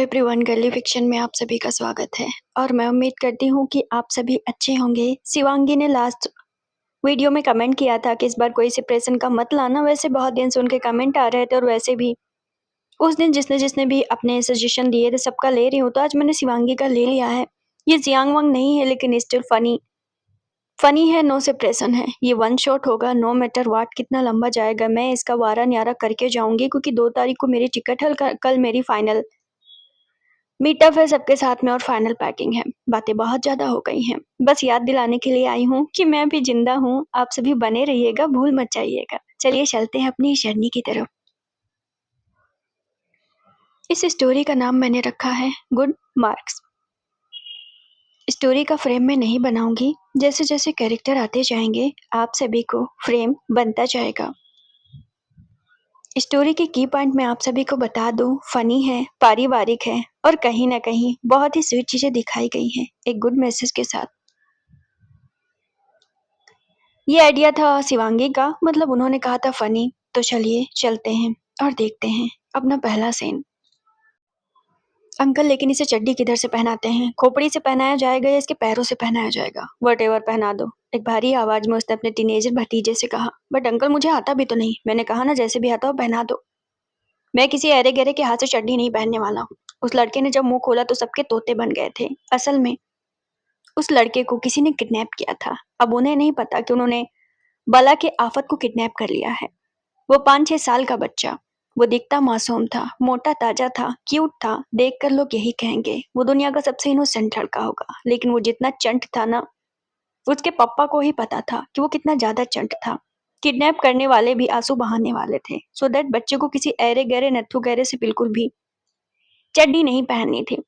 Everyone, girly fiction में आप सभी का स्वागत है और मैं उम्मीद करती हूँ कि आप सभी अच्छे होंगे। शिवांगी ने लास्ट वीडियो में कमेंट किया था कि इस बार कोई सेपरेशन का मत लाना। वैसे बहुत दिन से उनके कमेंट आ रहे थे और वैसे भी उस दिन जिसने जिसने भी अपने सजेशन दिए थे सबका ले रही हूँ, तो आज मैंने शिवांगी का ले लिया है। ये जियांग वांग नहीं है लेकिन स्टिल फनी है। नो सेपरेशन है, ये वन शॉट होगा। नो मैटर वाट कितना लंबा जाएगा, मैं इसका वारा न्यारा करके जाऊंगी क्योंकि 2 तारीख को मेरी टिकट है। कल मेरी फाइनल मीटअप है सबके साथ में और फाइनल पैकिंग है। बातें बहुत ज्यादा हो गई हैं, बस याद दिलाने के लिए आई हूँ कि मैं भी जिंदा हूँ। आप सभी बने रहिएगा, भूल मत जाइएगा। चलिए चलते हैं अपनी जर्नी की तरफ। इस स्टोरी का नाम मैंने रखा है गुड मार्क्स। स्टोरी का फ्रेम में नहीं बनाऊंगी, जैसे जैसे कैरेक्टर आते जाएंगे आप सभी को फ्रेम बनता जाएगा। स्टोरी के की पॉइंट मैं आप सभी को बता दूं, फनी है, पारिवारिक है और कहीं ना कहीं बहुत ही स्वीट चीजें दिखाई गई हैं एक गुड मैसेज के साथ। ये आइडिया था शिवांगी का, मतलब उन्होंने कहा था फनी। तो चलिए चलते हैं और देखते हैं अपना पहला सीन। अंकल, लेकिन इसे चड्डी किधर से पहनाते हैं? खोपड़ी से पहनाया जाएगा या इसके पैरों से पहनाया जाएगा? वटेवर, पहना दो, एक भारी आवाज में उसने अपने टीनेजर भतीजे से कहा। बट अंकल, मुझे आता भी तो नहीं। मैंने कहा ना, जैसे भी आता हो पहना दो। मैं किसी अरे गहरे के हाथ से चड्डी नहीं पहनने वाला हूँ। उस लड़के ने जब मुंह खोला तो सबके तोते बन गए थे। असल में उस लड़के को किसी ने किडनैप किया था। अब उन्हें नहीं पता कि उन्होंने बला के आफत को किडनैप कर लिया है। वो 5-6 साल का बच्चा। वो दिखता मासूम था, मोटा ताजा था, क्यूट था। देखकर लोग यही कहेंगे वो दुनिया का सबसे इनोसेंट लड़का होगा। लेकिन वो जितना चंट था ना, उसके पापा को ही पता था कि वो कितना ज्यादा चंट था। किडनैप करने वाले भी आंसू बहाने वाले थे, सो दैट बच्चे को किसी अरे गहरे नत्थु गहरे से बिल्कुल भी चड्डी नहीं पहननी थी।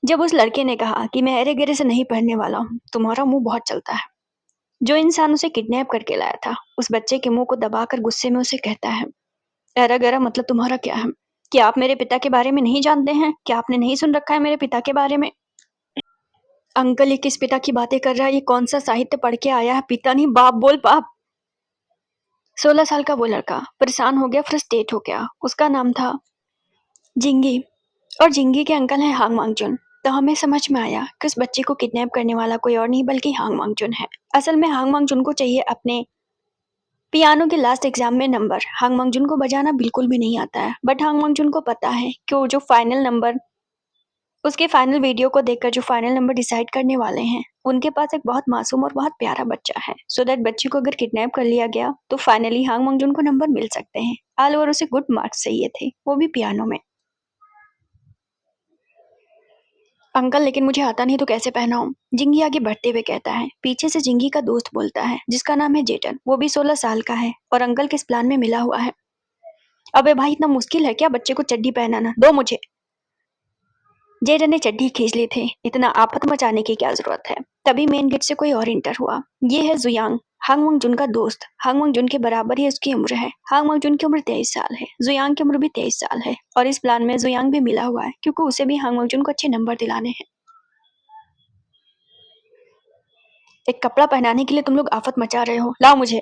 जब उस लड़के ने कहा कि मैं अरे गहरे से नहीं पहनने वाला हूँ, तुम्हारा मुंह बहुत चलता है। जो इंसान उसे किडनैप करके लाया था उस बच्चे के मुंह को दबाकर गुस्से में उसे कहता है, अरे गहरा मतलब तुम्हारा क्या है? क्या आप मेरे पिता के बारे में नहीं जानते हैं? क्या आपने नहीं सुन रखा है मेरे पिता के बारे में? अंकल, ये किस पिता की बातें कर रहा है? ये कौन सा साहित्य पढ़ के आया है? पिता नहीं, बाप बोल, बाप। 16 साल का वो लड़का परेशान हो गया, फ्रस्ट्रेट हो गया। उसका नाम था जिंगी और जिंगी के अंकल हैं हांग मांगचुन। तो हमें समझ में आया कि उस बच्चे को किडनैप करने वाला कोई और नहीं बल्कि हांग मांगचुन है। असल में हांग मांगचुन को चाहिए अपने पियानो के लास्ट एग्जाम में नंबर। हांग मांगचुन को बजाना बिल्कुल भी नहीं आता है, बट हांग मांगचुन को पता है कि वो जो फाइनल नंबर, उसके फाइनल वीडियो को देखकर जो फाइनल नंबर डिसाइड करने वाले हैं, उनके पास एक बहुत मासूम और बहुत प्यारा बच्चा है। सो दैट बच्चे को अगर किडनैप कर लिया गया तो फाइनली हांग मांगचुन को नंबर मिल सकते हैं। ऑल ओवर उसे गुड मार्क्स चाहिए थे, वो भी पियानो में। अंकल, लेकिन मुझे आता नहीं तो कैसे पहनाऊं? जिंगी आगे बढ़ते हुए कहता है। पीछे से जिंगी का दोस्त बोलता है जिसका नाम है जेटन। वो भी 16 साल का है और अंकल के इस प्लान में मिला हुआ है। अबे भाई, इतना मुश्किल है क्या बच्चे को चड्डी पहनाना? दो मुझे। जेटन ने चड्डी खींच ली थी। इतना आफत मचाने की क्या जरूरत है? तभी मेन गेट से कोई और इंटर हुआ। ये है जुयांग, हांग मंगजुन का दोस्त। हांग मंगजुन के बराबर ही उसकी उम्र है। हांग मंगजुन की उम्र 23 साल है। जुयांग की उम्र भी 23 साल है और इस प्लान में जुयांग भी मिला हुआ है क्योंकि उसे भी हांग मंगजुन को अच्छे नंबर दिलाने हैं। एक कपड़ा पहनाने के लिए तुम लोग आफत मचा रहे हो, लाओ मुझे।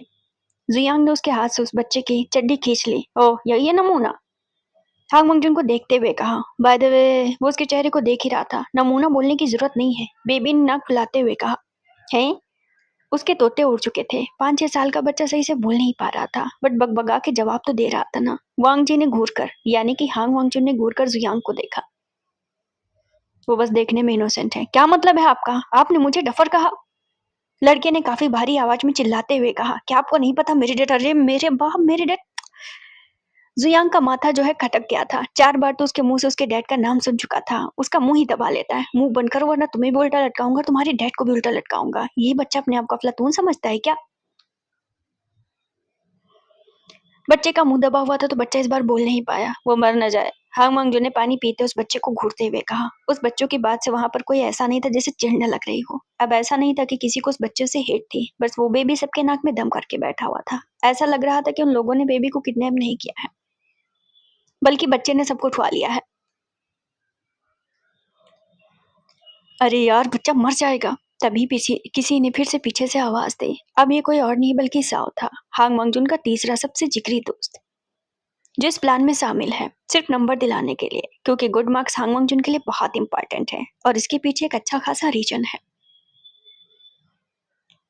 जुयांग ने उसके हाथ से उस बच्चे की चड्डी खींच ली। ओह, यही है नमूना? हांग मंगजुन को देखते हुए कहा। बाय द वे, वो उसके चेहरे को देख ही रहा था। नमूना बोलने की जरूरत नहीं है, बेबी ने नाक फुलाते हुए कहा। हैं? उसके तोते उड़ चुके थे। 5-6 साल का बच्चा सही से बोल नहीं पा रहा था, बट बगबगा के जवाब तो दे रहा था ना। वांग जी ने घूरकर, यानी कि हांग वांगचुन ने घूरकर जुयांग को देखा। वो बस देखने में इनोसेंट है। क्या मतलब है आपका? आपने मुझे डफर कहा? लड़के ने काफी भारी आवाज में चिल्लाते हुए कहा। क्या आपको नहीं पता मेरे डैड? अरे मेरे बाप, मेरे डैड। जुयांग का माथा जो है खटक गया था। 4 बार तो उसके मुंह से उसके डैड का नाम सुन चुका था। उसका मुंह ही दबा लेता है। मुंह बंद करो वरना तुम्हें भी उल्टा लटकाऊंगा, तुम्हारे डैड को भी उल्टा लटकाऊंगा। ये बच्चा अपने आप को अफलातून समझता है क्या? बच्चे का मुंह दबा हुआ था तो बच्चा इस बार बोल नहीं पाया। वो मर न जाए, हांग मांगजू ने पानी पीते उस बच्चे को घूरते हुए कहा। उस बच्चों की बात से वहां पर कोई ऐसा नहीं था जैसे चिढ़ न लग रही हो। अब ऐसा नहीं था कि किसी को उस बच्चे से हेट थी, बस वो बेबी सबके नाक में दम करके बैठा हुआ था। ऐसा लग रहा था कि उन लोगों ने बेबी को किडनैप नहीं किया है, बल्कि बच्चे ने सबको उठवा लिया है। अरे यार, बच्चा मर जाएगा। तभी पीछे किसी ने फिर से पीछे से आवाज दी। अब ये कोई और नहीं बल्कि साओ था, हांग मांगजून का तीसरा सबसे जिगरी दोस्त। जो इस प्लान में शामिल है सिर्फ नंबर दिलाने के लिए, क्योंकि गुड मार्क्स हांग मंगजून के लिए बहुत इंपॉर्टेंट है और इसके पीछे एक अच्छा खासा रीजन है।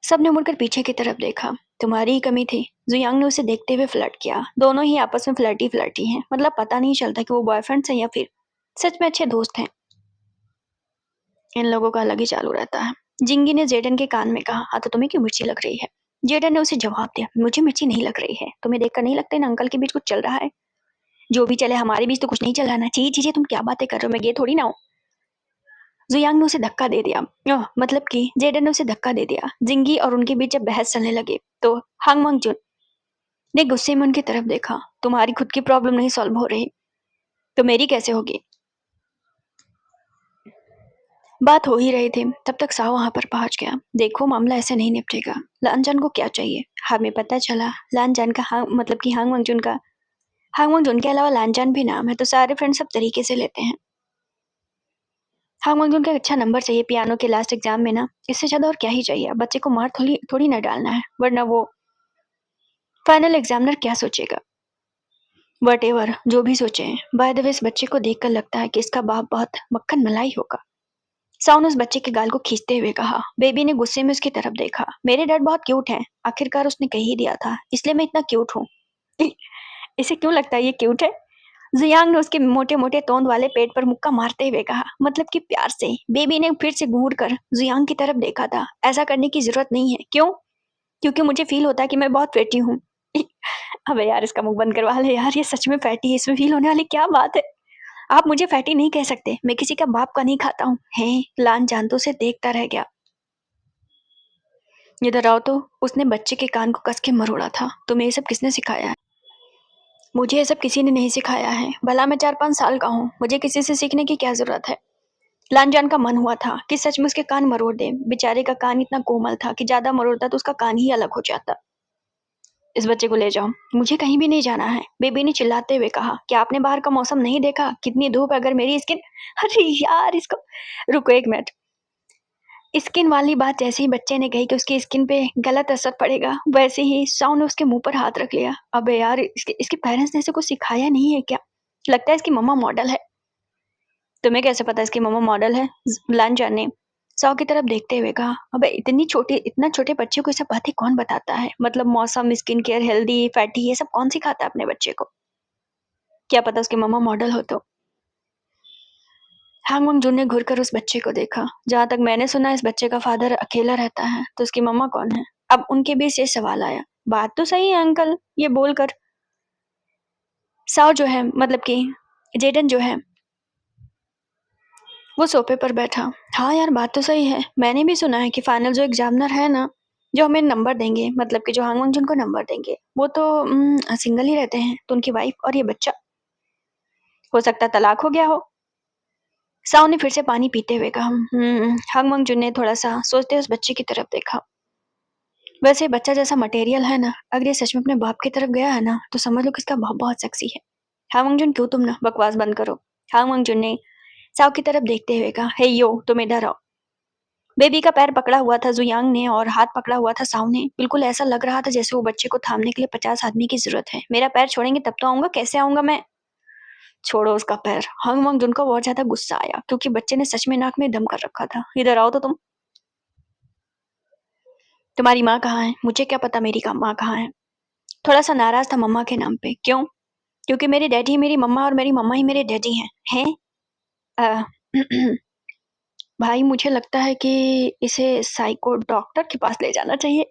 सबने मुड़कर पीछे की तरफ देखा। तुम्हारी ही कमी थी। जुयांग ने उसे देखते हुए फ्लर्ट किया। दोनों ही आपस में फ्लर्टी फ्लर्टी हैं, मतलब पता नहीं चलता कि वो बॉयफ्रेंड्स हैं या फिर सच में अच्छे दोस्त हैं। इन लोगों का अलग ही चालू रहता है। जिंगी ने जेडन के कान में कहा, हाँ तो तुम्हें क्यों मिर्ची लग रही है? जेडन ने उसे जवाब दिया, मुझे मिर्ची नहीं लग रही है। तुम्हें देखकर नहीं लगता इन अंकल के बीच कुछ चल रहा है? जो भी चले, हमारे बीच तो कुछ नहीं चल रहा ना। चीज तुम क्या बातें कर रहे हो, मैं ये थोड़ी ना हूँ। जुयांग ने उसे धक्का दे दिया। मतलब कि जेडन ने उसे धक्का दे दिया। जिंगी और उनके बीच जब बहस चलने लगे तो हांग मंगजून ने गुस्से में उनकी तरफ देखा। तुम्हारी खुद की प्रॉब्लम नहीं सॉल्व हो रही तो मेरी कैसे होगी? बात हो ही रही थी तब तक साओ वहां पर पहुंच गया। देखो मामला ऐसे नहीं निपटेगा। लानजान को क्या चाहिए? हमें पता चला लानजान का मतलब कि हांग मंगजून के अलावा लानजान भी नाम है, तो सारे फ्रेंड सब तरीके से लेते हैं। हांग मंगजून का अच्छा नंबर चाहिए पियानो के लास्ट एग्जाम में ना, इससे ज्यादा और क्या ही चाहिए। बच्चे को मार थोड़ी थोड़ी ना डालना है, वरना वो फाइनल एग्जामिनर क्या सोचेगा। वट एवर, जो भी सोचे। बाय द वे इस बच्चे को देखकर लगता है कि इसका बाप बहुत मक्खन मलाई होगा। साउ ने उस बच्चे के गाल को खींचते हुए कहा। बेबी ने गुस्से में उसकी तरफ देखा। मेरे डैड बहुत क्यूट हैं। आखिरकार उसने कह ही दिया था, इसलिए मैं इतना क्यूट हूँ। इसे क्यों लगता है ये क्यूट है? जियांग ने उसके मोटे मोटे तोंद वाले पेट पर मुक्का मारते हुए कहा, मतलब कि प्यार से। बेबी ने फिर से घूर कर जियांग की तरफ देखा था। ऐसा करने की जरूरत नहीं है। क्यों? क्योंकि मुझे फील होता है कि मैं बहुत फैटी हूँ। अबे यार इसका मुंह बंद करवा ले यार, ये सच में फैटी है, इसमें फील होने वाली क्या बात है? आप मुझे फैटी नहीं कह सकते, मैं किसी का बाप का नहीं खाता हूँ। है लान जानतो से देखता रह गया। इधर आओ तो। उसने बच्चे के कान को कस के मरोड़ा था। तुम्हें ये सब किसने सिखाया है? मुझे ये सब किसी ने नहीं सिखाया है। भला मैं 4-5 साल का हूँ, मुझे किसी से सीखने की क्या जरूरत है? लानजान का मन हुआ था कि सच में उसके कान मरोड़ दे। बेचारे का कान इतना कोमल था कि ज्यादा मरोड़ता तो उसका कान ही अलग हो जाता। इस बच्चे को ले जाओ। मुझे कहीं भी नहीं जाना है, बेबी ने चिल्लाते हुए कहा। क्या आपने बाहर का मौसम नहीं देखा? कितनी धूप है। अगर मेरी स्किन, अरे यार इसको, रुको एक मिनट। स्किन वाली बात जैसे ही बच्चे ने कही कि उसकी स्किन पे गलत असर पड़ेगा, वैसे ही साउ ने उसके मुंह पर हाथ रख लिया। अबे यार इसके पेरेंट्स ने इसे कुछ सिखाया नहीं है क्या? लगता है इसकी मम्मा मॉडल है। तुम्हें कैसे पता इसकी मम्मा मॉडल है? लांचान ने साउ की तरफ देखते हुए कहा। अबे इतना छोटे बच्चे को ये सब बातें कौन बताता है? मतलब मौसम, स्किन केयर, हेल्दी, फैटी, ये सब कौन सिखाता है अपने बच्चे को? क्या पता उसकी मम्मा मॉडल हो तो। हांग मंगजून ने घूरकर उस बच्चे को देखा। जहां तक मैंने सुना इस बच्चे का फादर अकेला रहता है, तो उसकी मम्मा कौन है? अब उनके बीच ये सवाल आया। बात तो सही है अंकल, ये बोलकर साओ जो है, मतलब कि जेडन जो है, वो सोफे पर बैठा। हाँ यार बात तो सही है। मैंने भी सुना है कि फाइनल जो एग्जामिनर है ना, जो हमें नंबर देंगे, मतलब कि जो हांग मंगजून को नंबर देंगे, वो तो सिंगल ही रहते हैं। तो उनकी वाइफ और ये बच्चा, हो सकता है तलाक हो गया हो। साव ने फिर से पानी पीते हुए कहा। हांग मंगजून ने थोड़ा सा सोचते उस बच्चे की तरफ देखा। वैसे बच्चा जैसा मटेरियल है ना, अगर ये सच में अपने बाप की तरफ गया है ना, तो समझ लो कि इसका बाप बहुत सेक्सी है। हांग मंगजून क्यों, तुम ना बकवास बंद करो। हांग मंगजून ने साव की तरफ देखते हुए कहा। हे यो, तुम इधर आओ। बेबी का पैर पकड़ा हुआ था जुयांग ने और हाथ पकड़ा हुआ था साव ने। बिल्कुल ऐसा लग रहा था जैसे वो बच्चे को थामने के लिए 50 आदमी की जरूरत है। मेरा पैर छोड़ेंगे तब तो आऊंगा, कैसे आऊंगा मैं? छोड़ो उसका पैर। हांग मंगजून को बहुत ज्यादा गुस्सा आया, क्योंकि बच्चे ने सच में नाक में दम कर रखा था। इधर आओ तो तुम। तुम्हारी माँ कहाँ है? मुझे क्या पता मेरी माँ कहाँ है? थोड़ा सा नाराज था मम्मा के नाम पे। क्यों? क्योंकि मेरी डैडी ही मेरी मम्मा और मेरी मम्मा ही मेरे डैडी हैं। हैं? अ, भाई मुझे लगता है कि इसे साइको डॉक्टर के पास ले जाना चाहिए।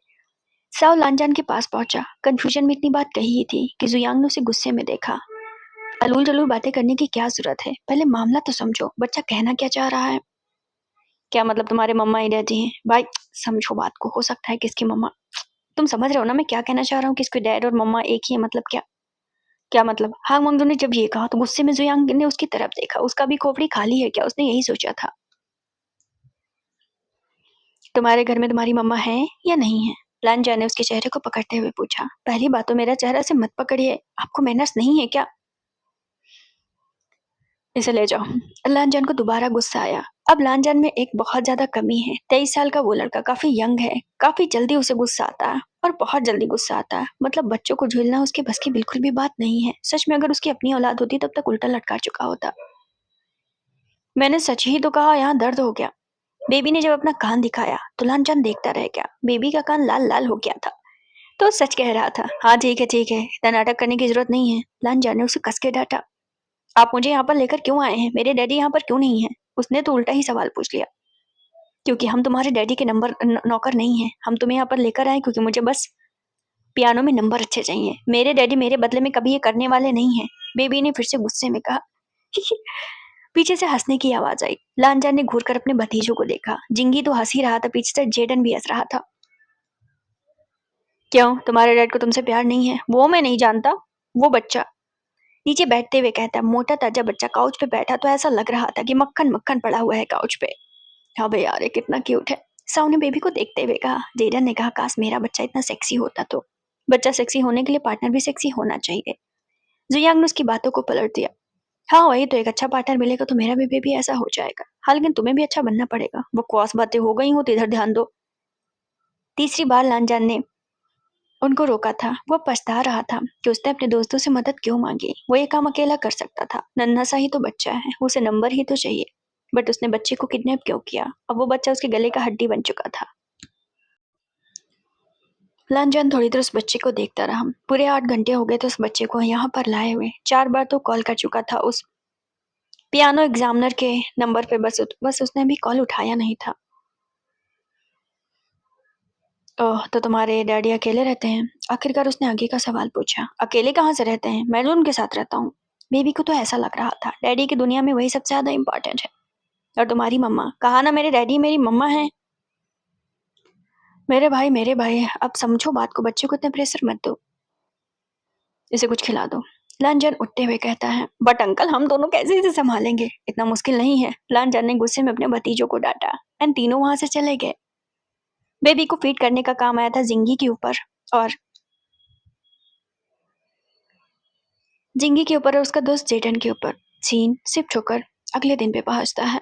साव लानजान के पास पहुंचा। कंफ्यूजन में इतनी बात कही ही थी कि जुयांग ने उसे गुस्से में देखा। अलूल जलूल बातें करने की क्या जरूरत है? पहले मामला तो समझो, बच्चा कहना क्या चाह रहा है। क्या मतलब तुम्हारे मम्मा ही डैडी हैं? भाई समझो बात को, हो सकता है कि इसकी मम्मा, तुम समझ रहे हो ना मैं क्या कहना चाह रहा हूँ कि इसके डैड और मम्मा एक ही है। मतलब क्या? क्या मतलब? हांग मंगजू ने जब ये कहा तो गुस्से में जुयांग ने उसकी तरफ देखा। उसका भी खोपड़ी खाली है क्या? उसने यही सोचा था। तुम्हारे घर में तुम्हारी मम्मा है या नहीं है? लांजा ने उसके चेहरे को पकड़ते हुए पूछा। पहली बात तो मेरा चेहरा से मत पकड़िए, आपको मैनर्स नहीं है क्या? इसे ले जाओ। लालजान को दोबारा गुस्सा आया। अब लालजान में एक बहुत ज्यादा कमी है। 23 साल का वो लड़का काफी यंग है, काफी जल्दी उसे गुस्सा आता है और बहुत जल्दी गुस्सा आता है। मतलब बच्चों को झेलना उसके बस की बिल्कुल भी बात नहीं है। सच में अगर उसकी अपनी औलाद होती तब तक उल्टा लटका चुका होता। मैंने सच ही तो कहा, यहाँ दर्द हो गया। बेबी ने जब अपना कान दिखाया तो लालजान देखता रह गया। बेबी का कान लाल लाल हो गया था। तो सच कह रहा था। हाँ ठीक है ठीक है, इतना नाटक करने की जरूरत नहीं है। लालजान ने उसे कस के डांटा। आप मुझे यहाँ पर लेकर क्यों आए हैं? मेरे डैडी यहाँ पर क्यों नहीं है? उसने तो उल्टा ही सवाल पूछ लिया। क्योंकि हम तुम्हारे डैडी के नौकर नहीं हैं। हम तुम्हें यहाँ पर लेकर आए क्योंकि मुझे बस पियानो में नंबर अच्छे चाहिए। मेरे डैडी मेरे बदले में कभी ये करने वाले नहीं हैं। बेबी ने फिर से गुस्से में कहा। पीछे से हंसने की आवाज आई। लालजान ने घूर कर अपने भतीजों को देखा। जिंगी तो हंस ही रहा था, पीछे से जेडन भी हंस रहा था। क्यों, तुम्हारे डैड को तुमसे प्यार नहीं है? वो मैं नहीं जानता। वो बच्चा नीचे बैठते हुए कहता, मोटा ताजा बच्चा काउच पे बैठा तो ऐसा लग रहा था कि मक्खन मक्खन पड़ा हुआ है काउच पे। हाँ भाई यार, ये कितना क्यूट है। साउ ने बेबी को देखते हुए कहा। जेडन ने कहा, काश मेरा बच्चा इतना सेक्सी होता तो। बच्चा सेक्सी होने के लिए पार्टनर भी सेक्सी होना चाहिए। जुयांग ने उसकी बातों को पलट दिया। हाँ वही तो, एक अच्छा पार्टनर मिलेगा तो मेरा भी बेबी ऐसा हो जाएगा। हाँ लेकिन तुम्हें भी अच्छा बनना पड़ेगा। वो क्वास बातें हो गई हो तो इधर ध्यान दो। तीसरी बार लानजान ने उनको रोका था। वो पछता रहा था कि उसने अपने दोस्तों से मदद क्यों मांगी। वो ये काम अकेला कर सकता था। नन्हा सा ही तो बच्चा है, उसे नंबर ही तो चाहिए। बट उसने बच्चे को किडनैप क्यों किया? अब वो बच्चा उसके गले का हड्डी बन चुका था। लालजान थोड़ी देर उस बच्चे को देखता रहा। पूरे 8 घंटे हो गए थे उस बच्चे को यहाँ पर लाए हुए। 4 बार तो कॉल कर चुका था उस पियानो एग्जामिनर के नंबर पे। बस उसने अभी कॉल उठाया नहीं था। ओह, तो तुम्हारे डैडी अकेले रहते हैं? आखिरकार उसने आगे का सवाल पूछा। अकेले कहाँ से रहते हैं? मैं तो उनके साथ रहता हूँ। बेबी को तो ऐसा लग रहा था डैडी की दुनिया में वही सबसे ज्यादा इम्पोर्टेंट है। और तुम्हारी मम्मा? कहा ना मेरे डैडी मेरी मम्मा है। मेरे भाई अब समझो बात को। बच्चे को इतने प्रेशर मत दो। इसे कुछ खिला दो। लांजन उठते हुए कहता है। बट अंकल, हम दोनों कैसे इसे संभालेंगे? इतना मुश्किल नहीं है। लांजन ने गुस्से में अपने भतीजों को डांटा एंड तीनों वहां से चले गए। बेबी को फीड करने का काम आया था जिंगी के ऊपर, और जिंगी के ऊपर और उसका दोस्त जेडन के ऊपर। सीन शिफ्ट होकर अगले दिन पे पहुंचता है।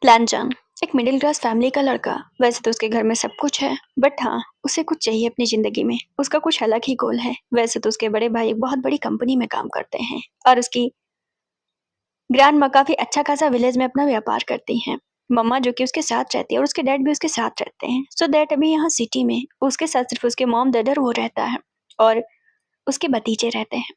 लांजान एक मिडिल क्लास फैमिली का लड़का। वैसे तो उसके घर में सब कुछ है, बट हाँ, उसे कुछ चाहिए अपनी जिंदगी में। उसका कुछ अलग ही गोल है। वैसे तो उसके बड़े भाई एक बहुत बड़ी कंपनी में काम करते हैं और उसकी ग्रैंड माँ काफी अच्छा खासा विलेज में अपना व्यापार करती हैं। मम्मा जो कि उसके साथ रहती है और उसके डैड भी उसके साथ रहते हैं। सो दैट अभी यहाँ सिटी में उसके साथ सिर्फ उसके मॉम डैड और वो रहता है, और उसके भतीजे रहते हैं।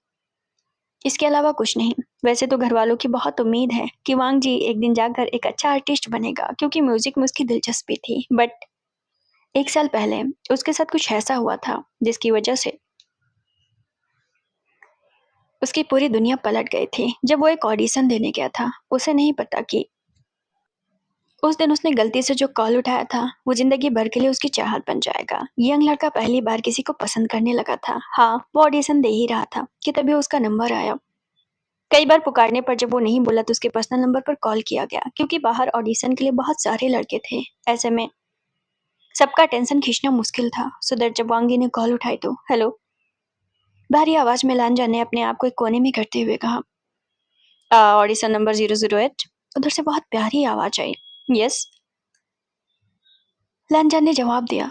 इसके अलावा कुछ नहीं। वैसे तो घर वालों की बहुत उम्मीद है कि वांग जी एक दिन जाकर एक अच्छा आर्टिस्ट बनेगा, क्योंकि म्यूजिक में उसकी दिलचस्पी थी। बट 1 साल पहले उसके साथ कुछ ऐसा हुआ था जिसकी वजह से उसकी पूरी दुनिया पलट गई थी। जब वो एक ऑडिशन देने गया था, उसे नहीं पता कि उस दिन उसने गलती से जो कॉल उठाया था वो जिंदगी भर के लिए उसकी चाहत बन जाएगा। यंग लड़का पहली बार किसी को पसंद करने लगा था। हाँ, वो ऑडिशन दे ही रहा था कि तभी उसका नंबर आया। कई बार पुकारने पर जब वो नहीं बोला तो उसके पर्सनल नंबर पर कॉल किया गया, क्योंकि बाहर ऑडिशन के लिए बहुत सारे लड़के थे। ऐसे में सबका टेंशन खींचना मुश्किल था। सो दैट जब वांगी ने कॉल उठाई तो हेलो, भारी आवाज में लांजा ने अपने आप को एक कोने में करते हुए कहा, ऑडिशन नंबर 008। उधर से बहुत प्यारी आवाज आई। यस, लांजा ने जवाब दिया।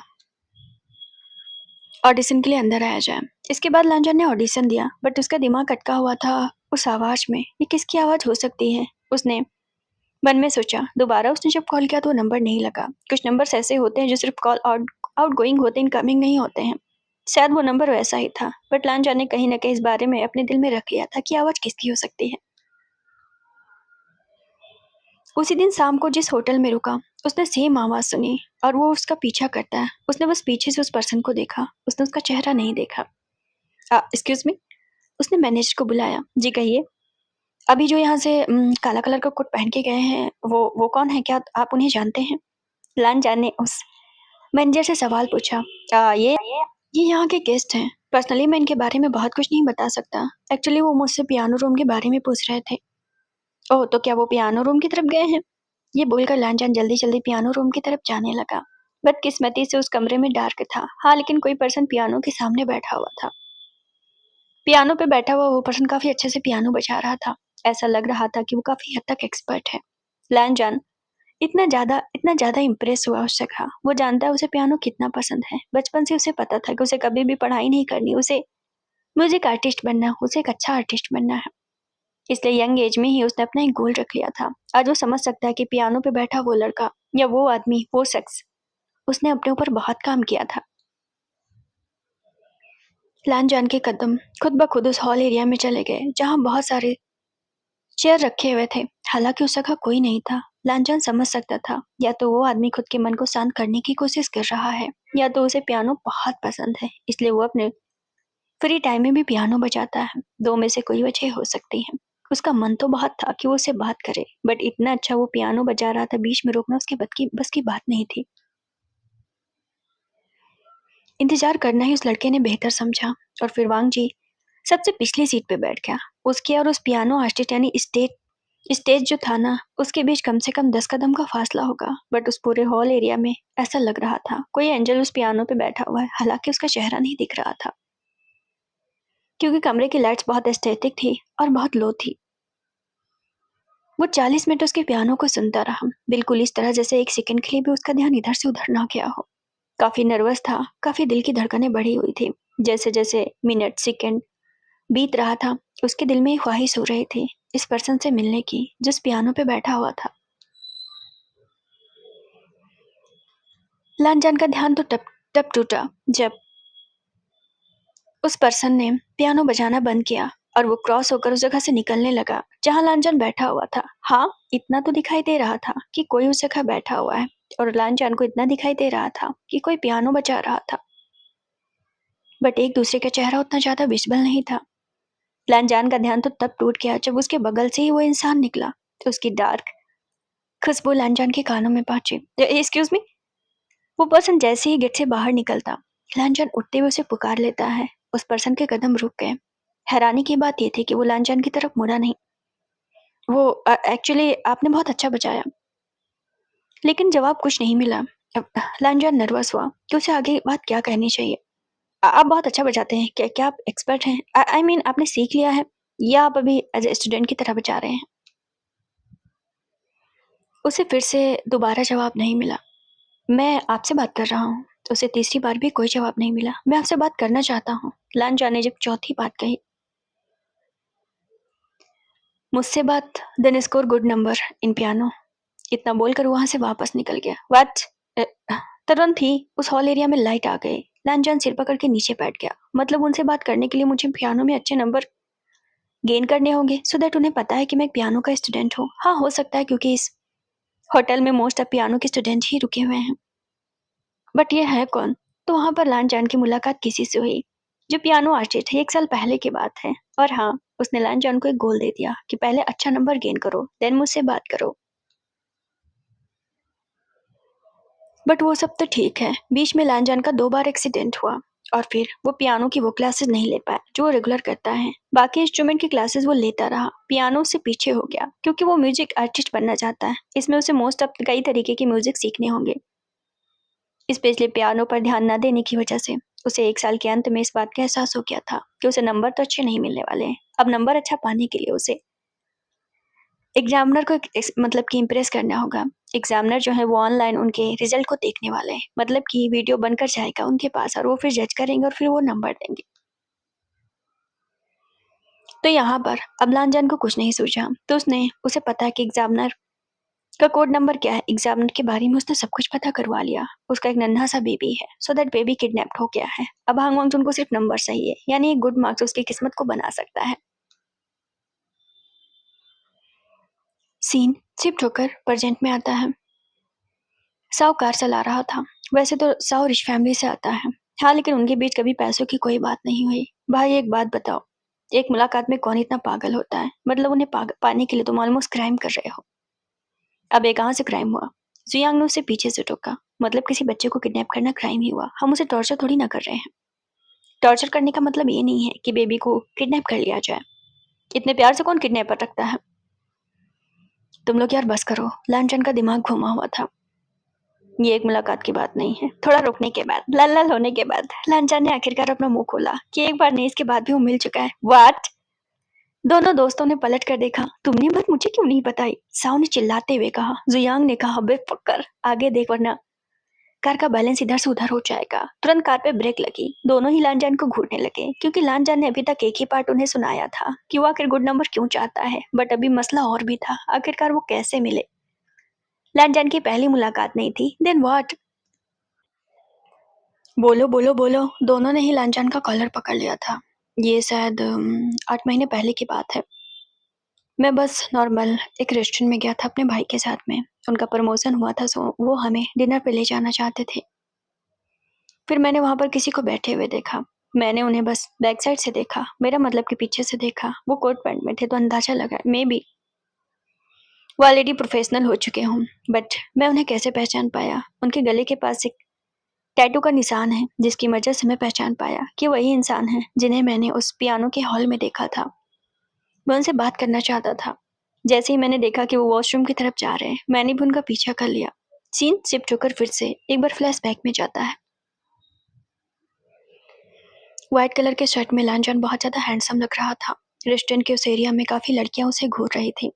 ऑडिशन के लिए अंदर आया जाए। इसके बाद लांजा ने ऑडिशन दिया, बट उसका दिमाग अटका हुआ था उस आवाज में। ये किसकी आवाज हो सकती है? उसने मन में सोचा। दोबारा उसने जब कॉल किया तो नंबर नहीं लगा। कुछ नंबर्स ऐसे होते हैं जो सिर्फ कॉल आउट गोइंग होते हैं, इनकमिंग नहीं होते हैं। शायद वो नंबर वैसा ही था, बट लांजा ने कहीं ना कहीं इस बारे में अपने दिल में रख लिया था कि आवाज किसकी हो सकती है। उसी दिन शाम को जिस होटल में रुका, उसने सेम आवाज सुनी और वो उसका पीछा करता है। उसने बस पीछे से उस पर्सन को देखा, उसने उसका चेहरा नहीं देखा। एक्सक्यूज मी, उसने मैनेजर को बुलाया। जी कहिए। अभी जो यहाँ से काला कलर का कोट पहन के गए हैं, वो कौन है? क्या आप उन्हें जानते हैं? लांजा ने उस मैनेजर से सवाल पूछा। ये यहाँ के गेस्ट हैं। पर्सनली मैं इनके बारे में बहुत कुछ नहीं बता सकता। एक्चुअली वो मुझसे पियानो रूम के बारे में पूछ रहे थे। ओह, तो क्या वो पियानो रूम की तरफ गए हैं? ये बोलकर लांजान जल्दी जल्दी पियानो रूम की तरफ जाने लगा। बदकिस्मती से उस कमरे में डार्क था। हाँ, लेकिन कोई पर्सन पियानो के सामने बैठा हुआ था। पियानो पे बैठा हुआ वो पर्सन काफी अच्छे से पियानो बजा रहा था। ऐसा लग रहा था कि वो काफी हद तक एक्सपर्ट है। लैनजान इतना ज्यादा इम्प्रेस हुआ उससे कहा। वो जानता है उसे पियानो कितना पसंद है। बचपन से उसे पता था कि उसे कभी भी पढ़ाई नहीं करनी, उसे म्यूजिक आर्टिस्ट बनना, उसे एक अच्छा आर्टिस्ट बनना है। इसलिए यंग एज में ही उसने अपना एक गोल रख लिया था। आज वो समझ सकता है कि पियानो पे बैठा वो लड़का या वो आदमी, वो शख्स, उसने अपने ऊपर बहुत काम किया था। लैनजान के कदम खुद ब खुद उस हॉल एरिया में चले गए जहां बहुत सारे चेयर रखे हुए थे। हालांकि उस जगह कोई नहीं था। लांछन समझ सकता था या तो वो आदमी खुद के मन को शांत करने की कोशिश कर रहा है या तो उसे पियानो बहुत पसंद है, इसलिए वो अपने फ्री टाइम में भी पियानो बजाता है। दो में से कोई वजह हो सकती है। उसका मन तो बहुत था कि वो उससे बात करे, बट इतना अच्छा वो पियानो बजा रहा था, बीच में रोकना उसके बस की बात नहीं थी। इंतजार करना ही उस लड़के ने बेहतर समझा और फिर वांग जी सबसे पिछली सीट पे बैठ गया। उसके और उस पियानो आर्टिस्ट यानी स्टेज जो था ना, उसके बीच कम से कम 10 कदम का फासला होगा। बट उस पूरे हॉल एरिया में ऐसा लग रहा था कोई एंजल उस पियानो पे बैठा हुआ है। हालांकि उसका चेहरा नहीं दिख रहा था क्योंकि कमरे की लाइट्स बहुत एस्थेटिक थी और बहुत लो थी। वो 40 मिनट उसके पियानो को सुनता रहा, बिल्कुल इस तरह जैसे एक सेकंड के लिए भी उसका ध्यान इधर से उधर ना गया हो। काफी नर्वस था, काफी दिल की धड़कनें बढ़ी हुई थी। जैसे जैसे मिनट सेकंड बीत रहा था, उसके दिल में एक ख्वाहिश हो रही थी इस पर्सन से मिलने की जिस पियानो पे बैठा हुआ था। लांजान का ध्यान तो टप टप टूटा जब उस पर्सन ने पियानो बजाना बंद किया और वो क्रॉस होकर उस जगह से निकलने लगा जहां लांजान बैठा हुआ था। हाँ, इतना तो दिखाई दे रहा था कि कोई उस जगह बैठा हुआ है और लांजान को इतना दिखाई दे रहा था कि कोई पियानो बजा रहा था, बट एक दूसरे का चेहरा उतना ज्यादा विजिबल नहीं था। लांजान का ध्यान तो तब टूट गया जब उसके बगल से ही वो इंसान निकला। तो उसकी डार्क खुशबू लांजान के कानों में पहुंची। Excuse me. वो पर्सन जैसे ही गेट से बाहर निकलता, लांजान उठते हुए उसे पुकार लेता है। उस पर्सन के कदम रुक गए। हैरानी की बात यह थी कि वो लांजान की तरफ मुड़ा नहीं। वो एक्चुअली आपने बहुत अच्छा बजाया, लेकिन जवाब कुछ नहीं मिला। अब लांजान नर्वस हुआ कि उसे आगे बात क्या कहनी चाहिए। आप बहुत अच्छा बजाते हैं। क्या आप एक्सपर्ट हैं? आई मीन आपने सीख लिया है या आप अभी एज ए स्टूडेंट की तरह बजा रहे हैं? उसे फिर से दोबारा जवाब नहीं मिला। मैं आपसे बात कर रहा हूँ। तो उसे तीसरी बार भी कोई जवाब नहीं मिला। मैं आपसे बात करना चाहता हूँ। लांजान ने जब चौथी बात कही, मुझसे बात, then score good number in piano, इतना बोलकर वहां से वापस निकल गया। व्हाट? तुरंत ही उस हॉल एरिया में लाइट आ गई। लांजान सिर पकड़ के नीचे बैठ गया। मतलब उनसे बात करने के लिए मुझे पियानो में अच्छे नंबर गेन करने होंगे सो दैट उन्हें पता है कि मैं एक पियानो का स्टूडेंट हूँ। हाँ, हो सकता है क्योंकि इस होटल में मोस्ट ऑफ पियानो के स्टूडेंट ही रुके हुए हैं। बट ये है कौन? तो वहां पर लांजान की मुलाकात किसी से हुई जो पियानो आर्टिस्ट है। 1 साल पहले की बात है। और हाँ, उसने लांजान को एक गोल दे दिया कि पहले अच्छा नंबर गेन करो, देन मुझसे बात करो। बट वो सब तो ठीक है। बीच में लांजान का 2 बार एक्सीडेंट हुआ और फिर वो पियानो की वो क्लासेस नहीं ले पाया जो वो रेगुलर करता है। बाकी इंस्ट्रूमेंट की क्लासेस वो लेता रहा। पियानो से पीछे हो गया क्योंकि वो म्यूजिक आर्टिस्ट बनना चाहता है। इसमें उसे मोस्ट ऑफ कई तरीके के म्यूजिक सीखने होंगे, स्पेशली पियानो पर ध्यान न देने की वजह से। उसे 1 साल के अंत में इस बात का एहसास हो गया था कि उसे नंबर तो अच्छे नहीं मिलने वाले हैं। अब नंबर अच्छा पाने के लिए उसे एग्जामिनर को मतलब कि इम्प्रेस करना होगा। एग्जामिनर जो है वो ऑनलाइन उनके रिजल्ट को देखने वाले हैं, मतलब कि वीडियो बनकर जाएगा उनके पास और वो फिर जज करेंगे और फिर वो नंबर देंगे। तो यहाँ पर अब लांजान को कुछ नहीं सूझा। तो उसने उसे पता है कि एग्जामिनर का कोड नंबर क्या है। एग्जामिनर के बारे में उसने सब कुछ पता करवा लिया। उसका एक नन्हा सा बेबी है, सो दैट बेबी किडनैप्ड हो गया है। अब हांग वांग उनको सिर्फ नंबर चाहिए, यानी एक गुड मार्क्स उसकी किस्मत को बना सकता है। सीन शिफ्ट होकर प्रेजेंट में आता है। साव कार चला रहा था। वैसे तो साव रिच फैमिली से आता है। हाँ, लेकिन उनके बीच कभी पैसों की कोई बात नहीं हुई। भाई एक बात बताओ, एक मुलाकात में कौन इतना पागल होता है? मतलब उन्हें पाने के लिए तुम ऑलमोस्ट क्राइम कर रहे हो। अब ये कहाँ से क्राइम हुआ? जुयांग ने उसे पीछे से टोका। मतलब किसी बच्चे को किडनैप करना क्राइम ही हुआ। हम उसे टॉर्चर थोड़ी ना कर रहे हैं। टॉर्चर करने का मतलब ये नहीं है कि बेबी को किडनैप कर लिया जाए। इतने प्यार से कौन किडनैपर रखता है? तुम लोग यार बस करो। लांचन का दिमाग घुमा हुआ था। ये एक मुलाकात की बात नहीं है। थोड़ा रुकने के बाद, लल-लल होने के बाद लांचा ने आखिरकार अपना मुँह खोला कि एक बार नहीं इसके बाद भी वो मिल चुका है। व्हाट? दोनों दोस्तों ने पलट कर देखा। तुमने बात मुझे क्यों नहीं बताई? साओ ने चिल्लाते हुए कहा। जुयांग ने कहा, बेफिक्र, आगे देख वरना कार का बैलेंस इधर से उधर हो जाएगा। तुरंत कार पे ब्रेक लगी। दोनों ही लांजान को घूरने लगे क्योंकि लांजान ने अभी तक एक ही पार्ट उन्हें सुनाया था कि वो आखिर गुड नंबर क्यों चाहता है। बट अभी मसला और भी था, आखिरकार वो कैसे मिले? लांजान की पहली मुलाकात नहीं थी। Then what? बोलो बोलो बोलो। दोनों ने ही लांजान का कॉलर पकड़ लिया था। ये शायद 8 महीने पहले की बात है। मैं बस नॉर्मल एक रेस्टोरेंट में गया था अपने भाई के साथ में। उनका प्रमोशन हुआ था, सो वो हमें डिनर पे ले जाना चाहते थे। फिर मैंने वहां पर किसी को बैठे हुए देखा। मैंने उन्हें बस बैक साइड से देखा, मेरा मतलब कि पीछे से देखा। वो कोट पैंट में थे तो अंदाजा लगा मे बी वो ऑलरेडी प्रोफेशनल हो चुके हों। बट मैं उन्हें कैसे पहचान पाया? उनके गले के पास एक टैटू का निशान है जिसकी वजह से मैं पहचान पाया कि वही इंसान है जिन्हें मैंने उस पियानो के हॉल में देखा था। मैं उनसे बात करना चाहता था। जैसे ही मैंने देखा कि वो वॉशरूम की तरफ जा रहे हैं, मैंने भी उनका पीछा कर लिया। सीन शिफ्ट होकर फिर से एक बार फ्लैशबैक में जाता है। व्हाइट कलर के शर्ट में लांजान बहुत ज्यादा हैंडसम लग रहा था। रेस्टोरेंट के उस एरिया में काफी लड़कियां उसे घूर रही थी।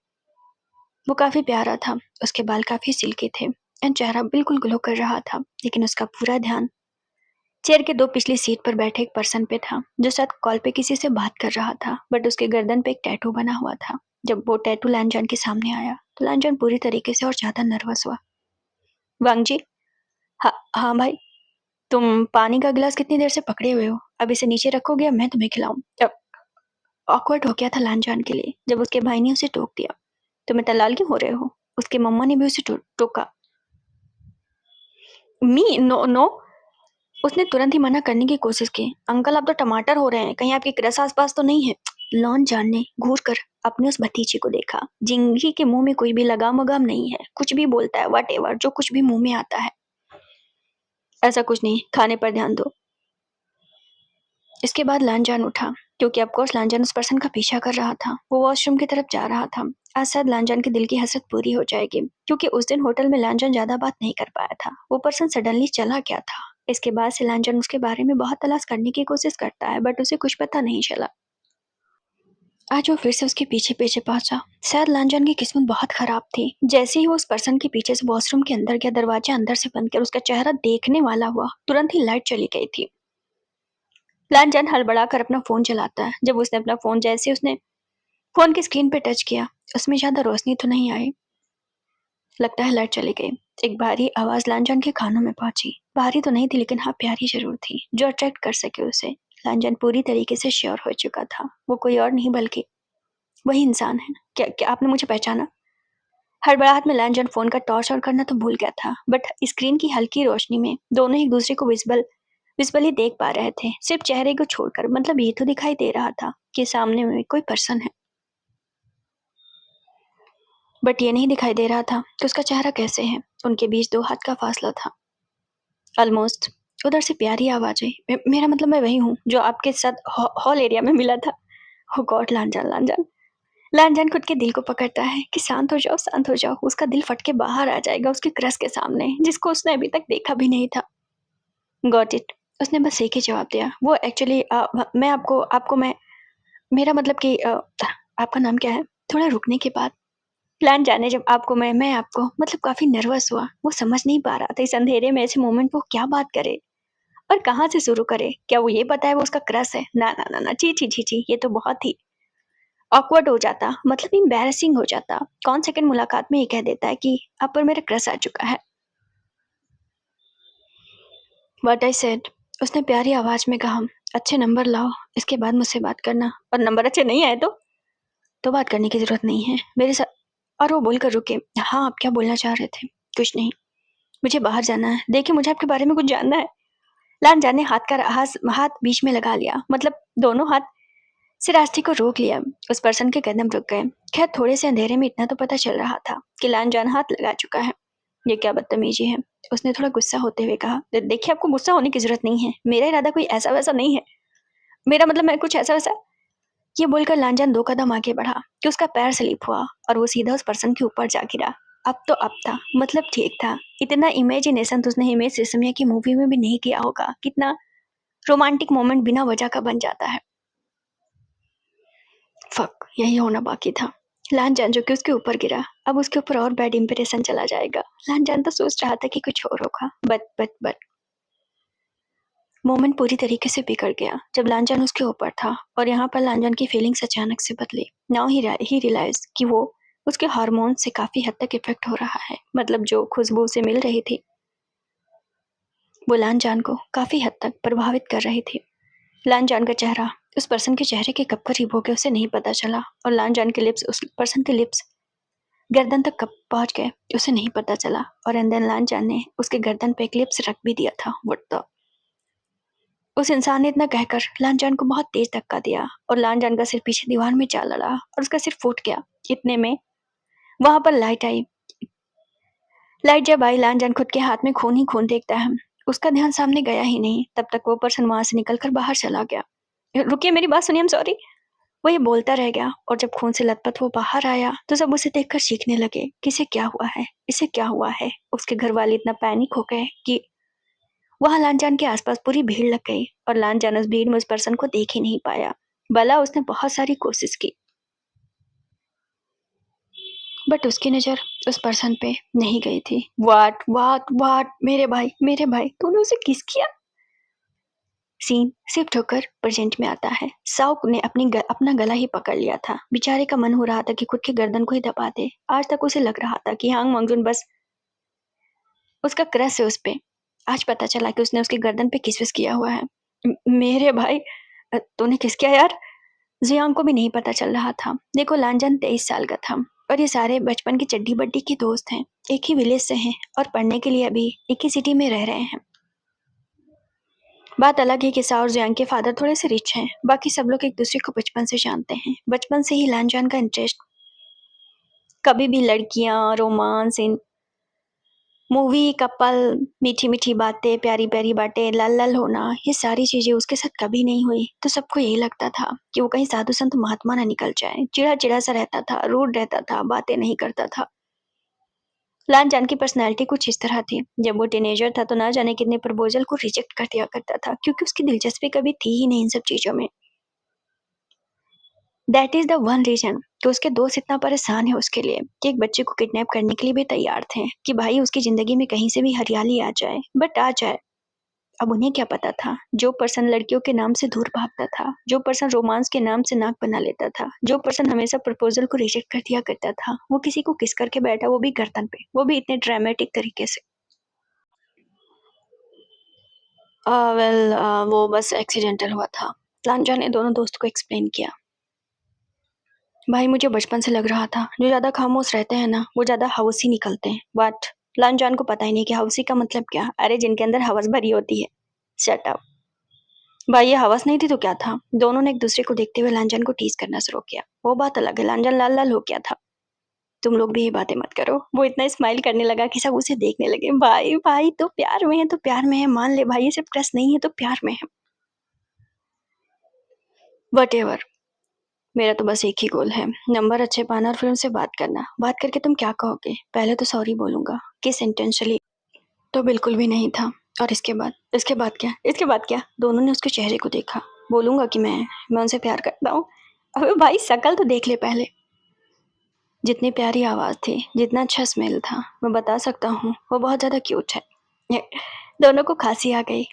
वो काफी प्यारा था। उसके बाल काफी सिल्की थे एंड चेहरा बिल्कुल ग्लो कर रहा था। लेकिन उसका पूरा ध्यान चेयर के 2 पिछली सीट पर बैठे एक पर्सन पे था जो शायद कॉल पे किसी से बात कर रहा था। बट उसके गर्दन पे एक टैटू बना हुआ था। जब वो टैटू लांजान के सामने आया तो लांजान पूरी तरीके से और ज्यादा नर्वस हुआ। वांग जी। हाँ हाँ भाई। तुम पानी का गिलास कितनी देर से पकड़े हुए हो? अब इसे नीचे रखोगे या मैं तुम्हें खिलाऊं? अब ऑकवर्ड हो गया था लांजान के लिए जब उसके भाई ने उसे टोक दिया। तुम्हें तलाल क्यों हो रहे हो? उसके मम्मा ने भी उसे टोका। Me no no. उसने तुरंत ही मना करने की कोशिश की। अंकल आप तो टमाटर हो रहे हैं, कहीं आपकी क्रस आसपास तो नहीं है? लांजान ने घूर कर अपने उस भतीजे को देखा। जिंदगी के मुंह में कोई भी लगाम वगाम नहीं है, कुछ भी बोलता है, वट एवर, जो कुछ भी मुंह में आता है। ऐसा कुछ नहीं, खाने पर ध्यान दो। इसके बाद लांजान उठा क्योंकि ऑफकोर्स लांजान उस पर्सन का पीछा कर रहा था। वो वॉशरूम की तरफ जा रहा था। आज शायद लांजान के दिल की हसरत पूरी हो जाएगी क्योंकि उस दिन होटल में लांजान ज्यादा बात नहीं कर पाया था। वो पर्सन सडनली चला गया था। इसके बाद से लांजान उसके बारे में बहुत तलाश करने की कोशिश करता है बट उसे कुछ पता नहीं चला। आज वो फिर से उसके पीछे पीछे पहुंचा। शायद लांजान की किस्मत बहुत खराब थी। जैसे ही वो उस पर्सन के पीछे से वॉशरूम के अंदर गया, दरवाजा अंदर से बंद कर उसका चेहरा देखने वाला हुआ, तुरंत ही लाइट चली गई थी। लांजान हड़बड़ाकर अपना फोन चलाता है। जब उसने अपना फोन जैसे उसने फोन की स्क्रीन पे टच किया, उसमें ज्यादा रोशनी तो नहीं आई। लगता है लाइट चली गई। एक भारी आवाज लांजान के कानों में पहुंची। भारी तो नहीं थी लेकिन हाँ प्यारी जरूर थी, जो अट्रैक्ट कर सके उसे। लांजान पूरी तरीके से श्योर हो चुका था वो कोई और नहीं बल्कि वही इंसान है। क्या क्या आपने मुझे पहचाना? हड़बड़ाहट में लांजान फोन का टॉर्च ऑन करना तो भूल गया था बट स्क्रीन की हल्की रोशनी में दोनों एक दूसरे को विजिबली देख पा रहे थे, सिर्फ चेहरे को छोड़कर। मतलब ये तो दिखाई दे रहा था कि सामने में कोई पर्सन है, बट ये नहीं दिखाई दे रहा था कि उसका चेहरा कैसे है। उनके बीच 2 हाथ का फासला था ऑलमोस्ट। उधर से प्यारी आवाज आई, मेरा मतलब मैं वही हूँ जो आपके साथ हॉल एरिया में मिला था। ओ गॉड, लांजान लांजान लांजान खुद के दिल को पकड़ता है कि शांत हो जाओ, शांत हो जाओ। उसका दिल फट के बाहर आ जाएगा उसके क्रश के सामने जिसको उसने अभी तक देखा भी नहीं था। Got it. उसने बस एक ही जवाब दिया। वो एक्चुअली मैं आपको आपको मैं मेरा मतलब कि आपका नाम क्या है? थोड़ा रुकने के बाद प्लान जाने जब आपको मैं आपको मतलब काफी नर्वस हुआ। वो समझ नहीं पा रहा था इस अंधेरे में ऐसे मोमेंट वो क्या बात करे और कहाँ से शुरू करे। क्या वो ये पता है वो उसका क्रश है? ना ना ना ना, ची ची ची ची, ये तो बहुत ही ऑकवर्ड हो जाता, मतलब एम्बैरेसिंग हो जाता। कौन सेकंड मुलाकात में ये कह देता है कि आप पर मेरा क्रश आ चुका है? What I said. उसने प्यारी आवाज में कहा, अच्छे नंबर लाओ, इसके बाद मुझसे बात करना। और नंबर अच्छे नहीं आए तो बात करने की जरूरत नहीं है मेरे साथ। और वो बोलकर रुके। हाँ, आप क्या बोलना चाह रहे थे? कुछ नहीं, मुझे बाहर जाना है। देखिए, मुझे आपके बारे में कुछ जानना है। लांजान ने हाथ बीच में लगा लिया, मतलब दोनों हाथ से रास्ते को रोक लिया। उस पर्सन के कदम रुक गए। खैर, थोड़े से अंधेरे में इतना तो पता चल रहा था कि लांजान हाथ लगा चुका है। ये क्या बदतमीजी है? उसने थोड़ा गुस्सा होते हुए कहा। देखिए, आपको गुस्सा होने की जरूरत नहीं है, मेरा इरादा कोई ऐसा वैसा नहीं है। मेरा मतलब मैं कुछ ऐसा वैसा। ये बोलकर लांजान 2 कदम आगे बढ़ा कि उसका पैर स्लिप हुआ और वो सीधा उस पर्सन के ऊपर जा गिरा। अब तो अब था, मतलब ठीक था। इतना इमेजिनेशन तो उसने हिमेश रेशमिया की मूवी में भी नहीं किया होगा। कितना रोमांटिक मोमेंट बिना वजह का बन जाता है। फक, यही होना बाकी था। लानजान जो कि उसके ऊपर गिरा, अब उसके ऊपर और बैड इंप्रेशन चला जाएगा। लानजान तो सोच रहा था कि कुछ और होगा, बट मोमेंट पूरी तरीके से बिगड़ गया जब लानजान उसके ऊपर था और यहाँ पर लानजान की फीलिंग्स अचानक से बदली। नाउ ही रियलाइज कि वो उसके हार्मोन से काफी हद तक इफेक्ट हो रहा है। मतलब जो खुशबू उसे मिल रही थी वो लानजान को काफी हद तक प्रभावित कर रही थी। लानजान का चेहरा उस पर्सन के चेहरे के कब करीब हो गए उसे नहीं पता चला, और लानजान के लिप्स उस पर्सन के लिप्स गर्दन तक कब पहुंच गए उसे नहीं पता चला। और एंड देन लानजान ने उसके गर्दन पे एक लिप्स रख भी दिया था। व्हाट द, उस इंसान ने इतना कहकर लानजान को बहुत तेज धक्का दिया और लानजान का सिर पीछे दीवार में जा लड़ा और उसका सिर फूट गया। इतने में वहां पर लाइट आई। लाइट जब आई, लानजान खुद के हाथ में खून ही खून देखता है। उसका ध्यान सामने गया ही नहीं, तब तक वो पर्सन वहां से निकलकर बाहर चला गया। रुकिए, मेरी बात सुनिए, सॉरी। वो ये बोलता रह गया और जब खून से लथपथ वो बाहर आया तो सब उसे देखकर चीखने लगे कि इसे क्या हुआ है, इसे क्या हुआ है। उसके घर वाले इतना पैनिक हो गए कि वहां लानजान के आसपास पूरी भीड़ लग गई और लानजान उस भीड़ में उस पर्सन को देख ही नहीं पाया। भला उसने बहुत सारी कोशिश की बट उसकी नजर उस पर्सन पे नहीं गई थी। वाट मेरे भाई तूने उसे किस किया। सीन शिफ्ट होकर प्रेजेंट में आता है। साउक ने अपना गला ही पकड़ लिया था। बेचारे का मन हो रहा था कि खुद की गर्दन को ही दबा दे। आज तक उसे लग रहा था कि हांग मंगजून बस उसका क्रश है उस पे। आज पता चला कि उसने उसकी गर्दन पे किस किया हुआ है। मेरे भाई, तूने किस किया यार। जियांग को भी नहीं पता चल रहा था। देखो, लानजान 23 साल का था और ये सारे बचपन की चड्डी बड्डी के दोस्त हैं, एक ही विलेज से हैं और पढ़ने के लिए अभी एक ही सिटी में रह रहे हैं। बात अलग है कि सा और जियांग के फादर थोड़े से रिच हैं। बाकी सब लोग एक दूसरे को बचपन से जानते हैं। बचपन से ही लानजान का इंटरेस्ट कभी भी लड़कियां, रोमांस, इन मूवी, कपल, मीठी मीठी बातें, प्यारी प्यारी बातें, लल लल होना, ये सारी चीजें उसके साथ कभी नहीं हुई। तो सबको यही लगता था कि वो कहीं साधु संत महात्मा ना निकल जाए। चिड़ा चिड़ा सा रहता था, रूड रहता था, बातें नहीं करता था। लानजान की पर्सनैलिटी कुछ इस तरह थी। जब वो टीनेजर था तो ना जाने कितने प्रपोजल को रिजेक्ट कर दिया करता था, क्योंकि उसकी दिलचस्पी कभी थी ही नहीं इन सब चीजों में। That is the one reason कि उसके दोस्त इतना परेशान है उसके लिए कि एक बच्चे को किडनैप करने के लिए भी तैयार थे कि भाई उसकी जिंदगी में कहीं से भी हरियाली आ जाए, बट आ जाए। अब उन्हें क्या पता था, जो पर्सन लड़कियों के नाम से दूर भागता था, जो पर्सन रोमांस के नाम से नाक बना लेता था, जो पर्सन हमेशा प्रपोजल को रिजेक्ट कर दिया करता था, वो किसी को किस करके बैठा, वो भी गर्दन पे, वो भी इतने ड्रामेटिक तरीके से। वेल, वो बस एक्सीडेंटल हुआ था। लांजा ने दोनों दोस्त को एक्सप्लेन किया। भाई, मुझे बचपन से लग रहा था जो ज्यादा खामोश रहते हैं ना वो ज्यादा हवसी निकलते हैं। बट लांजान को पता ही नहीं कि हवसी का मतलब क्या। अरे, जिनके अंदर हवस भरी होती है। Shut up. भाई, ये हवस नहीं थी तो क्या था। दोनों ने एक दूसरे को देखते हुए लांजान को टीज करना शुरू किया। वो बात अलग है, लांजान लाल लाल हो गया था। तुम लोग भी ये बातें मत करो। वो इतना स्माइल करने लगा कि सब उसे देखने लगे। भाई भाई, तो प्यार में है तो प्यार में है, मान ले भाई, ये सिर्फ क्रश नहीं है तो प्यार में है। वट एवर, मेरा तो बस एक ही गोल है, नंबर अच्छे पाना और फिर उनसे बात करना। बात करके तुम क्या कहोगे? पहले तो सॉरी बोलूंगा। किस इंटेंशनली तो बिल्कुल भी नहीं था। और इसके बाद क्या? दोनों ने उसके चेहरे को देखा। बोलूंगा कि मैं उनसे प्यार करता हूँ। अबे भाई, शक्ल तो देख ले पहले। जितनी प्यारी आवाज थी, जितना अच्छा स्मेल था, मैं बता सकता हूँ वो बहुत ज्यादा क्यूट है। दोनों को खांसी आ गई।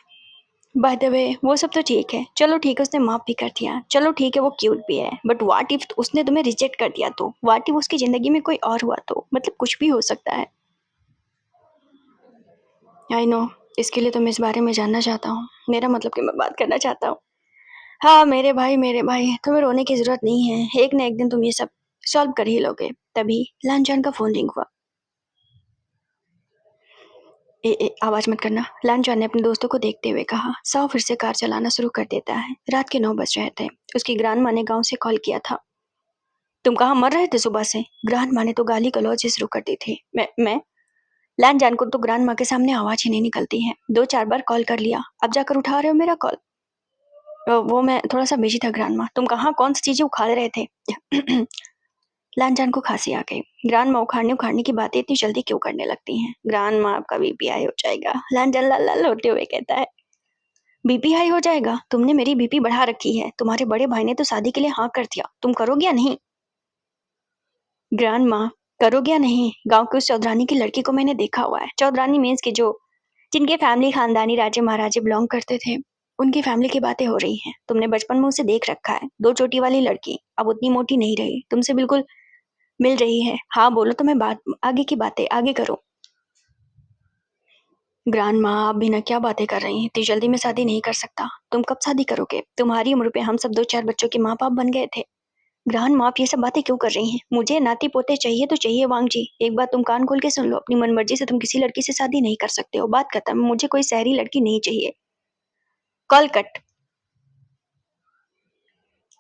बाय द वे, वो सब तो ठीक है, चलो ठीक है, उसने माफ भी कर दिया, चलो ठीक है, वो क्यूट भी है, बट व्हाट इफ उसने तुम्हें रिजेक्ट कर दिया तो? व्हाट इफ उसकी जिंदगी में कोई और हुआ तो? मतलब कुछ भी हो सकता है। आई नो, इसके लिए तो मैं इस बारे में जानना चाहता हूँ। मेरा मतलब कि मैं बात करना चाहता हूँ। हाँ मेरे भाई, तुम्हें रोने की जरूरत नहीं है। एक ना एक दिन तुम ये सब सॉल्व कर ही लोगे। तभी लानजान का फोन रिंग हुआ। आवाज मत करना, लानजान ने अपने दोस्तों को देखते हुए कहा। साव फिर से कार चलाना शुरू कर देता है। रात के 9 बज रहे थे। उसकी ग्रांड माँ ने गांव से कॉल किया था। तुम कहाँ मर रहे थे सुबह से? ग्रांड माँ ने तो गाली गलौज ही शुरू कर दी थी। मैं लानजान को तो ग्रांड माँ के सामने आवाज ही नहीं निकलती है। 2-4 बार कॉल कर लिया, अब जाकर उठा रहे हो मेरा कॉल? वो मैं थोड़ा सा बिजी था ग्रांड माँ। तुम कहाँ कौन सी चीजें उखाड़ रहे थे? लानजान को खांसी आ गई। ग्रांड माँ उखाड़ने उखाड़ने की बातें इतनी जल्दी क्यों करने लगती हैं? ग्रांड माँ आपका बीपी हाई हो जाएगा। लानजान लाल लाल होते हुए कहता है। बीपी हाई हो जाएगा? तुमने मेरी बीपी बढ़ा रखी है। तुम्हारे बड़े भाई ने तो शादी के लिए हाँ कर दिया, तुम करोगे या नहीं? ग्रांड माँ करोगे या नहीं? गांव की उस चौधरानी की लड़की को मैंने देखा हुआ है। चौधरानी मीन्स की जो जिनके फैमिली खानदानी राजे महाराजे बिलोंग करते थे, उनकी फैमिली की बातें हो रही हैं। तुमने बचपन में उसे देख रखा है। 2 चोटी वाली लड़की, अब उतनी मोटी नहीं रही, तुमसे बिल्कुल मिल रही है। हाँ बोलो तो मैं बात आगे की बातें आगे करो। ग्रांड माँ आप भी ना क्या बातें कर रही हैं? इतनी जल्दी मैं शादी नहीं कर सकता। तुम कब शादी करोगे? तुम्हारी उम्र पे हम सब 2-4 बच्चों के माँ बाप बन गए थे। ग्रांड माँ आप ये सब बातें क्यों कर रही हैं? मुझे नाती पोते चाहिए तो चाहिए वांग जी। एक बात तुम कान खोल के सुन लो, अपनी मनमर्जी से तुम किसी लड़की से शादी नहीं कर सकते हो। बात खत्म। मुझे कोई शहरी लड़की नहीं चाहिए। Call cut.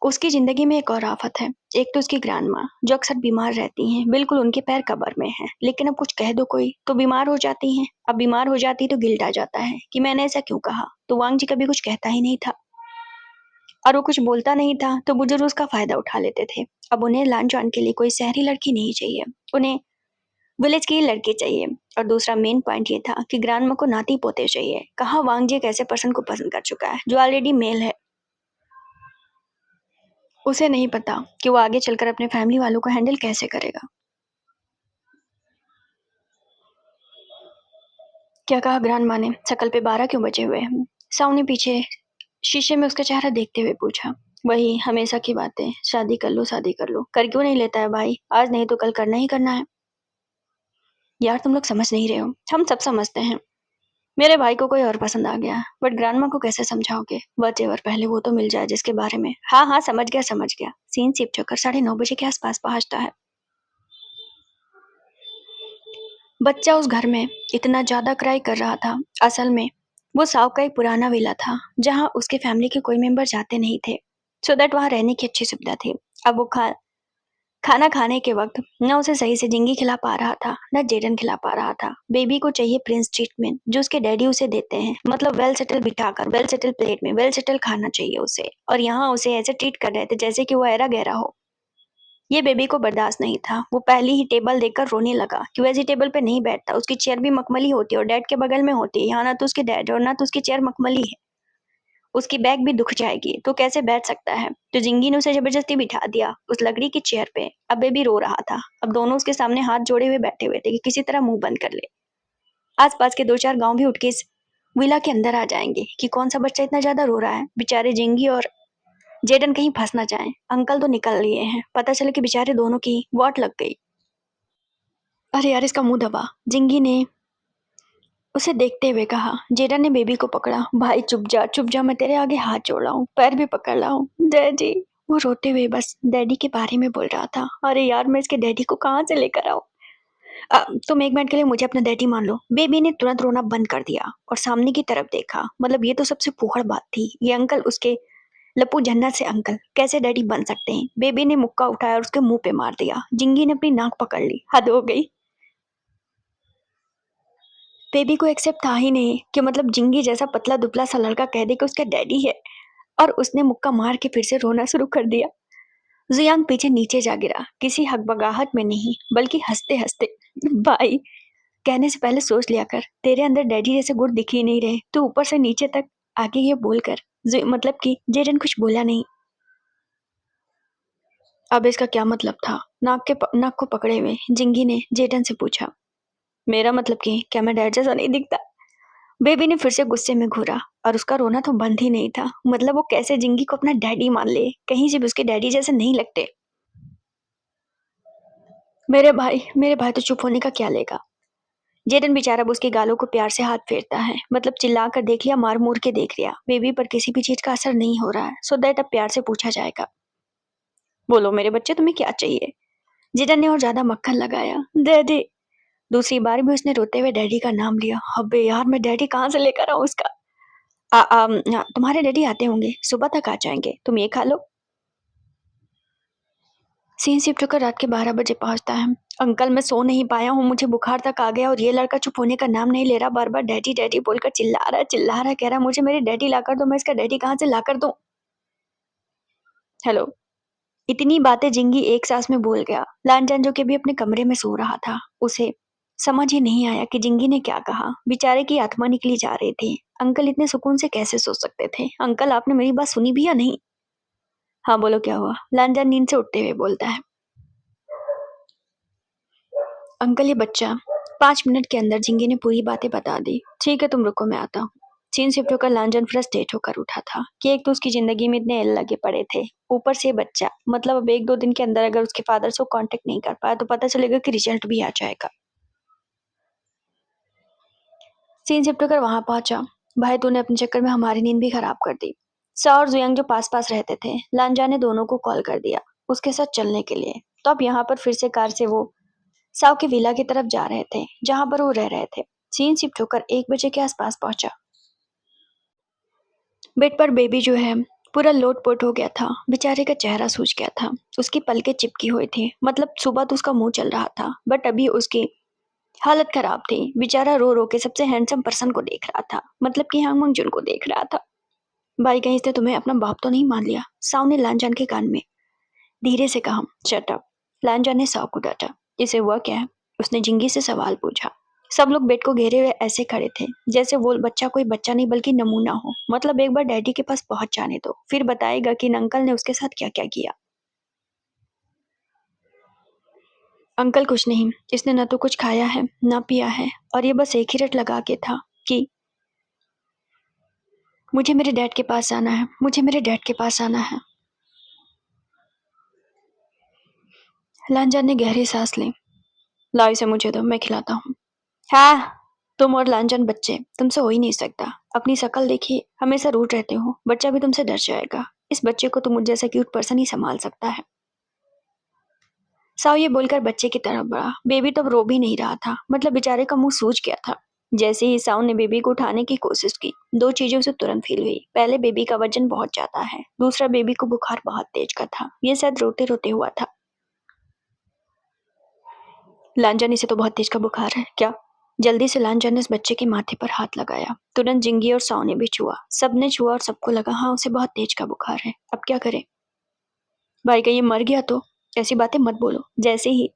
उसकी जिंदगी में एक और आफत है। एक तो उसकी ग्रांड माँ जो अक्सर बीमार रहती हैं, बिल्कुल उनके पैर कब्र में हैं। लेकिन अब कुछ कह दो कोई तो बीमार हो जाती हैं। अब बीमार हो जाती तो गिल्ट आ जाता है कि मैंने ऐसा क्यों कहा। तो वांग जी कभी कुछ कहता ही नहीं था और वो कुछ बोलता नहीं था तो बुजुर्ग उसका फायदा उठा लेते थे। अब उन्हें लान जान के लिए कोई शहरी लड़की नहीं चाहिए, उन्हें विलेज की लड़की चाहिए। और दूसरा मेन पॉइंट ये था कि ग्रांड माँ को नाती पोते चाहिए। कहा वांग जी एक ऐसे पर्सन को पसंद कर चुका है जो ऑलरेडी मेल है। उसे नहीं पता कि वो आगे चलकर अपने फैमिली वालों को हैंडल कैसे करेगा। क्या कहा ग्रांड माँ ने? शकल पे 12 क्यों बजे हुए हैं? साव ने पीछे शीशे में उसका चेहरा देखते हुए पूछा। वही हमेशा की बातें, शादी कर लो शादी कर लो। कर क्यों नहीं लेता है भाई? आज नहीं तो कल करना ही करना है। यार तुम लोग समझ नहीं रहे हो, हम सब समझते हैं। मेरे भाई को कोई और पसंद आ गया, बट ग्रांड माँ को कैसे समझाओगे? वटेवर, पहले वो तो मिल जाए जिसके बारे में। हाँ हाँ समझ गया समझ गया। सीन शिफ्ट होकर 9:30 बजे के आसपास पहुंचता है। बच्चा उस घर में इतना ज्यादा क्राई कर रहा था। असल में वो साव का एक पुराना विला था जहां उसके फैमिली के कोई मेंबर जाते नहीं थे, सो दैट वहां रहने की अच्छी सुविधा थी। अब वो खाना खाने के वक्त न उसे सही से जिंगी खिला पा रहा था, न जेडन खिला पा रहा था। बेबी को चाहिए प्रिंस ट्रीटमेंट जो उसके डैडी उसे देते हैं, मतलब वेल सेटल बिठाकर वेल सेटल प्लेट में वेल सेटल खाना चाहिए उसे। और यहाँ उसे ऐसे ट्रीट कर रहे थे जैसे कि वो ऐरा गहरा हो। ये बेबी को बर्दाश्त नहीं था। वो पहली ही टेबल देखकर रोने लगा कि वैसी टेबल पे नहीं बैठता। उसकी चेयर भी मखमली होती है और डैड के बगल में होती है। यहाँ ना तो उसके डैड और ना तो उसकी चेयर मखमली है। उसकी बैक भी दुख जाएगी तो कैसे बैठ सकता है? तो जिंगी ने उसे जबरदस्ती बिठा दिया उस लकड़ी की चेयर पे। अब बेबी रो रहा था। अब दोनों उसके सामने हाथ जोड़े हुए बैठे हुए थे कि किसी तरह मुंह बंद कर ले। आसपास के 2-4 गांव भी उठ के इस विला के अंदर आ जाएंगे कि कौन सा बच्चा इतना ज्यादा रो रहा है। बेचारे जिंगी और जेडन कहीं फंस ना जाएं। अंकल तो निकल लिए हैं। पता चले कि बेचारे दोनों की वाट लग गई। अरे यार इसका मुंह दबा, जिंगी ने उसे देखते हुए कहा। जेडन ने बेबी को पकड़ा। भाई चुप जा, मैं तेरे आगे हाथ जोड़ रहा हूँ, पैर भी पकड़ रहा हूँ। डैडी। वो रोते हुए बस डैडी के बारे में बोल रहा था। अरे यार मैं इसके डैडी को कहाँ से लेकर आऊँ? तुम एक मिनट के लिए मुझे अपना डैडी मान लो। बेबी ने तुरंत रोना बंद कर दिया और सामने की तरफ देखा। मतलब ये तो सबसे फूहड़ बात थी। ये अंकल उसके लप्पू जन्नत से अंकल कैसे डैडी बन सकते हैं? बेबी ने मुक्का उठाया और उसके मुंह पे मार दिया। जिंगी ने अपनी नाक पकड़ ली। हद हो गई। बेबी को एक्सेप्ट था ही नहीं कि मतलब जिंगी जैसा पतला दुबला सा लड़का कह दे कि उसका डैडी है। और उसने मुक्का मार के फिर से रोना शुरू कर दिया। जियांग पीछे नीचे जा गिरा, किसी हकबगाहट में नहीं बल्कि हंसते हंसते। भाई कहने से पहले सोच लिया कर, तेरे अंदर डैडी जैसे गुण दिख ही नहीं रहे, तो ऊपर से नीचे तक आगे ये बोलकर मतलब कि जेडन कुछ बोला नहीं। अब इसका क्या मतलब था? नाक को पकड़े हुए जिंगी ने जेडन से पूछा। मेरा मतलब कि क्या मैं डैड जैसा नहीं दिखता? बेबी ने फिर से गुस्से में घूरा और उसका रोना तो बंद ही नहीं था। मतलब वो कैसे जिंगी को अपना डैडी मान ले? कहीं से भी उसके डैडी जैसे नहीं लगते। मेरे भाई तो चुप होने का क्या लेगा? जेडन बेचारा अब उसके गालों को प्यार से हाथ फेरता है। मतलब चिल्ला कर देख लिया, मार मूर के देख लिया, बेबी पर किसी भी चीज का असर नहीं हो रहा है। सो दैट अब प्यार से पूछा जाएगा। बोलो मेरे बच्चे तुम्हें क्या चाहिए? जेडन ने और ज्यादा मक्खन लगाया। डैडी। दूसरी बार भी उसने रोते हुए डैडी का नाम लिया। अबे यार मैं डैडी कहाँ से लेकर आऊँ उसका? तुम्हारे डैडी आते होंगे, सुबह तक आ जाएंगे, तुम ये खा लो। सीन शिफ्ट होकर रात के 12 बजे पहुंचता है। अंकल मैं सो नहीं पाया हूँ, मुझे बुखार तक आ गया और ये लड़का चुप होने का नाम नहीं ले रहा। बार बार डैडी डैडी बोलकर चिल्ला रहा है। कह रहा मुझे मेरे डैडी लाकर दो। मैं इसका डैडी कहाँ से लाकर दूं? हेलो। इतनी बातें जिंगी एक सांस में बोल गया। लालचंद जो कि भी अपने कमरे में सो रहा था, उसे समझ ही नहीं आया कि जिंगी ने क्या कहा। बेचारे की आत्मा निकली जा रही थी। अंकल इतने सुकून से कैसे सो सकते थे? अंकल, आपने मेरी बात सुनी भी या नहीं? हाँ बोलो, क्या हुआ? लालचंद नींद से उठते हुए बोलता है। अंकल, ये बच्चा 5 मिनट के अंदर जिंगी ने पूरी बातें बता दी। ठीक है, तुम रुको, मैं आता हूँ। सीन शिफ्ट होकर लालचंद फ्रस्ट्रेट होकर उठा था कि एक तो उसकी जिंदगी में इतने एल लगे पड़े थे, ऊपर से बच्चा। मतलब अब 1-2 दिन के अंदर अगर उसके फादर से वो कांटेक्ट नहीं कर पाया तो पता चलेगा कि रिजल्ट भी आ जाएगा। सीन शिफ्ट होकर वहां पहुंचा। भाई, तूने अपने चक्कर में हमारी नींद भी खराब कर दी। सा और जुयांग जो पास पास रहते थे, लांजा ने दोनों को कॉल कर दिया उसके साथ चलने के लिए। तो अब यहाँ पर फिर से कार से वो साव के विला की तरफ जा रहे थे जहां पर वो रह रहे थे। सीन शिफ्ट होकर 1 बजे के आसपास पहुंचा। बेड पर बेबी जो है पूरा लोटपोट हो गया था। बेचारे का चेहरा सूज गया था, उसकी पलकें चिपकी हुई थी। मतलब सुबह तो उसका मुंह चल रहा था, बट अभी उसकी हालत खराब थी। बेचारा रो रो के सबसे हैंडसम पर्सन को देख रहा था, मतलब कि हांग मंगजून को देख रहा था। भाई, कहीं से तुम्हें अपना बाप तो नहीं मान लिया? साव ने लांजान के कान में धीरे से कहा। Shut up. लांजान ने साव को डांटा। इसे हुआ क्या है? उसने जिंगी से सवाल पूछा। सब लोग बेड को घेरे हुए ऐसे खड़े थे जैसे वो बच्चा कोई बच्चा नहीं बल्कि नमूना हो। मतलब एक बार डैडी के पास पहुंच जाने दो, फिर बताएगा कि इन अंकल ने उसके साथ क्या क्या किया। अंकल कुछ नहीं, इसने न तो कुछ खाया है न पिया है, और ये बस एक ही रट लगा के था कि मुझे मेरे डैड के पास आना है, मुझे मेरे डैड के पास आना है। लांजा ने गहरी सांस ली। लाओ इसे मुझे दो, मैं खिलाता हूँ। हाँ, तुम और लांजन बच्चे, तुमसे हो ही नहीं सकता। अपनी शक्ल देखिए, हमेशा रूठ रहते हो। बच्चा भी तुमसे डर जाएगा। इस बच्चे को तो मुझ जैसा क्यूट पर्सन ही संभाल सकता है। साव ये बोलकर बच्चे की तरफ बढ़ा। बेबी तो अब रो भी नहीं रहा था, मतलब बेचारे का मुंह सूज गया था। जैसे ही साव ने बेबी को उठाने की कोशिश की, दो चीजें उसे तुरंत फील हुई। पहले, बेबी का वजन बहुत ज्यादा है। दूसरा, बेबी को बुखार बहुत तेज का था। ये शायद रोते रोते हुआ था। लांजन, इसे तो बहुत तेज का बुखार है क्या? जल्दी से लांजन ने इस बच्चे के माथे पर हाथ लगाया। तुरंत जिंगी और साव ने भी छुआ। सबने छुआ और सबको लगा हाँ, उसे बहुत तेज का बुखार है। अब क्या करें? भाई, कहीं ये मर गया तो? ऐसी बातें मत बोलो। जैसे ही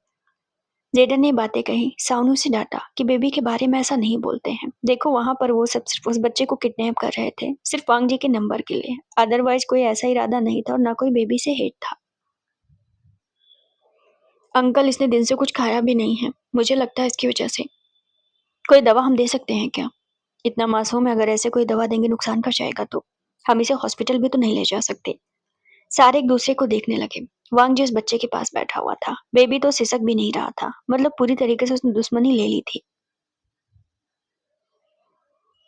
जेडन ने बातें कही, साव ने उसे डांटा कि बेबी के बारे में ऐसा नहीं बोलते हैं। देखो, वहां पर वो सब सिर्फ उस बच्चे को किडनैप कर रहे थे, सिर्फ वांग जी के नंबर के लिए। अदरवाइज कोई ऐसा इरादा नहीं था और ना कोई बेबी से हेट था। अंकल, इसने दिन से कुछ खाया भी नहीं है, मुझे लगता है इसकी वजह से। कोई दवा हम दे सकते हैं क्या? इतना मासूम है, अगर ऐसे कोई दवा देंगे नुकसान कर जाएगा तो। हम इसे हॉस्पिटल भी तो नहीं ले जा सकते। सारे एक दूसरे को देखने लगे। वांग जिस बच्चे के पास बैठा हुआ था, बेबी तो सिसक भी नहीं रहा था। मतलब पूरी तरीके से उसने दुश्मनी ले ली थी।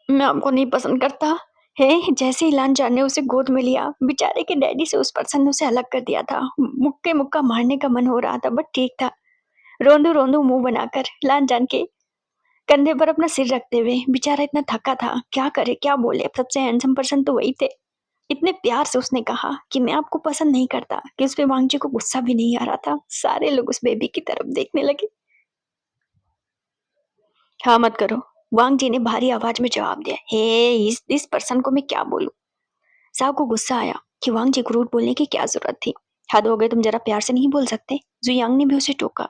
मैं आपको नहीं पसंद करता है। जैसे ही लांचा ने उसे गोद में लिया, बेचारे के डैडी से उस पर्सन ने उसे अलग कर दिया था। मुक्के मुक्का मारने का मन हो रहा था, बट ठीक था। रोंदू रोंदू मुंह बनाकर लान जान के कंधे पर अपना सिर रखते हुए बेचारा इतना थका था, क्या करे क्या बोले। सबसे हैंडसम पर्सन तो वही थे। इतने प्यार से उसने कहा कि मैं आपको पसंद नहीं करता कि उस पे वांगजी को गुस्सा भी नहीं आ रहा था। सारे लोग उस बेबी की तरफ देखने लगे। हाँ, मत करो, वांग जी ने भारी आवाज में जवाब दिया। हे, इस पर्सन को मैं क्या बोलूं? साव को गुस्सा आया कि वांग जी को रूट बोलने की क्या जरूरत थी। हद हो गई, तुम जरा प्यार से नहीं बोल सकते? जुयांग ने भी उसे टोका।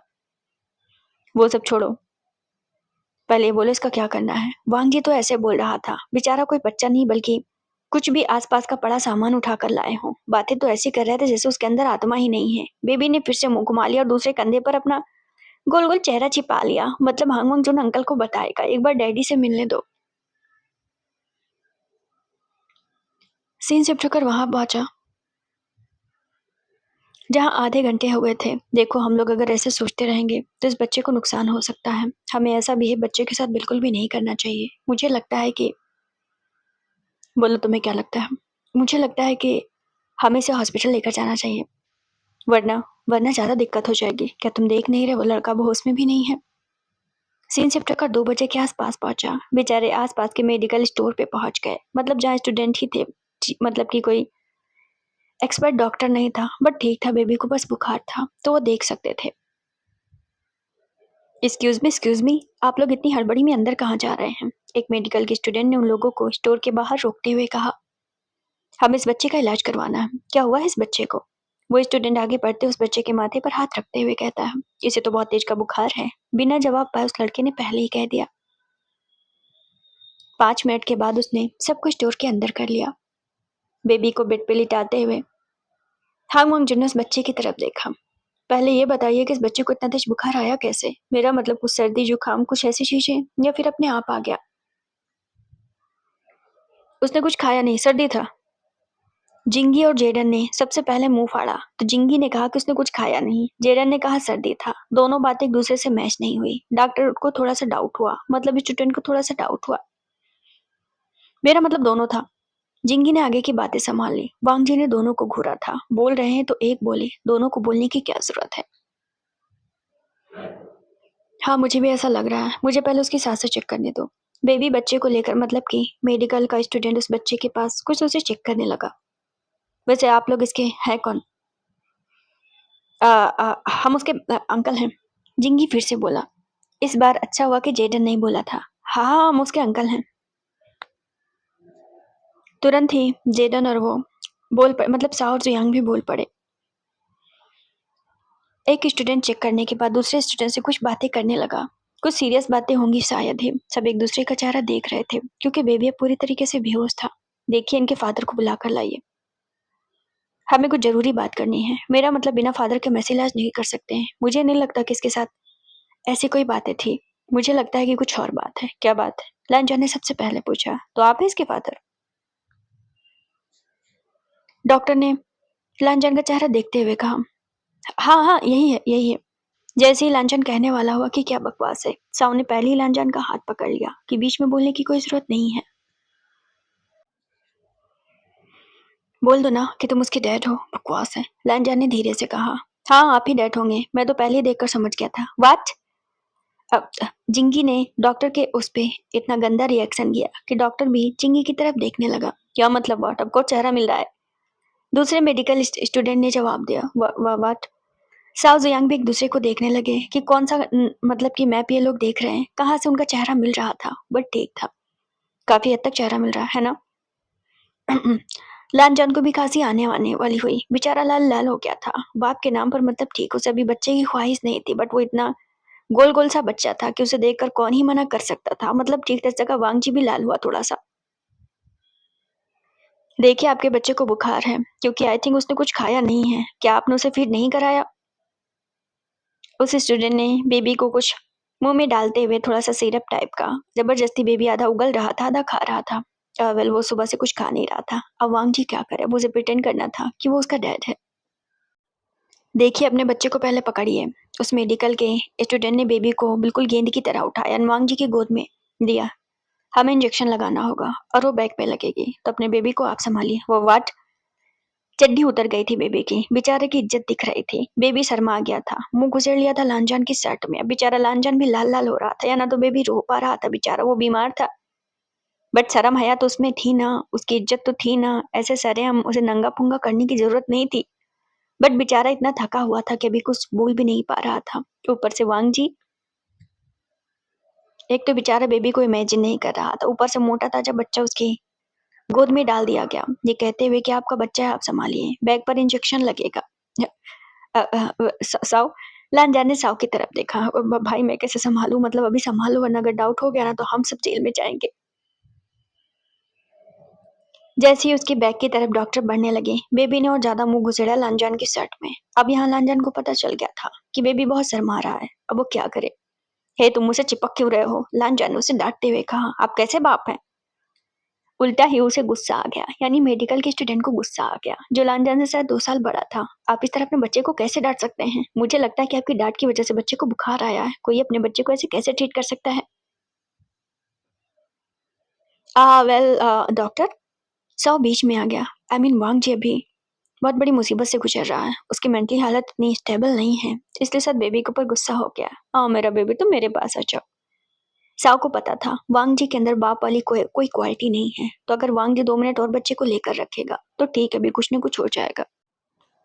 वो सब छोड़ो, पहले ये बोलो इसका क्या करना है। वांग जी तो ऐसे बोल रहा था, बेचारा कोई बच्चा नहीं बल्कि कुछ भी आसपास का बड़ा सामान उठाकर लाए हों। बातें तो ऐसी कर रहे थे जैसे उसके अंदर आत्मा ही नहीं है। बेबी ने फिर से मुंह घुमा लिया और दूसरे कंधे पर अपना गोल गोल चेहरा छिपा लिया। मतलब हांग वांग जोन अंकल को बताएगा, एक बार डैडी से मिलने दो। सीन शिफ्ट होकर वहां पहुंचा जहां आधे घंटे हो गए थे। देखो, हम लोग अगर ऐसे सोचते रहेंगे तो इस बच्चे को नुकसान हो सकता है। हमें ऐसा बिहेव बच्चे के साथ बिल्कुल भी नहीं करना चाहिए। मुझे लगता है कि बोलो, तुम्हें क्या लगता है? मुझे लगता है कि हमें इसे हॉस्पिटल लेकर जाना चाहिए, वरना वरना ज्यादा दिक्कत हो जाएगी। क्या तुम देख नहीं रहे, वो लड़का वो होश में भी नहीं है। सीन शिफ्ट होकर 2 बजे के आसपास पहुंचा। बेचारे आसपास के मेडिकल स्टोर पे पहुंच गए, मतलब जहाँ स्टूडेंट ही थे। मतलब कि कोई एक्सपर्ट डॉक्टर नहीं था, बट ठीक था, बेबी को बस बुखार था तो वो देख सकते थे। एक्सक्यूज मी, आप लोग इतनी हड़बड़ी में अंदर कहाँ जा रहे हैं? एक मेडिकल के स्टूडेंट ने उन लोगों को स्टोर के बाहर रोकते हुए कहा। हमें इस बच्चे का इलाज करवाना है। क्या हुआ है इस बच्चे को? वो स्टूडेंट आगे बढ़ते उस बच्चे के माथे पर हाथ रखते हुए कहता है, इसे तो बहुत तेज का बुखार है। बिना जवाब पाए उस लड़के ने पहले ही कह दिया। 5 मिनट के बाद उसने सब कुछ स्टोर के अंदर कर लिया। बेबी को बेड पे लिटाते हुए हांग वांग जिन ने उस बच्चे की तरफ देखा। पहले ये बताइए कि इस बच्चे को इतना तेज बुखार आया कैसे? मेरा मतलब कुछ सर्दी जुकाम कुछ ऐसी चीजें, या फिर अपने आप आ गया? उसने कुछ खाया नहीं, सर्दी था। जिंगी और जेडन ने सबसे पहले मुंह फाड़ा तो जिंगी ने कहा कि उसने कुछ खाया नहीं, जेडन ने कहा सर्दी था। दोनों बातें एक दूसरे से मैच नहीं हुई। डॉक्टर को थोड़ा सा डाउट हुआ, मतलब स्टूडेंट को थोड़ा सा डाउट हुआ। मेरा मतलब दोनों था। जिंगी ने आगे की बातें संभाल ली। वांग जी ने दोनों को घूरा था। बोल रहे हैं तो एक बोले, दोनों को बोलने की क्या जरूरत है? हाँ, मुझे भी ऐसा लग रहा है। मुझे पहले उसकी सांसें चेक करने दो। बेबी बच्चे को लेकर, मतलब कि मेडिकल का स्टूडेंट उस बच्चे के पास कुछ उसे चेक करने लगा। वैसे आप लोग इसके हैं कौन? हम उसके अंकल हैं। जिंगी फिर से बोला। इस बार अच्छा हुआ कि जेडन नहीं बोला था। हाँ हाँ, हम उसके अंकल हैं। तुरंत ही जेडन और वो बोल पड़े, मतलब साओ और जुयांग भी बोल पड़े। एक स्टूडेंट चेक करने के बाद दूसरे स्टूडेंट से कुछ बातें करने लगा। कुछ सीरियस बातें होंगी शायद ही। सब एक दूसरे का चेहरा देख रहे थे क्योंकि बेबी अब पूरी तरीके से बेहोश था। देखिए, इनके फादर को बुलाकर लाइए। हमें कुछ जरूरी बात करनी है। मेरा मतलब बिना फादर के हम ऐसे इलाज नहीं कर सकते हैं। मुझे नहीं लगता कि इसके साथ ऐसी कोई बातें थी। मुझे लगता है कि कुछ और बात है। क्या बात है? लांजान ने सबसे पहले पूछा। तो आप हैं इसके फादर? डॉक्टर ने लांजान का चेहरा देखते हुए कहा। हाँ हाँ, यही है यही है। जैसे ही लांछन कहने वाला हुआ कि क्या बकवास है, साव ने पहले ही लांछन का हाथ पकड़ लिया कि बीच में बोलने की कोई जरूरत नहीं है। बोल दो ना कि तुम उसके डैड हो। बकवास है, लांछन ने धीरे से कहा। हाँ, आप ही डैड होंगे। मैं तो पहले ही देखकर समझ गया था। व्हाट? अब जिंगी ने डॉक्टर के उस पे इतना गंदा रिएक्शन किया कि डॉक्टर भी जिंगी की तरफ देखने लगा। क्या मतलब? व्हाट? आपको चेहरा मिल रहा है? दूसरे मेडिकल स्टूडेंट ने जवाब दिया। व्हाट? साओ जियांग भी एक दूसरे को देखने लगे कि कौन सा मतलब कि मैप ये लोग देख रहे हैं, कहाँ से उनका चेहरा मिल रहा था। बट ठीक था, काफी हद तक चेहरा मिल रहा है ना। लालजान को भी खांसी आने वाली हुई। बेचारा लाल लाल हो गया था। बाप के नाम पर, मतलब ठीक, उसे अभी बच्चे की ख्वाहिश नहीं थी, बट वो इतना गोल गोल सा बच्चा था कि उसे देखकर कौन ही मना कर सकता था। मतलब ठीक, इस जगह वांग जी भी लाल हुआ थोड़ा सा। देखिए, आपके बच्चे को बुखार है क्योंकि आई थिंक उसने कुछ खाया नहीं है। क्या आपने उसे फीड नहीं कराया? उस स्टूडेंट ने बेबी को कुछ मुंह में डालते हुए थोड़ा सा सिरप टाइप का, जबरदस्ती बेबी आधा उगल रहा था आधा खा रहा था। वेल, वो सुबह से कुछ खा नहीं रहा था। अब वांग जी क्या करे? वो उसे प्रिटेंड करना था कि वो उसका डैड है। देखिए, अपने बच्चे को पहले पकड़िए। उस मेडिकल के स्टूडेंट ने बेबी को बिल्कुल गेंद की तरह उठाया, वांग जी की गोद में दिया। हमें इंजेक्शन लगाना होगा और वो बैक पे लगेगी, तो अपने बेबी को आप संभालिए। वो व्हाट? चड्डी उतर गई थी बेबी की। बेचारे की इज्जत दिख रही थी। बेबी शर्मा गया था, मुंह घुसेड़ लिया था लांजान की शर्ट में। अब बेचारा लांजान भी लाल लाल हो रहा था, या ना तो बेबी रो पा रहा था। बेचारा वो बीमार था, बट शर्म हया तो उसमें थी ना, उसकी इज्जत तो थी ना। ऐसे सरेआम उसे नंगा पुंगा करने की जरूरत नहीं थी। बट बेचारा इतना थका हुआ था कि अभी कुछ बोल भी नहीं पा रहा था। ऊपर से वांग जी, एक तो बेचारा बेबी को इमेजिन नहीं कर रहा था, ऊपर से मोटा ताजा बच्चा उसकी गोद में डाल दिया गया, ये कहते हुए कि आपका बच्चा है, आप संभालिए, बैग पर इंजेक्शन लगेगा। साव, लांजान ने साव की तरफ देखा। भाई, मैं कैसे संभालूं? मतलब अभी संभालूं, वरना अगर डाउट हो गया ना तो हम सब जेल में जाएंगे। जैसे ही उसकी बैग की तरफ डॉक्टर बढ़ने लगे, बेबी ने और ज्यादा मुंह घुसेड़ा लांजान की शर्ट में। अब यहाँ लांजान को पता चल गया था कि बेबी बहुत शर्मा रहा है। अब वो क्या करे? हे, तुम मुझसे चिपक क्यों रहे हो? लांजान ने उसे डांटते हुए कहा। आप कैसे बाप हैं? उल्टा ही उसे गुस्सा आ गया, यानी मेडिकल के स्टूडेंट को गुस्सा आ गया, जो लांजान से शायद 2 साल बड़ा था। आप इस तरह अपने बच्चे को कैसे डांट सकते हैं? मुझे लगता है कि आपकी डांट की वजह से बच्चे को बुखार आया है। कोई अपने बच्चे को ऐसे कैसे ट्रीट कर सकता है? वेल डॉक्टर, सौ बीच में आ गया। आई मीन वांग जी अभी बहुत बड़ी मुसीबत से गुजर रहा है। उसकी मेंटली हालत इतनी स्टेबल नहीं है, इसलिए शायद बेबी के ऊपर गुस्सा हो गया। मेरा बेबी, तो मेरे पास आ जाओ। साव को पता था वांग जी के अंदर बाप वाली कोई क्वालिटी नहीं है, तो अगर वांग जी 2 मिनट और बच्चे को लेकर रखेगा तो ठीक है, अभी कुछ न कुछ हो जाएगा।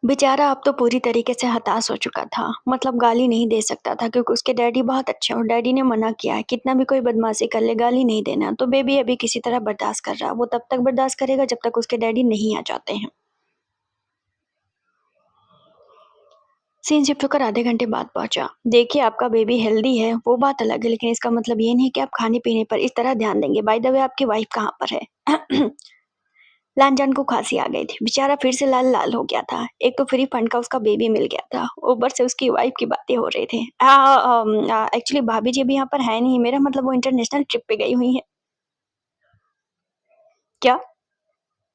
बेचारा अब तो पूरी तरीके से हताश हो चुका था। मतलब गाली नहीं दे सकता था क्योंकि उसके डैडी बहुत अच्छे, और डैडी ने मना किया है, कितना भी कोई बदमाशी कर ले गाली नहीं देना। तो बेबी अभी किसी तरह बर्दाश्त कर रहा है। वो तब तक बर्दाश्त करेगा जब तक उसके डैडी नहीं आ जाते हैं। सीन शिफ्ट होकर आधे घंटे बाद पहुंचा। देखिए आपका बेबी हेल्दी है वो बात अलग है, लेकिन इसका मतलब ये नहीं कि आप खाने पीने पर इस तरह ध्यान देंगे। बाय द वे आपकी वाइफ कहाँ पर है? लानजान को खांसी आ गई थी, बेचारा फिर से लाल लाल हो गया था। एक तो फ्री फंड का उसका बेबी मिल गया था, ऊपर से उसकी वाइफ की बातें हो रही थी। एक्चुअली भाभी जी अभी यहाँ पर है नहीं, मेरा मतलब वो इंटरनेशनल ट्रिप पे गई हुई है। क्या?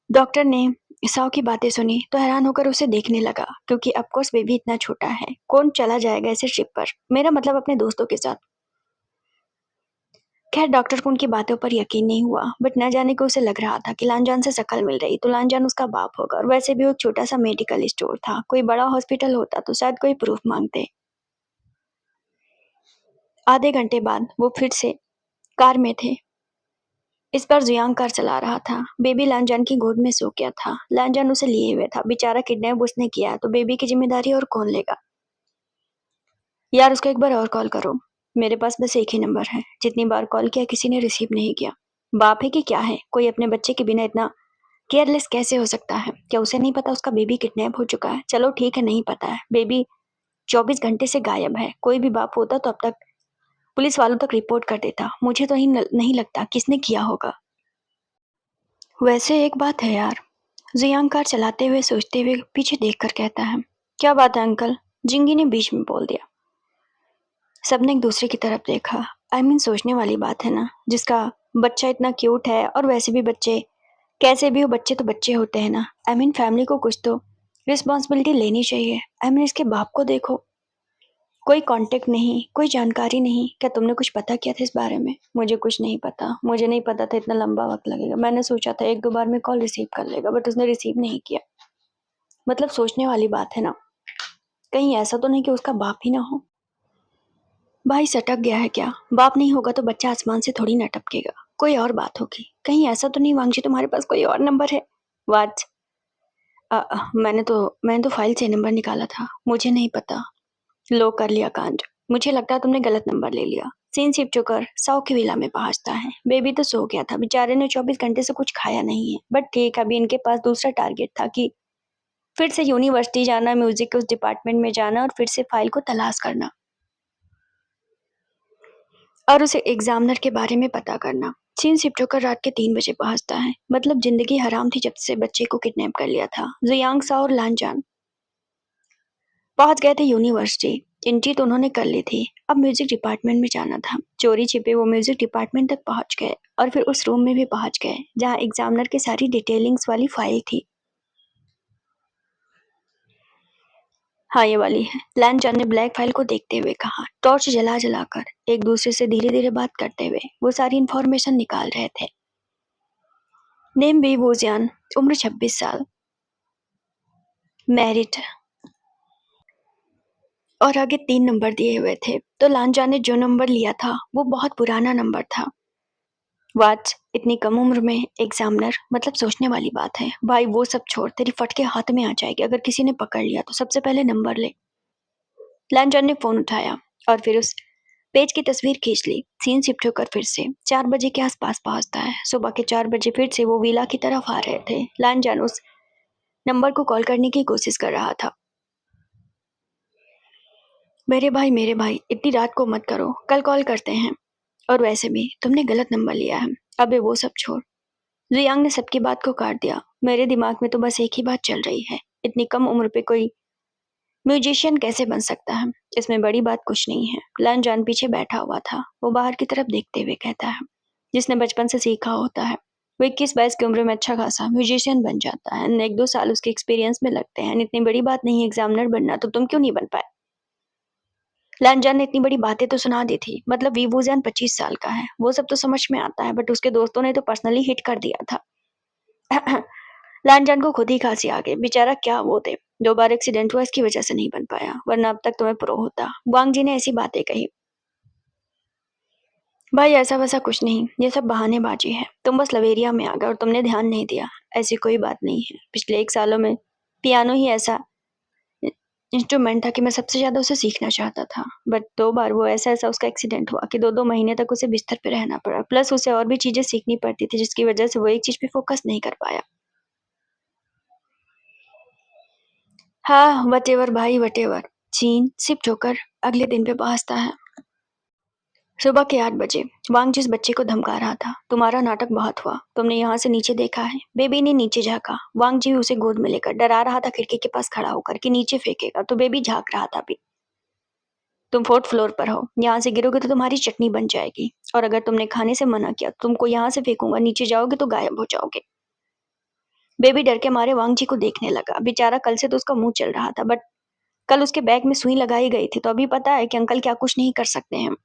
डॉक्टर ने साव की बातें सुनी तो हैरान होकर उसे देखने लगा, क्योंकि ऑफ कोर्स बेबी इतना छोटा है, कौन चला जाएगा ऐसे ट्रिप पर, मेरा मतलब अपने दोस्तों के साथ। खैर डॉक्टर को उनकी बातों पर यकीन नहीं हुआ, बट न जाने को उसे लग रहा था कि लानजान से शक्ल मिल रही तो लानजान उसका बाप होगा, और वैसे भी वो एक छोटा सा मेडिकल स्टोर था, कोई बड़ा हॉस्पिटल होता तो शायद कोई प्रूफ मांगते। आधे घंटे बाद वो फिर से कार में थे। इस बार जियांग कार चला रहा था। बेबी लानजान की गोद में सो गया था। लानजान उसे लिए हुए था, बेचारा किडनैप उसने किया तो बेबी की जिम्मेदारी और कौन लेगा। यार उसको एक बार और कॉल करो। मेरे पास बस एक ही नंबर है, जितनी बार कॉल किया किसी ने रिसीव नहीं किया। बाप है कि क्या है, कोई अपने बच्चे के बिना इतना केयरलेस कैसे हो सकता है? क्या उसे नहीं पता उसका बेबी किडनैप हो चुका है? चलो ठीक है नहीं पता है, बेबी 24 घंटे से गायब है। कोई भी बाप होता तो अब तक पुलिस वालों तक रिपोर्ट कर देता। मुझे तो नहीं लगता किसने किया होगा। वैसे एक बात है यार, जियांग कार चलाते हुए सोचते हुए पीछे देखकर कहता है। क्या बात है अंकल? जिंगी ने बीच में बोल दिया। सबने एक दूसरे की तरफ देखा। सोचने वाली बात है ना, जिसका बच्चा इतना क्यूट है, और वैसे भी बच्चे कैसे भी हो, बच्चे तो बच्चे होते हैं ना। फैमिली को कुछ तो रिस्पॉन्सिबिलिटी लेनी चाहिए। इसके बाप को देखो, कोई कांटेक्ट नहीं, कोई जानकारी नहीं। क्या तुमने कुछ पता किया था इस बारे में? मुझे कुछ नहीं पता, मुझे नहीं पता था इतना लंबा वक्त लगेगा। मैंने सोचा था एक दो बार में कॉल रिसीव कर लेगा, बट उसने रिसीव नहीं किया। मतलब सोचने वाली बात है ना, कहीं ऐसा तो नहीं कि उसका बाप ही ना हो। भाई सटक गया है क्या? बाप नहीं होगा तो बच्चा आसमान से थोड़ी ना टपकेगा, कोई और बात होगी। कहीं ऐसा तो नहीं वांगजी तुम्हारे पास कोई और नंबर है? वाट? मैंने तो फाइल से नंबर निकाला था, मुझे नहीं पता। लो कर लिया कांड। मुझे लगता है तुमने गलत नंबर ले लिया। सीन शिफ्ट होकर साउ की विला में पहुंचता है। बेबी तो सो गया था, बेचारे ने 24 घंटे से कुछ खाया नहीं है, बट ठीक अभी इनके पास दूसरा टारगेट था कि फिर से यूनिवर्सिटी जाना, म्यूजिक के उस डिपार्टमेंट में जाना, और फिर से फाइल को तलाश करना, और उसे एग्जामिनर के बारे में पता करना। सीन शिफ्ट होकर रात के 3 बजे पहुंचता है। मतलब जिंदगी हराम थी जब से बच्चे को किडनैप कर लिया था। जियांग सा और लानजान पहुंच गए थे यूनिवर्सिटी। एंट्री तो उन्होंने कर ली थी, अब म्यूजिक डिपार्टमेंट में जाना था। चोरी छिपे वो म्यूजिक डिपार्टमेंट तक पहुंच गए, और फिर उस रूम में भी पहुंच गए जहां एग्जामिनर की सारी डिटेलिंग्स वाली फाइल थी। हाँ ये वाली है। लानजान ने ब्लैक फाइल को देखते हुए कहा। टॉर्च जला जलाकर एक दूसरे से धीरे धीरे बात करते हुए वो सारी इंफॉर्मेशन निकाल रहे थे। नेम बी वोजियान, उम्र 26 साल, मैरिड, और आगे 3 नंबर दिए हुए थे। तो लानजान ने जो नंबर लिया था वो बहुत पुराना नंबर था। वाट? इतनी कम उम्र में एग्जामिनर? मतलब सोचने वाली बात है। भाई वो सब छोड़, तेरी फटके हाथ में आ जाएगी अगर किसी ने पकड़ लिया तो। सबसे पहले नंबर ले। लानजान ने फोन उठाया और फिर उस पेज की तस्वीर खींच ली। सीन शिफ्ट होकर फिर से 4 बजे के आसपास पहुंचता है। सुबह के 4 बजे फिर से वो विला की तरफ आ रहे थे। लानजान उस नंबर को कॉल करने की कोशिश कर रहा था। मेरे भाई इतनी रात को मत करो, कल कॉल करते हैं। और वैसे भी तुमने गलत नंबर लिया है। अबे वो सब छोड़। जियांग ने सबकी बात को काट दिया। मेरे दिमाग में तो बस एक ही बात चल रही है, इतनी कम उम्र पे कोई म्यूजिशियन कैसे बन सकता है? इसमें बड़ी बात कुछ नहीं है। लानजान पीछे बैठा हुआ था। वो बाहर की तरफ देखते हुए कहता है। जिसने बचपन से सीखा होता है वो 21-22 की उम्र में अच्छा खासा म्यूजिशियन बन जाता है। 1-2 साल उसके एक्सपीरियंस में लगते हैं। इतनी बड़ी बात नहीं है एग्जामिनर बनना, तो तुम क्यों नहीं बन पाए? लानजान ने इतनी बड़ी बातें तो सुना दी थी। मतलब वीवूजान 25 साल का है, वो सब तो समझ में आता है, बट उसके दोस्तों ने तो पर्सनली हिट कर दिया था। लानजान को खुद ही खांसी आ गई। बेचारा क्या वो थे, 2 बार एक्सीडेंट हुआ, इसकी वजह से नहीं बन पाया, वरना अब तक तुम्हें प्रो होता। वांग जी ने ऐसी बातें कही। भाई ऐसा वैसा कुछ नहीं, ये सब बहानेबाजी है। तुम बस लवेरिया में आ गए और तुमने ध्यान नहीं दिया। ऐसी कोई बात नहीं है। पिछले 1 सालों में पियानो ही ऐसा इंस्ट्रूमेंट था कि मैं सबसे ज्यादा उसे सीखना चाहता था, बट 2 बार वो ऐसा ऐसा उसका एक्सीडेंट हुआ कि 2-2 महीने तक उसे बिस्तर पे रहना पड़ा। प्लस उसे और भी चीजें सीखनी पड़ती थी, जिसकी वजह से वो एक चीज पे फोकस नहीं कर पाया। हाँ वटेवर भाई वटेवर। सीन शिफ्ट होकर अगले दिन पे पहुंचता है। सुबह के 8 बजे वांग जिस बच्चे को धमका रहा था, तुम्हारा नाटक बहुत हुआ, तुमने यहाँ से नीचे देखा है। बेबी ने नीचे झाँका। वांग जी उसे गोद में लेकर डरा रहा था खिड़की के पास खड़ा होकर कि नीचे फेंकेगा, तो बेबी झाँक रहा था भी। तुम 4th फ्लोर पर हो, यहाँ से गिरोगे तो तुम्हारी चटनी बन जाएगी, और अगर तुमने खाने से मना किया तुमको यहाँ से फेंकूंगा, नीचे जाओगे तो गायब हो जाओगे। बेबी डर के मारे वांग जी को देखने लगा। बेचारा कल से तो उसका मुंह चल रहा था, बट कल उसके बैग में सुई लगाई गई थी, तो अभी पता है कि अंकल क्या कुछ नहीं कर सकते हैं।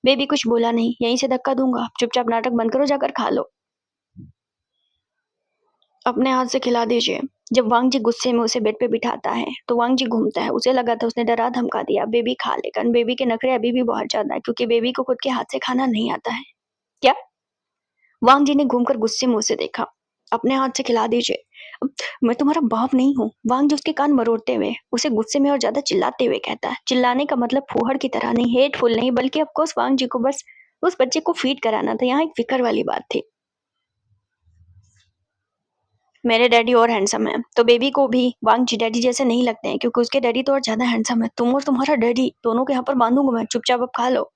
बेबी कुछ बोला नहीं। यहीं से धक्का दूंगा, चुपचाप नाटक बंद करो, जाकर खा लो, अपने हाथ से खिला दीजिए। जब वांग जी गुस्से में उसे बेड पे बिठाता है तो वांग जी घूमता है। उसे लगा था उसने डरा धमका दिया, बेबी खा लेगा। बेबी के नखरे अभी भी बहुत ज्यादा है क्योंकि बेबी को खुद के हाथ से खाना नहीं आता है। क्या? वांग जी ने घूमकर गुस्से में उसे देखा। अपने हाथ से खिला दीजिए। मैं तुम्हारा बाप नहीं हूँ। वांग जी उसके कान मरोड़ते हुए उसे गुस्से में और ज्यादा चिल्लाते हुए कहता है। चिल्लाने का मतलब फूहड़ की तरह नहीं, हेटफुल नहीं, बल्कि ऑफकोर्स वांग जी को बस उस बच्चे को फीड कराना था। यहाँ एक फिक्र वाली बात थी। मेरे डैडी और हैंडसम है, तो बेबी को भी वांग जी डैडी जैसे नहीं लगते हैं क्योंकि उसके डैडी तो और ज्यादा हैंडसम है। तुम और तुम्हारा डैडी दोनों को यहाँ पर बांधूंगा मैं, चुपचाप अब खा लो।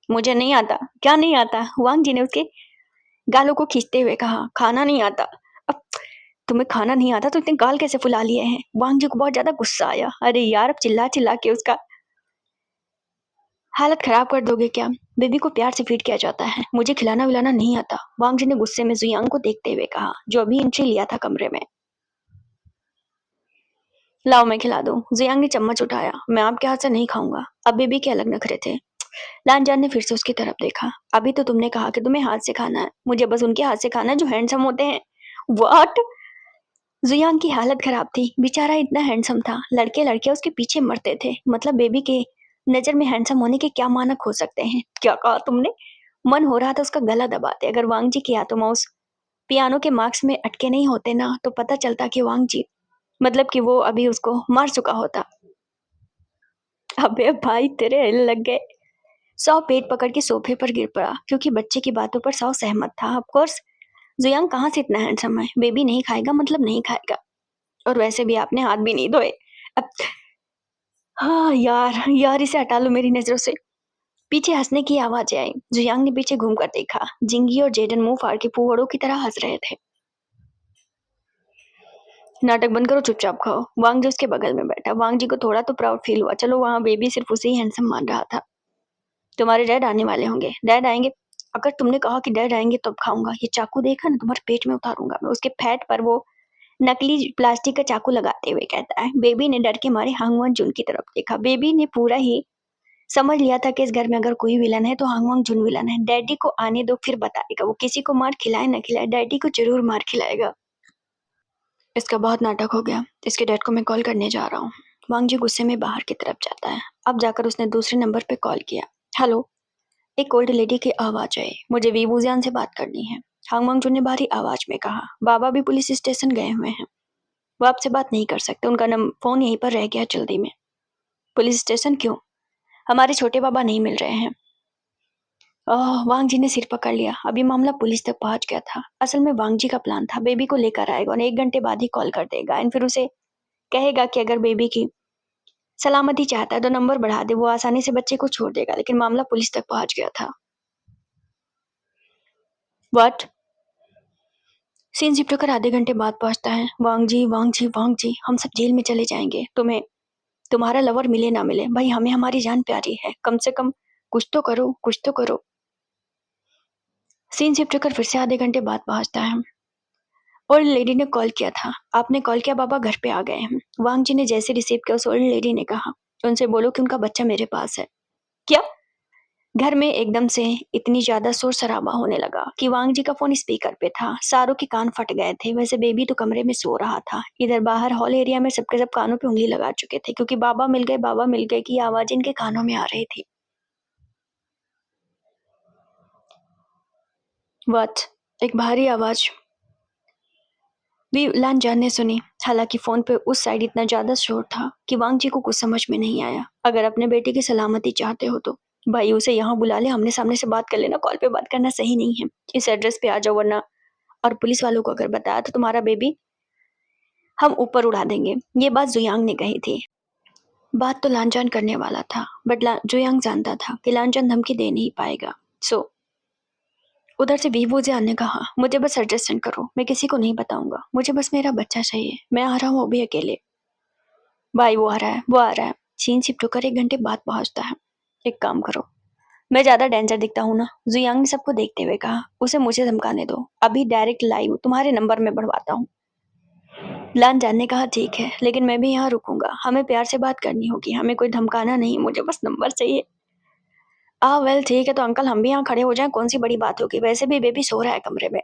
मुझे नहीं आता। क्या नहीं आता? वांग जी ने उसके गालों को खींचते हुए कहा। खाना नहीं आता? अब तुम्हें खाना नहीं आता तो इतने गाल कैसे फुला लिए हैं? वांग जी को बहुत ज्यादा गुस्सा आया। अरे यार, अब चिल्ला चिल्ला के उसका हालत खराब कर दोगे क्या? बेबी को प्यार से फीड किया जाता है, मुझे खिलाना विलाना नहीं आता। वांग जी ने गुस्से में जुयांग को देखते हुए कहा, जो अभी एंट्री लिया था कमरे में। लाओ मैं खिला दूं। जियांग ने चम्मच उठाया। मैं आपके हाथ से नहीं खाऊंगा। अब बेबी के अलग नखरे थे। लानजान ने फिर से उसकी तरफ देखा। अभी तो तुमने कहा कि तुम्हें हाथ से खाना है, मुझे बस उनके हाथ से खाना है जो हैंडसम होते हैं। व्हाट? जियांग की हालत खराब थी। बेचारा इतना हैंडसम था, लड़के लड़के उसके पीछे मरते थे। मतलब बेबी के नजर में हैंडसम होने के क्या मानक हो सकते हैं? क्या कहा तुमने? मन हो रहा था उसका गला दबाते। अगर वांग जी की आत्मा उस पियानो के मार्क्स में अटके नहीं होते ना, तो पता चलता कि वांग जी मतलब कि वो अभी उसको मार चुका होता। अबे भाई, तेरे हिल लग गए। सौ पेट पकड़ के सोफे पर गिर पड़ा क्योंकि बच्चे की बातों पर सौ सहमत था। ऑफ कोर्स जुयांग कहाँ से इतना हैंडसम है? बेबी नहीं खाएगा मतलब नहीं खाएगा। और वैसे भी आपने हाथ भी नहीं धोए। अब हाँ यार यार, इसे हटा लो मेरी नजरों से। पीछे हंसने की आवाज आई। जुयांग ने पीछे घूमकर देखा। जिंगी और जेडन मुंह फाड़ के फूहड़ों की तरह हंस रहे थे। नाटक बंद करो, चुपचाप खाओ। वांग जी उसके बगल में बैठा। वांग जी को थोड़ा तो प्राउड फील हुआ। चलो, वहां बेबी सिर्फ उसे ही हैंडसम मान रहा था। तुम्हारे डैड आने वाले होंगे। डैड आएंगे? अगर तुमने कहा कि डैड आएंगे तब खाऊंगा। ये चाकू देखा ना, तुम्हारे पेट में उतारूंगा मैं। उसके फैट पर वो नकली प्लास्टिक का चाकू लगाते हुए कहता है। बेबी ने डर के मारे हांगवांग जुन की तरफ देखा। बेबी ने पूरा ही समझ लिया था कि इस घर में अगर कोई विलन है तो हांगवांग जुन विलन है। डैडी को आने दो, फिर बताएगा। वो किसी को मार खिलाए न खिलाए, डैडी को जरूर मार खिलाएगा। इसका बहुत नाटक हो गया। इसके डैड को मैं कॉल करने जा रहा हूँ। वांग जी गुस्से में बाहर की तरफ जाता है। अब जाकर उसने दूसरे नंबर पे कॉल किया। हेलो। एक ओल्ड लेडी की आवाज आई। मुझे वीबूजियान से बात करनी है। हांगमांग जून ने भारी आवाज में कहा। बाबा भी पुलिस स्टेशन गए हुए हैं, वो आपसे बात नहीं कर सकते। उनका फोन यहीं पर रह गया जल्दी में। पुलिस स्टेशन क्यों? हमारे छोटे बाबा नहीं मिल रहे हैं। वांग जी ने सिर पकड़ लिया। अभी मामला पुलिस तक पहुंच गया था। असल में वांग जी का प्लान था, बेबी को लेकर आएगा और 1 घंटे बाद ही कॉल कर देगा। एंड फिर उसे कहेगा कि अगर बेबी की सलामती चाहता है तो नंबर बढ़ा दे। वो आसानी से बच्चे को छोड़ देगा। लेकिन मामला पुलिस तक पहुंच गया था। व्हाट? सीन शिफ्ट होकर आधे घंटे बाद पहुंचता है। वांग जी, वांग जी, वांग जी, हम सब जेल में चले जाएंगे। तुम्हें तुम्हारा लवर मिले ना मिले, भाई हमें हमारी जान प्यारी है। कम से कम कुछ तो करो, कुछ तो करो। सीन शिफ्ट होकर फिर से आधे घंटे बाद पहुंचता है। ओल्ड लेडी ने कॉल किया था। आपने कॉल किया, बाबा घर पे आ गए हैं। वांग जी ने जैसे रिसीव किया, उस ओल्ड लेडी ने कहा, उनसे बोलो कि उनका बच्चा मेरे पास है। क्या? घर में एकदम से इतनी ज्यादा शोर शराबा होने लगा कि वांग जी का फोन स्पीकर पे था। सारों के कान फट गए थे। वैसे बेबी तो कमरे में सो रहा था। इधर बाहर हॉल एरिया में सबके सब कानों पे उंगली लगा चुके थे क्योंकि बाबा मिल गए, बाबा मिल गए की आवाज इनके कानों में आ रही थी। वट? एक भारी आवाज भी लानजान ने सुनी। हालांकि फोन पे उस साइड इतना ज्यादा शोर था कि वांग जी को कुछ समझ में नहीं आया। अगर अपने बेटे की सलामती चाहते हो तो भाई उसे यहाँ बुला ले, आमने सामने से बात कर लेना। कॉल पे बात करना सही नहीं है। इस एड्रेस पे आ जाओ, वरना और पुलिस वालों को अगर बताया तो तुम्हारा बेबी हम ऊपर उड़ा देंगे। ये बात जुयांग ने कही थी। बात तो लांचान करने वाला था, बट जुयांग जानता था कि लांचान धमकी दे नहीं पाएगा। सो उधर से वीवो जियान ने कहा, मुझे बस एड्रेस सेंड करो, मैं किसी को नहीं बताऊंगा, मुझे बस मेरा बच्चा चाहिए, मैं आ रहा हूँ वो भी अकेले। भाई वो आ रहा है, वो आ रहा है। सीन शिफ्ट होकर 1 घंटे बाद पहुंचता है। एक काम करो, मैं ज्यादा डेंजर दिखता हूँ ना, जुयांग ने सबको देखते हुए कहा, उसे मुझे धमकाने दो, अभी डायरेक्ट लाइव तुम्हारे नंबर में बढ़वाता हूँ। लान जान ने कहा, ठीक है, लेकिन मैं भी यहाँ रुकूंगा, हमें प्यार से बात करनी होगी, हमें कोई धमकाना नहीं, मुझे बस नंबर चाहिए। वेल ठीक है, तो अंकल हम भी यहाँ खड़े हो जाएं, कौन सी बड़ी बात होगी, वैसे भी बेबी सो रहा है कमरे में।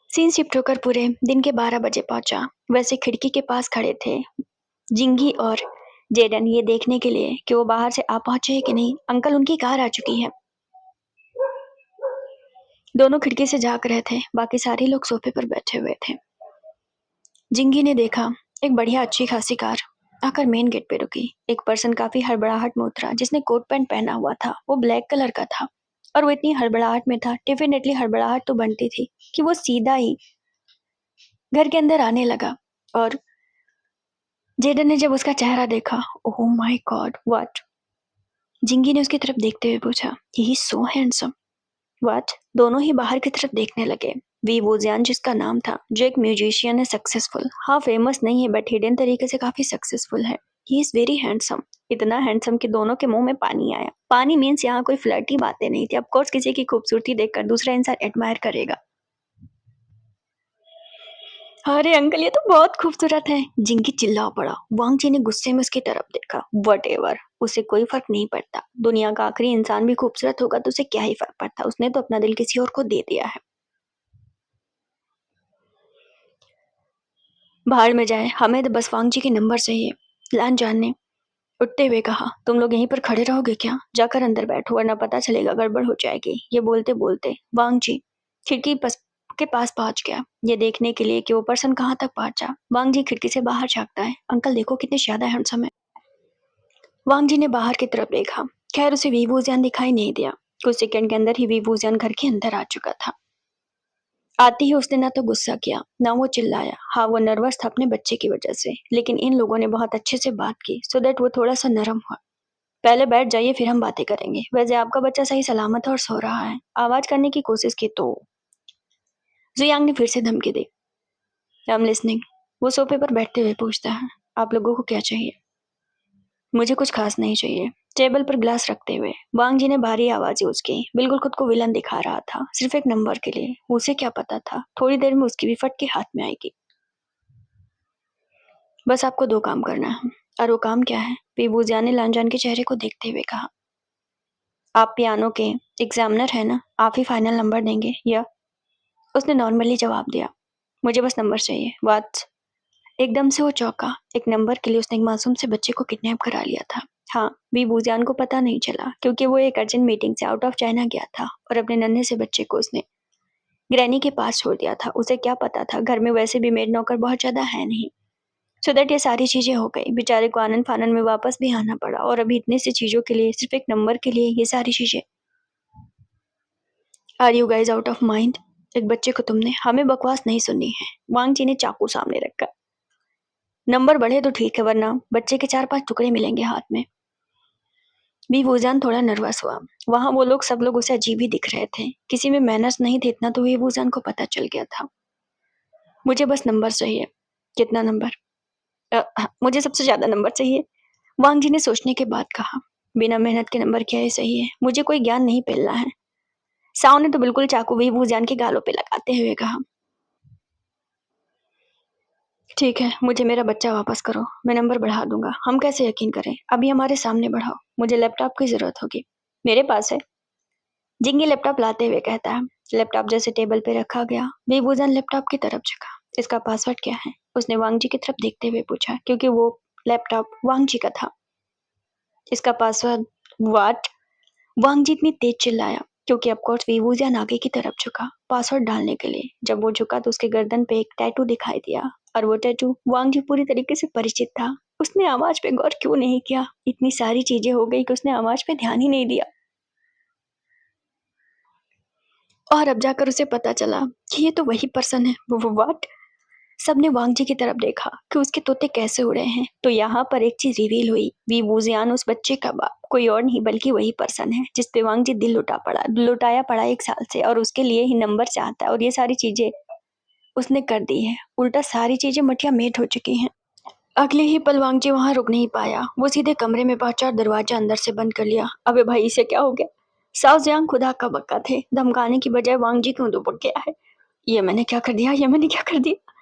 सीन शिफ्ट होकर पूरे दिन के 12 बजे पहुंचा। वैसे खिड़की के पास खड़े थे जिंगी और जेडन, ये देखने के लिए कि वो बाहर से आ पहुंचे है कि नहीं। अंकल उनकी कार आ चुकी है। दोनों खिड़की से झांक रहे थे, बाकी सारे लोग सोफे पर बैठे हुए थे। जिंगी ने देखा एक बढ़िया अच्छी खासी कार आकर मेन गेट पे रुकी। एक पर्सन काफी हड़बड़ाहट में उतरा जिसने कोट पैंट पहना हुआ था, वो ब्लैक कलर का था और वो इतनी हड़बड़ाहट में था, डेफिनेटली हड़बड़ाहट तो बनती थी कि वो सीधा ही घर के अंदर आने लगा। और जेडन ने जब उसका चेहरा देखा, ओह माय गॉड व्हाट। जिंगी ने उसकी तरफ देखते हुए पूछा, he is so handsome what. दोनों ही बाहर की तरफ देखने लगे। वी वोजियान जिसका नाम था, जो एक म्यूजिशियन है सक्सेसफुल, हाँ फेमस नहीं है बट हिडन तरीके से काफी सक्सेसफुल है। ही इज वेरी हैंडसम, इतना हैंडसम कि दोनों के मुंह में पानी आया। पानी मीन्स यहाँ कोई फ्लर्टी बातें नहीं थी, ऑफकोर्स किसी की खूबसूरती देखकर दूसरा इंसान एडमायर करेगा। अरे अंकल ये तो बहुत खूबसूरत है, जिंकी चिल्ला पड़ा। वांग जी ने गुस्से में उसकी तरफ देखा। वट उसे कोई फर्क नहीं पड़ता, दुनिया का आखिरी इंसान भी खूबसूरत होगा तो उसे क्या ही फर्क पड़ता, उसने तो अपना दिल किसी और को दे दिया है। बाहर में जाए, हमें तो बस वांग जी के नंबर चाहिए। लान जान ने उठते हुए कहा, तुम लोग यहीं पर खड़े रहोगे क्या, जाकर अंदर बैठो वरना पता चलेगा गड़बड़ हो जाएगी। ये बोलते बोलते वांग जी खिड़की के पास पहुंच गया, ये देखने के लिए कि वो पर्सन कहाँ तक पहुंचा। वांग जी खिड़की से बाहर झांकता है, अंकल देखो कितने ज्यादा हैंडसम है। वांग जी ने बाहर की तरफ देखा, खैर उसे वीवूजियान दिखाई नहीं दिया। कुछ सेकंड के अंदर ही वीवूजियान घर के अंदर आ चुका था। आते ही उसने ना तो गुस्सा किया ना वो चिल्लाया। हाँ वो नर्वस था अपने बच्चे की वजह से, लेकिन इन लोगों ने बहुत अच्छे से बात की सो दैट वो थोड़ा सा नरम हुआ। पहले बैठ जाइए फिर हम बातें करेंगे, वैसे आपका बच्चा सही सलामत है और सो रहा है, आवाज करने की कोशिश की तो। जुयांग ने फिर से धमकी दी। I am listening. वो सोफे पर बैठते हुए पूछता है, आप लोगों को क्या चाहिए। मुझे कुछ खास नहीं चाहिए। टेबल पर ग्लास रखते हुए वांग जी ने भारी आवाज यूज की, बिल्कुल खुद को विलन दिखा रहा था, सिर्फ एक नंबर के लिए। उसे क्या पता था थोड़ी देर में उसकी भी फट के हाथ में आएगी। बस आपको 2 काम करना है। और वो काम क्या है, पीबूजिया ने लांजान के चेहरे को देखते हुए कहा। आप पियानो के एग्जामिनर है ना, आप ही फाइनल नंबर देंगे या। उसने नॉर्मली जवाब दिया, मुझे बस नंबर चाहिए। बात एकदम से वो चौंका। एक नंबर के लिए उसने एक मासूम से बच्चे को किडनैप करा लिया था। हाँ वी बूजियान को पता नहीं चला क्योंकि वो एक अर्जेंट मीटिंग से आउट ऑफ चाइना गया था और अपने नन्हे से बच्चे को उसने ग्रैनी के पास छोड़ दिया था। उसे क्या पता था घर में वैसे भी मेड नौकर बहुत ज्यादा है नहीं। सो दैट ये सारी चीजें हो गई, बेचारे को आनंद फानन में वापस भी आना पड़ा और अभी इतनी सी चीजों के लिए, सिर्फ एक नंबर के लिए ये सारी चीजें। Are you guys out of mind. एक बच्चे को तुमने, हमें बकवास नहीं सुननी है। वांग जी ने चाकू सामने रखा। नंबर बढ़े तो ठीक है वरना बच्चे के 4-5 टुकड़े मिलेंगे हाथ में। भी वूजान थोड़ा नर्वस हुआ। वहां वो लोग सब लोग उसे अजीब ही दिख रहे थे, किसी में मैनर्स नहीं थे, इतना तो भी वूजान को पता चल गया था। मुझे बस नंबर चाहिए। कितना नंबर। मुझे सबसे ज्यादा नंबर चाहिए। वांग जी ने सोचने के बाद कहा, बिना मेहनत के नंबर क्या ही सही है, मुझे कोई ज्ञान नहीं फैलना है। साव ने तो बिल्कुल चाकू भी वूजान के गालों पे लगाते हुए कहा, ठीक है मुझे मेरा बच्चा वापस करो, मैं नंबर बढ़ा दूंगा। हम कैसे यकीन करें, अभी हमारे सामने बढ़ाओ, मुझे लैपटॉप की जरूरत होगी। मेरे पास है। जिंगी लैपटॉप लाते हुए कहता है। लैपटॉप जैसे टेबल पे रखा गया, बेबूजन लैपटॉप की तरफ झुका। इसका पासवर्ड क्या है, उसने वांग जी की तरफ देखते हुए पूछा, क्योंकि वो लैपटॉप वांग जी का था। इसका पासवर्ड व्हाट। वांग जी इतनी तेज चिल्लाया क्योंकि ऑफकोर्स बेबूजन आगे की तरफ झुका पासवर्ड डालने के लिए। जब वो झुका तो उसके गर्दन पे एक टैटू दिखाई दिया और वो टैटू वांग जी पूरी तरीके से परिचित था। उसने आवाज पे गौर क्यों नहीं किया, इतनी सारी चीजें हो गई कि उसने आवाज पे ध्यान ही नहीं दिया। और अब जाकर उसे पता चला कि ये तो वही पर्सन है। वो व्हाट। सबने वांग जी की तरफ देखा कि उसके तोते कैसे उड़े हैं। तो यहाँ पर एक चीज रिवील हुई, वी वूजियान उस बच्चे का बाप कोई और नहीं बल्कि वही पर्सन है जिस पे वांग जी दिल लुटाया पड़ा 1 साल से, और उसके लिए ही नंबर चाहता है, और ये सारी चीजें उसने कर दी है। उल्टा सारी चीजें मटिया मेट हो चुकी हैं। अगले ही पल वांग जी वहां रुक नहीं पाया। वो सीधे कमरे में पहुंचा और दरवाजा अंदर से बंद कर लिया। अबे भाई, इसे क्या हो गया? साओ जियांग खुदा का बक्का थे। धमकाने की बजाय वांग जी क्यों दुबक गया है? ये मैंने क्या कर दिया, ये मैंने क्या कर दिया?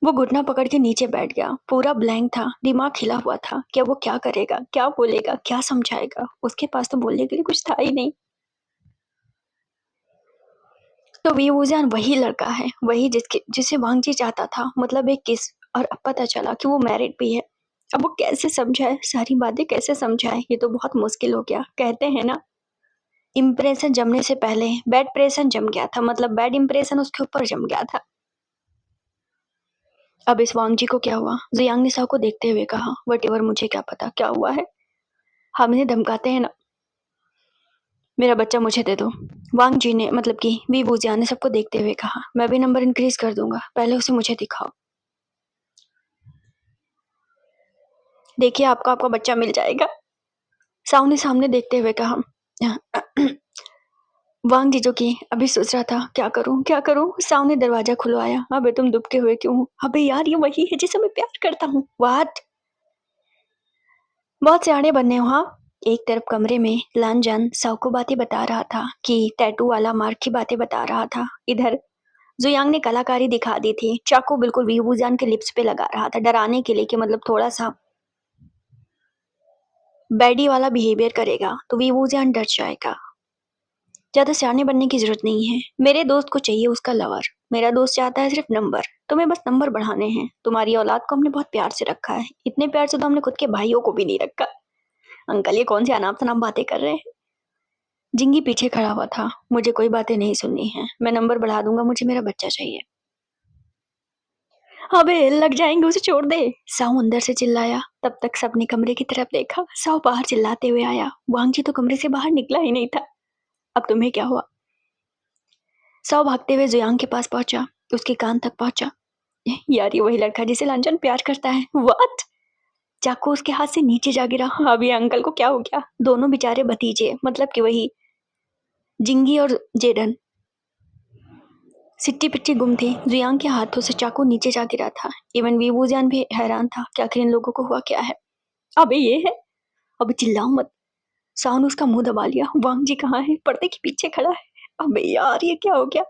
वो घुटना पकड़ के नीचे बैठ गया। पूरा ब्लैंक था, दिमाग हिला हुआ था। क्या वो क्या करेगा, क्या बोलेगा, क्या समझाएगा? उसके पास तो बोलने के लिए कुछ था ही नहीं। तो वी वूजियान वही लड़का है, वही जिसे वांग जी चाहता था, मतलब एक किस। और अब पता चला कि वो मैरिड भी है। अब वो कैसे समझाए, सारी बातें कैसे समझाए? ये तो बहुत मुश्किल हो गया। कहते हैं ना, इम्प्रेशन जमने से पहले बैड प्रेशन जम गया था, मतलब बैड इम्प्रेशन उसके ऊपर जम गया था। अब इस वांग जी को क्या हुआ? जियांग ने साव को देखते हुए कहा, वट एवर, मुझे क्या पता क्या हुआ है। हम इन्हें धमकाते हैं ना। मेरा बच्चा मुझे दे दो। वांग जी ने, मतलब कि वी वूजियान ने सबको देखते हुए कहा, मैं भी नंबर इंक्रीज कर दूंगा, पहले उसे मुझे दिखाओ। देखिए, आपको आपका बच्चा मिल जाएगा। साव ने सामने देखते हुए कहा। वांग जी जो कि अभी सोच रहा था क्या करूं क्या करूं, साव ने दरवाजा खुलवाया। अबे तुम दुबके हुए क्यों हो? अबे यार, ये वही है जिसे मैं प्यार करता हूँ। वाट, बहुत सियाने बनने हो हाँ। एक तरफ कमरे में लानजान साव को बातें बता रहा था, कि टैटू वाला मार्क की बातें बता रहा था। इधर जुयांग ने कलाकारी दिखा दी थी। चाकू बिल्कुल वी वूजान के लिप्स पे लगा रहा था, डराने के लिए, कि मतलब थोड़ा सा बैडी वाला बिहेवियर करेगा तो वी वूजान डर जाएगा। ज्यादा सियाने बनने की जरूरत नहीं है। मेरे दोस्त को चाहिए उसका लवर। मेरा दोस्त चाहता है सिर्फ नंबर। तुम्हें बस नंबर बढ़ाने हैं। तुम्हारी औलाद को हमने बहुत प्यार से रखा है, इतने प्यार से तो हमने खुद के भाइयों को भी नहीं रखा। अंकल, ये कौन सी अनाप शनाप बातें कर रहे हैं? जिंगी पीछे खड़ा हुआ था। मुझे कोई बातें नहीं सुननी है, मैं नंबर बढ़ा दूंगा, मुझे मेरा बच्चा चाहिए। अबे लग जाएंगे, उसे छोड़ दे। साव अंदर से चिल्लाया। तब तक सबने कमरे की तरफ देखा। साव बाहर चिल्लाते हुए आया। वांग जी तो कमरे से बाहर निकला ही नहीं था। अब तुम्हें क्या हुआ? साव भागते हुए जुयांग के पास पहुंचा, उसके कान तक पहुंचा। यार, ये वही लड़का जिसे लांचन प्यार करता है। व्हाट? चाकू उसके हाथ से नीचे जा गिरा। अब ये अंकल को क्या हो गया? दोनों बेचारे भतीजे, मतलब कि वही जिंगी और जेडन, सिट्टी पिट्टी गुम थे। जुयांग के हाथों से चाकू नीचे जा गिरा था। इवन वीवूजान भी हैरान था कि आखिर इन लोगों को हुआ क्या है। अबे ये है। अब चिल्लाओ मत। साव ने उसका मुंह दबा लिया। वांग जी कहाँ है? पर्दे के पीछे खड़ा है। अबे यार, ये क्या हो गया?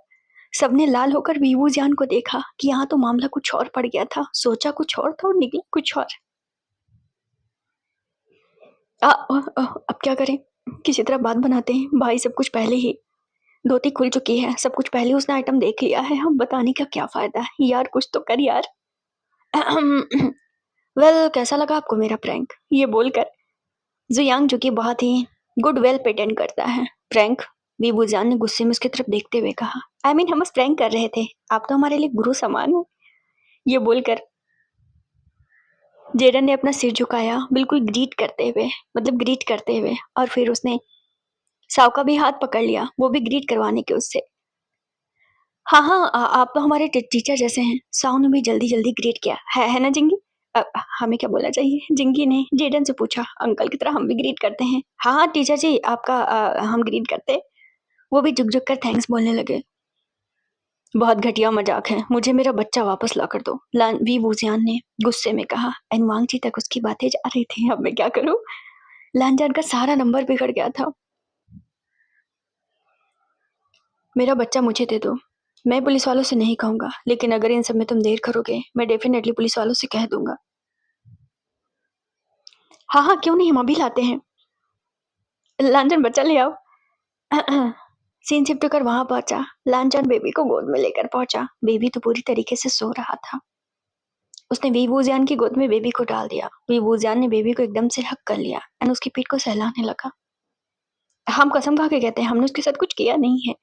सबने लाल होकर वीवूजान को देखा कि यहाँ तो मामला कुछ और पड़ गया था। सोचा कुछ और था और निकला कुछ और। अब क्या करें? किसी तरह बात बनाते हैं भाई। सब कुछ पहले ही धोती खुल चुकी है, सब कुछ पहले उसने आइटम देख लिया है। हम बताने का क्या फायदा है यार, कुछ तो कर यार। वेल, कैसा लगा आपको मेरा प्रैंक? ये बोलकर जुयांग, जो कि बहुत ही गुड वेल प्रिटेंड करता है, प्रैंक, वीबूजान ने गुस्से में उसकी तरफ देखते हुए कहा, आई मीन, हम बस प्रैंक कर रहे थे, आप तो हमारे लिए गुरु समान हो। ये बोलकर जेडन ने अपना सिर झुकाया, बिल्कुल ग्रीट करते हुए, मतलब ग्रीट करते हुए, और फिर उसने साव का भी हाथ पकड़ लिया, वो भी ग्रीट करवाने के उससे। हाँ हाँ, आप तो हमारे टीचर जैसे हैं। साव ने भी जल्दी जल्दी ग्रीट किया। है ना जिंगी? हमें क्या बोलना चाहिए? जिंगी ने जेडन से पूछा। अंकल की तरह हम भी ग्रीट करते हैं। हाँ हाँ टीचर जी, आपका हम ग्रीट करते हैं। वो भी झुक झुक कर थैंक्स बोलने लगे। बहुत घटिया मजाक है, मुझे मेरा बच्चा वापस ला कर दो, लान वी वूजियान ने गुस्से में कहा। एनवांग जी तक उसकी बातें जा रही थी। अब मैं क्या करूं? लानजान का सारा नंबर बिगड़ गया था। मेरा बच्चा मुझे दे दो। मैं पुलिस वालों से नहीं कहूंगा, लेकिन अगर इन सब में तुम देर करोगे, मैं डेफिनेटली पुलिस वालों से कह दूंगा। हाँ हाँ, क्यों नहीं, हम अभी लाते हैं। लांचन, बच्चा ले आओ। सीन शिफ्ट होकर वहां पहुंचा। लांचन बेबी को गोद में लेकर पहुंचा। बेबी तो पूरी तरीके से सो रहा था। उसने वीवूजियान की गोद में बेबी को डाल दिया। वीवूजियान ने बेबी को एकदम से हक कर लिया एंड उसकी पीठ को सहलाने लगा। हम कसम खा के कहते हैं, हमने उसके साथ कुछ किया नहीं है।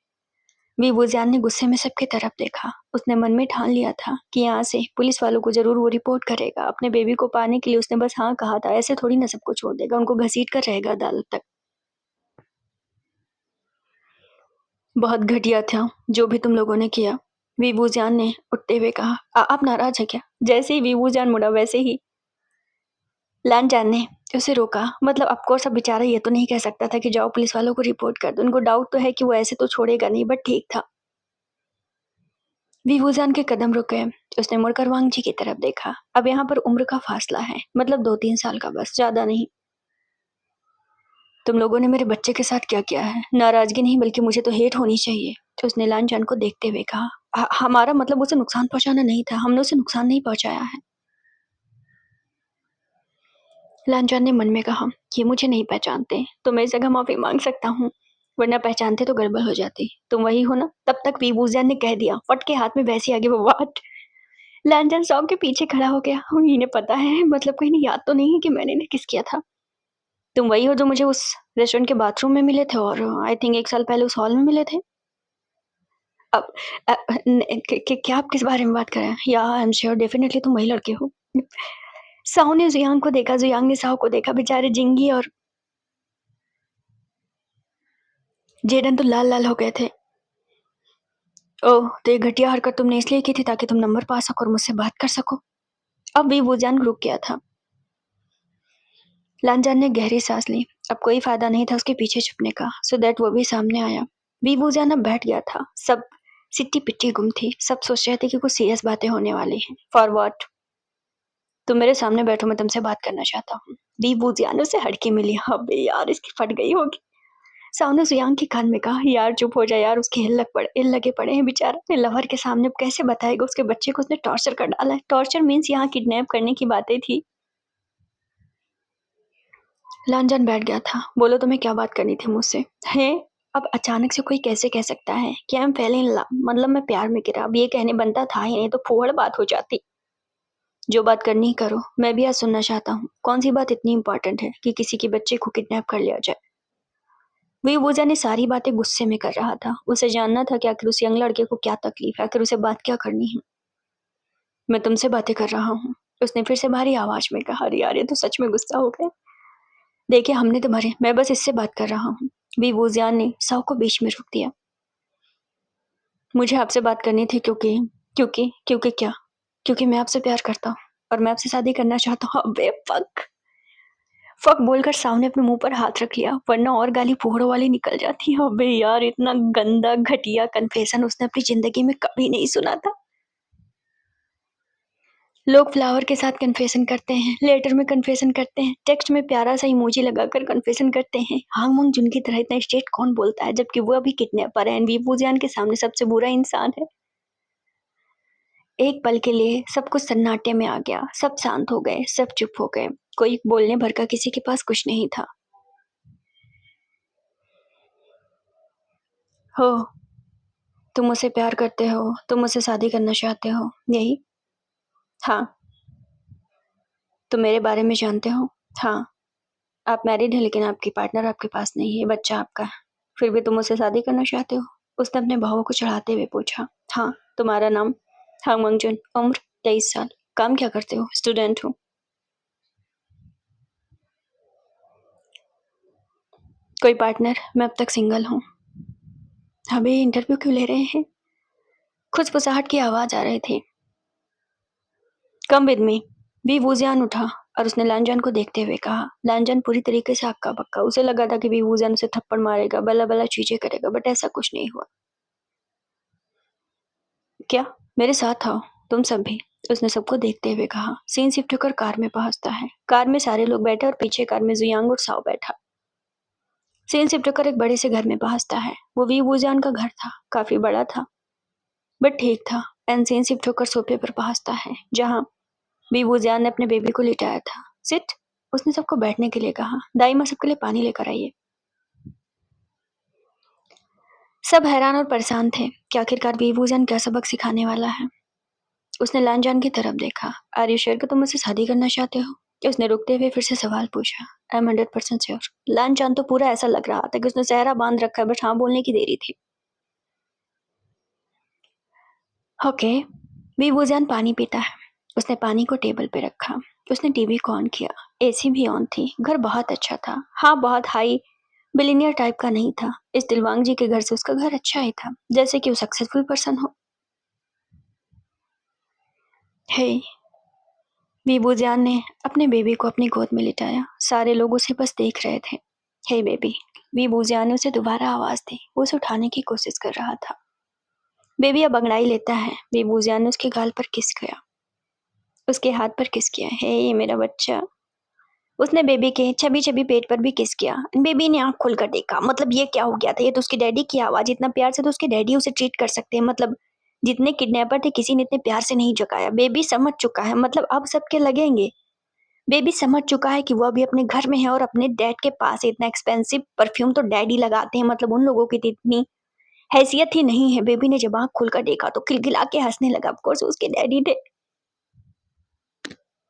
वीवूजियान ने गुस्से में सबकी तरफ देखा। उसने मन में ठान लिया था कि यहाँ से पुलिस वालों को जरूर वो रिपोर्ट करेगा। अपने बेबी को पाने के लिए उसने बस हाँ कहा था, ऐसे थोड़ी ना सबको छोड़ देगा, उनको घसीट कर रहेगा अदालत तक। बहुत घटिया था जो भी तुम लोगों ने किया। वीवूजियान ने उठते हुए कहा, आप नाराज है क्या? जैसे ही वीवूजियान मुड़ा वैसे ही लानजान ने उसे रोका। मतलब ऑफकोर्स अब बेचारा ये तो नहीं कह सकता था कि जाओ पुलिस वालों को रिपोर्ट कर दो। उनको डाउट तो है कि वो ऐसे तो छोड़ेगा नहीं, बट ठीक था। वीवूजियान के कदम रुक गए। उसने मुड़कर वांग जी की तरफ देखा। अब यहाँ पर उम्र का फासला है, मतलब 2-3 साल का, बस, ज्यादा नहीं। तुम लोगों ने मेरे बच्चे के साथ क्या किया है? नाराजगी नहीं बल्कि मुझे तो हेट होनी चाहिए। तो उसने लानजान को देखते हुए कहा, हमारा मतलब उसे नुकसान पहुंचाना नहीं था। हमने उसे नुकसान नहीं पहुंचाया है। लानजान ने मन में कहा, ये मुझे नहीं पहचानते तो मैं इस जगह माफी मांग सकता हूँ, वरना पहचानते तो गड़बड़ हो जाती। तुम वही हो ना? तब तक वीवूजियान ने कह दिया, फट के हाथ में वैसी आगे वो बात। लानजान शॉक के पीछे खड़ा हो गया। इन्हें पता है, मतलब कहीं नहीं, याद तो नहीं है कि मैंने इन्हें किस किया था। तुम वही हो जो मुझे उस रेस्टोरेंट के बाथरूम में मिले थे और आई थिंक 1 साल पहले उस हॉल में मिले थे। अब क्या आप किस बारे में बात कर रहे हैं? या आई एम श्योर, डेफिनेटली तुम वही लड़के हो। साहू ने जुयांग को देखा, जुयांग ने साहू को देखा। बेचारे जिंगी और जेडन तो लाल लाल हो गए थे। ओह, तो ये घटिया हरकत तुमने इसलिए की थी ताकि तुम नंबर पा सको और मुझसे बात कर सको। अब भी वुजान रुक गया था। लानजान ने गहरी सांस ली। अब कोई फायदा नहीं था उसके पीछे छुपने का, सो दैट वो भी सामने आया। वीवूजान अब बैठ गया था। सब सिट्टी पिट्टी गुम थी। सब सोच रहे थे कि कुछ सीरियस बातें होने वाली हैं। For what? तुम मेरे सामने बैठो, मैं तुमसे बात करना चाहता हूँ। वीवूजियान उसे हड़की मिली। अबे यार, इसकी फट गई होगी। साउंड ने सुयांग के कान में कहा, यार चुप हो जा यार, उसके हिल लगे पड़े हैं बेचारा। अपने लवर के सामने अब कैसे बताएगा उसके बच्चे को उसने टॉर्चर कर डाला है। टॉर्चर मीन्स यहाँ किडनैप करने की बातें थी। लानजान बैठ गया था। बोलो, तुम्हें क्या बात करनी थी मुझसे? है? अब अचानक से कोई कैसे कह सकता है कि I am fail in love, मतलब मैं प्यार में गिरा? अब ये कहने बनता था ही नहीं तो फूहड़ बात हो जाती। जो बात करनी करो, मैं भी आज सुनना चाहता हूँ। कौन सी बात इतनी इंपॉर्टेंट है कि किसी के बच्चे को किडनैप कर लिया जाए? वीवूजा ने सारी बातें गुस्से में कर रहा था। उसे जानना था कि आखिर उस यंग लड़के को क्या तकलीफ है, आखिर उसे बात क्या करनी है। मैं तुमसे बातें कर रहा हूँ, उसने फिर से भारी आवाज में कहा। अरे यार, ये तो सच में गुस्सा हो गया। देखिए, हमने तुम्हारे, मैं बस इससे बात कर रहा हूँ। वीवूजियान ने साव को बीच में रोक दिया। मुझे आपसे बात करनी थी क्योंकि क्या? क्योंकि मैं आपसे प्यार करता हूँ और मैं आपसे शादी करना चाहता हूँ। अबे फक। फक बोलकर साव ने अपने मुंह पर हाथ रख लिया, वरना और गाली फूहड़ों वाली निकल जाती। अबे यार, इतना गंदा घटिया कन्फेशन उसने अपनी जिंदगी में कभी नहीं सुना था। लोग फ्लावर के साथ कन्फेशन करते हैं, लेटर में कन्फेशन करते हैं, टेक्स्ट में प्यारा सा इमोजी लगाकर कन्फेशन करते हैं। हांग मंग जुन की तरह इतना स्ट्रेट कौन बोलता है, जबकि वो अभी किडनैपर है, वीवूजियान के सामने सबसे बुरा इंसान है। एक पल के लिए सब कुछ सन्नाटे में आ गया। सब शांत हो गए, सब चुप हो गए। कोई बोलने भर का किसी के पास कुछ नहीं था। हो, तुम मुझसे प्यार करते हो, तुम मुझसे शादी करना चाहते हो, यही? हाँ। तुम मेरे बारे में जानते हो? हाँ। आप मैरिड हैं लेकिन आपकी पार्टनर आपके पास नहीं है, बच्चा आपका है। फिर भी तुम मुझसे शादी करना चाहते हो? उसने अपने भावों को चढ़ाते हुए पूछा। हाँ। तुम्हारा नाम? हांग मंगजुन। उम्र? 23 साल। काम क्या करते हो? स्टूडेंट हूँ। कोई पार्टनर? मैं अब तक सिंगल हूँ। अबे इंटरव्यू क्यों ले रहे हैं? खुशफुसाहट की आवाज आ रही थी। Come with me. वी वूजियान उठा और उसने लानजान को देखते हुए कहा। लानजान पूरी तरीके से हक्का बक्का। उसे लगा था कि वी वूजियान उसे थप्पड़ मारेगा, बल्ला बल्ला चीजें करेगा, बट ऐसा कुछ नहीं हुआ। क्या? मेरे साथ आओ, तुम सब भी, उसने सबको देखते हुए कहा। सीन शिफ्ट होकर कार में पहुंचता है। कार में सारे लोग बैठे और पीछे कार में जुयांग और साओ बैठा। सीन शिफ्ट होकर एक बड़े से घर में पहुंचता है। वो वी वूजियान का घर था, काफी बड़ा था बट ठीक था। एंड सीन शिफ्ट होकर सोफे पर पहुंचता है जहाँ वीवूजियान ने अपने बेबी को लिटाया था। सिट, उसने सबको बैठने के लिए कहा। दाई माँ सबके लिए पानी लेकर आइए। सब हैरान और परेशान थे कि आखिरकार वीवूजियान क्या सबक सिखाने वाला है। उसने लानजान की तरफ देखा। आर यू श्योर कि तुम मुझसे शादी करना चाहते हो? उसने रुकते हुए फिर से सवाल पूछा। I am 100% sure. लानजान तो पूरा ऐसा लग रहा था कि उसने चेहरा बांध रखा है, बस हाँ बोलने की देरी थी। ओके। वीवूजियान पानी पीता है। उसने पानी को टेबल पे रखा। उसने टीवी को ऑन किया। एसी भी ऑन थी। घर बहुत अच्छा था। हाँ, बहुत हाई बिलीनियर टाइप का नहीं था। इस दिलवांग जी के घर से उसका घर अच्छा ही था, जैसे कि वो सक्सेसफुल पर्सन हो। हे, वीबूजान ने अपने बेबी को अपनी गोद में लिटाया। सारे लोग उसे बस देख रहे थे। हे बेबी, वीबूजान ने उसे दोबारा आवाज दी। वो उसे उठाने की कोशिश कर रहा था। बेबी अब अंगड़ाई लेता है। वीबूजान ने उसके गाल पर किस किया, उसके हाथ पर किस किया। हे ये मेरा बच्चा। उसने बेबी के छबी छबी पेट पर भी किस किया। बेबी ने आंख खोलकर देखा। मतलब ये क्या हो गया था? ये तो उसके डैडी की आवाज। इतना प्यार से तो उसके डैडी उसे ट्रीट कर सकते हैं। मतलब जितने किडनैपर थे किसी ने इतने प्यार से नहीं जगाया। बेबी समझ चुका है। मतलब अब सबके लगेंगे। बेबी समझ चुका है कि वो अभी अपने घर में है और अपने डैड के पास है। इतना एक्सपेंसिव परफ्यूम तो डैडी लगाते हैं। मतलब उन लोगों की तो इतनी हैसियत ही नहीं है। बेबी ने जब आंख खोलकर देखा तो खिलखिला के हंसने लगा। ऑफकोर्स उसके डैडी थे।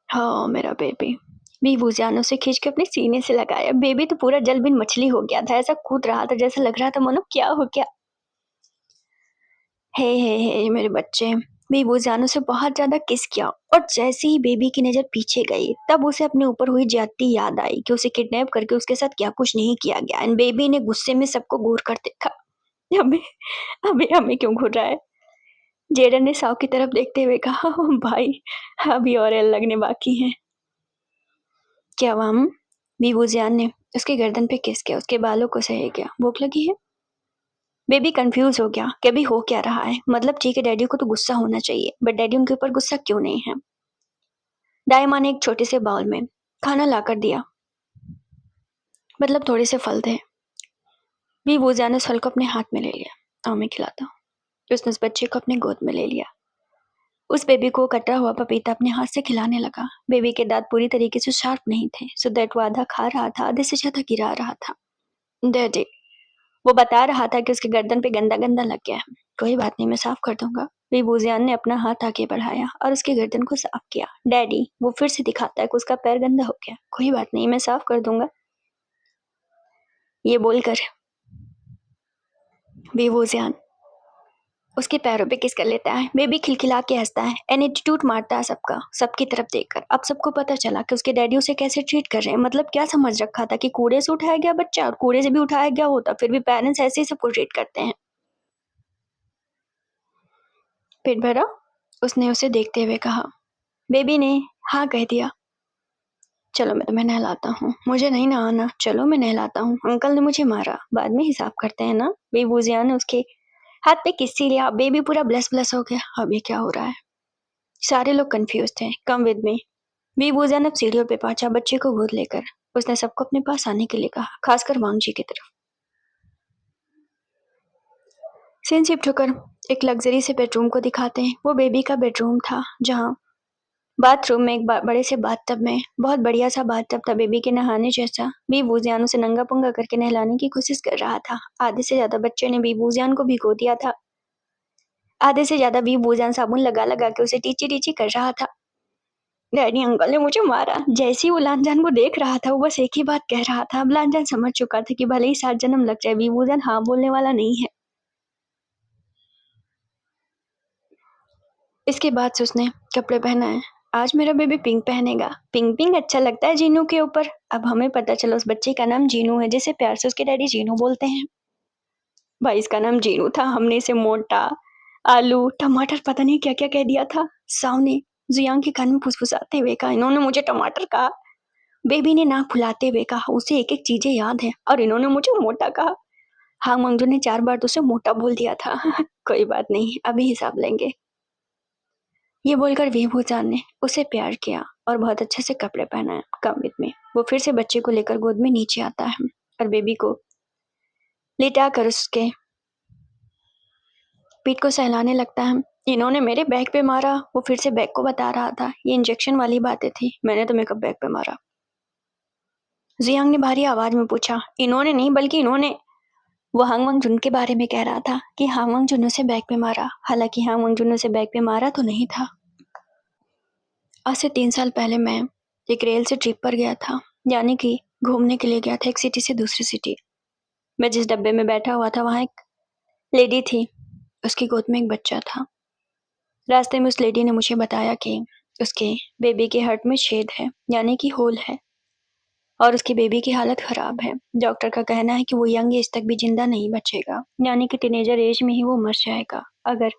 हाँ मेरा बेबी। बीबू जान उसे खींच के अपने सीने से लगाया। बेबी तो पूरा जल बिन मछली हो गया था। ऐसा कूद रहा था जैसा लग रहा था मानो क्या हो गया। हे मेरे बच्चे। बीबू जान उसे बहुत ज्यादा किस किया और जैसे ही बेबी की नजर पीछे गई तब उसे अपने ऊपर हुई ज्यादती याद आई कि उसे किडनैप करके उसके साथ क्या कुछ नहीं किया गया। एंड बेबी ने गुस्से में सबको घूर कर देखा। अबे अबे हमें क्यों घूर रहा है? जेडन ने साव की तरफ देखते हुए कहा, भाई अभी और एल लगने बाकी हैं। क्या वाम? बीबूजियान ने उसके गर्दन पे किस किया, उसके बालों को सहे गया। भूख लगी है? बेबी कंफ्यूज हो गया कि अभी हो क्या रहा है। मतलब ठीक है डैडी को तो गुस्सा होना चाहिए बट डैडी उनके ऊपर गुस्सा क्यों नहीं है। दाई माँ ने एक छोटे से बाउल में खाना लाकर दिया। मतलब थोड़े से फल थे। बीबूजियान ने उस फल को अपने हाथ में ले लिया। आओ मैं खिलाता हूँ। उसने उस बच्चे को अपने गोद में ले लिया। उस बेबी को कटा हुआ पपीता अपने हाथ से खिलाने लगा। बेबी के दांत पूरी तरीके से शार्प नहीं थे, सो दैट वो आधा खा रहा था, आधे से ज्यादा गिरा रहा था। डैडी, वो बता रहा था कि उसके गर्दन पे गंदा गंदा लग गया है। कोई बात नहीं, मैं साफ कर दूंगा। बीबूजियान ने अपना हाथ आगे बढ़ाया और उसके गर्दन को साफ किया। डैडी, वो फिर से दिखाता है कि उसका पैर गंदा हो गया। कोई बात नहीं, मैं साफ कर दूंगा। ये बोलकर बीबूजियान उसके पैरों पे किस कर लेता है। बेबी खिलखिला के हंसता है एंड एटीट्यूड मारता है सबका, सबकी तरफ देखकर। अब सबको पता चला कि उसके डैडी उसे कैसे ट्रीट कर रहे हैं। मतलब क्या समझ रखा था कि कूड़े से उठाया गया बच्चा, और कूड़े से भी उठाया गया होता फिर भी पेरेंट्स ऐसे ही सबको ट्रीट करते हैं। पेट भरा? उसने उसे देखते हुए कहा। बेबी ने हाँ कह दिया। चलो मैं तुम्हें नहलाता हूँ। मुझे नहीं नहाना, चलो मैं नहलाता हूँ। अंकल ने मुझे मारा, बाद में हिसाब करते हैं ना। बेबूजिया ने उसके हाथ पे किस्सी लिया। बेबी पूरा ब्लस ब्लस हो गया। अब ये क्या हो रहा है? सारे लोग कंफ्यूज थे। Come with me. बीबूजा ने सीढ़ियों पे पहुंचा बच्चे को गोद लेकर। उसने सबको अपने पास आने के लिए कहा, खासकर वांगजी की तरफ। सीन शिफ्ट होकर एक लग्जरी से बेडरूम को दिखाते हैं। वो बेबी का बेडरूम था जहाँ बाथरूम में एक बड़े से बाथटब में बहुत बढ़िया सा बाथटब था, बेबी के नहाने जैसा। बीबूजियान उसे नंगा पुंगा करके नहलाने की कोशिश कर रहा था। आधे से ज्यादा बच्चे ने बीबूजियान को भिगो दिया था। आधे से ज्यादा बीबूजियान साबुन लगा लगा के उसे टीची टीची कर रहा था। डैडी अंकल ने मुझे मारा। जैसे ही वो लांजान को देख रहा था वो बस एक ही बात कह रहा था। अब लांजान समझ चुका था कि भले ही 7 जन्म लग जाए बीबूजान हाँ बोलने वाला नहीं है। इसके बाद से उसने कपड़े पहनाए। आज मेरा बेबी पिंक पहनेगा। पिंक पिंक अच्छा लगता है जीनू के ऊपर। अब हमें पता चला उस बच्चे का नाम जीनू है, जिसे प्यार से उसके डैडी जीनू बोलते हैं। भाई इसका नाम जीनू था। हमने इसे मोटा, आलू, टमाटर पता नहीं क्या क्या कह दिया था। सामने जियांग के कान में फुसफुसाते हुए कहा, इन्होंने मुझे टमाटर कहा। बेबी ने नाक फुलाते हुए कहा, उसे एक एक चीजें याद है और इन्होंने मुझे मोटा कहा। हाँ मंजू ने 4 बार तो उसे मोटा बोल दिया था। कोई बात नहीं, अभी हिसाब लेंगे। ये बोलकर विभूजान ने उसे प्यार किया और बहुत अच्छे से कपड़े पहनाए। कमित में वो फिर से बच्चे को लेकर गोद में नीचे आता है और बेबी को लिटा कर उसके पीठ को सहलाने लगता है। इन्होंने मेरे बैग पे मारा। वो फिर से बैग को बता रहा था। ये इंजेक्शन वाली बातें थी। मैंने तुम्हें कब बैग पे मारा? जियांग ने भारी आवाज में पूछा। इन्होंने नहीं बल्कि इन्होंने। वो हांग वांग जुन के बारे में कह रहा था कि हांग वांग जुन उसे बैग पे मारा। हालांकि हांग वांग जुन उसे बैग पे मारा तो नहीं था। आज से 3 साल पहले मैं एक रेल से ट्रिप पर गया था, यानी कि घूमने के लिए गया था एक सिटी से दूसरी सिटी। मैं जिस डब्बे में बैठा हुआ था वहां एक लेडी थी। उसकी गोद में एक बच्चा था। रास्ते में उस लेडी ने मुझे बताया कि उसके बेबी के हार्ट में छेद है, यानी कि होल है, और उसकी बेबी की हालत खराब है। डॉक्टर का कहना है कि वो यंग एज तक भी जिंदा नहीं बचेगा, यानी कि टीनेजर एज में ही वो मर जाएगा अगर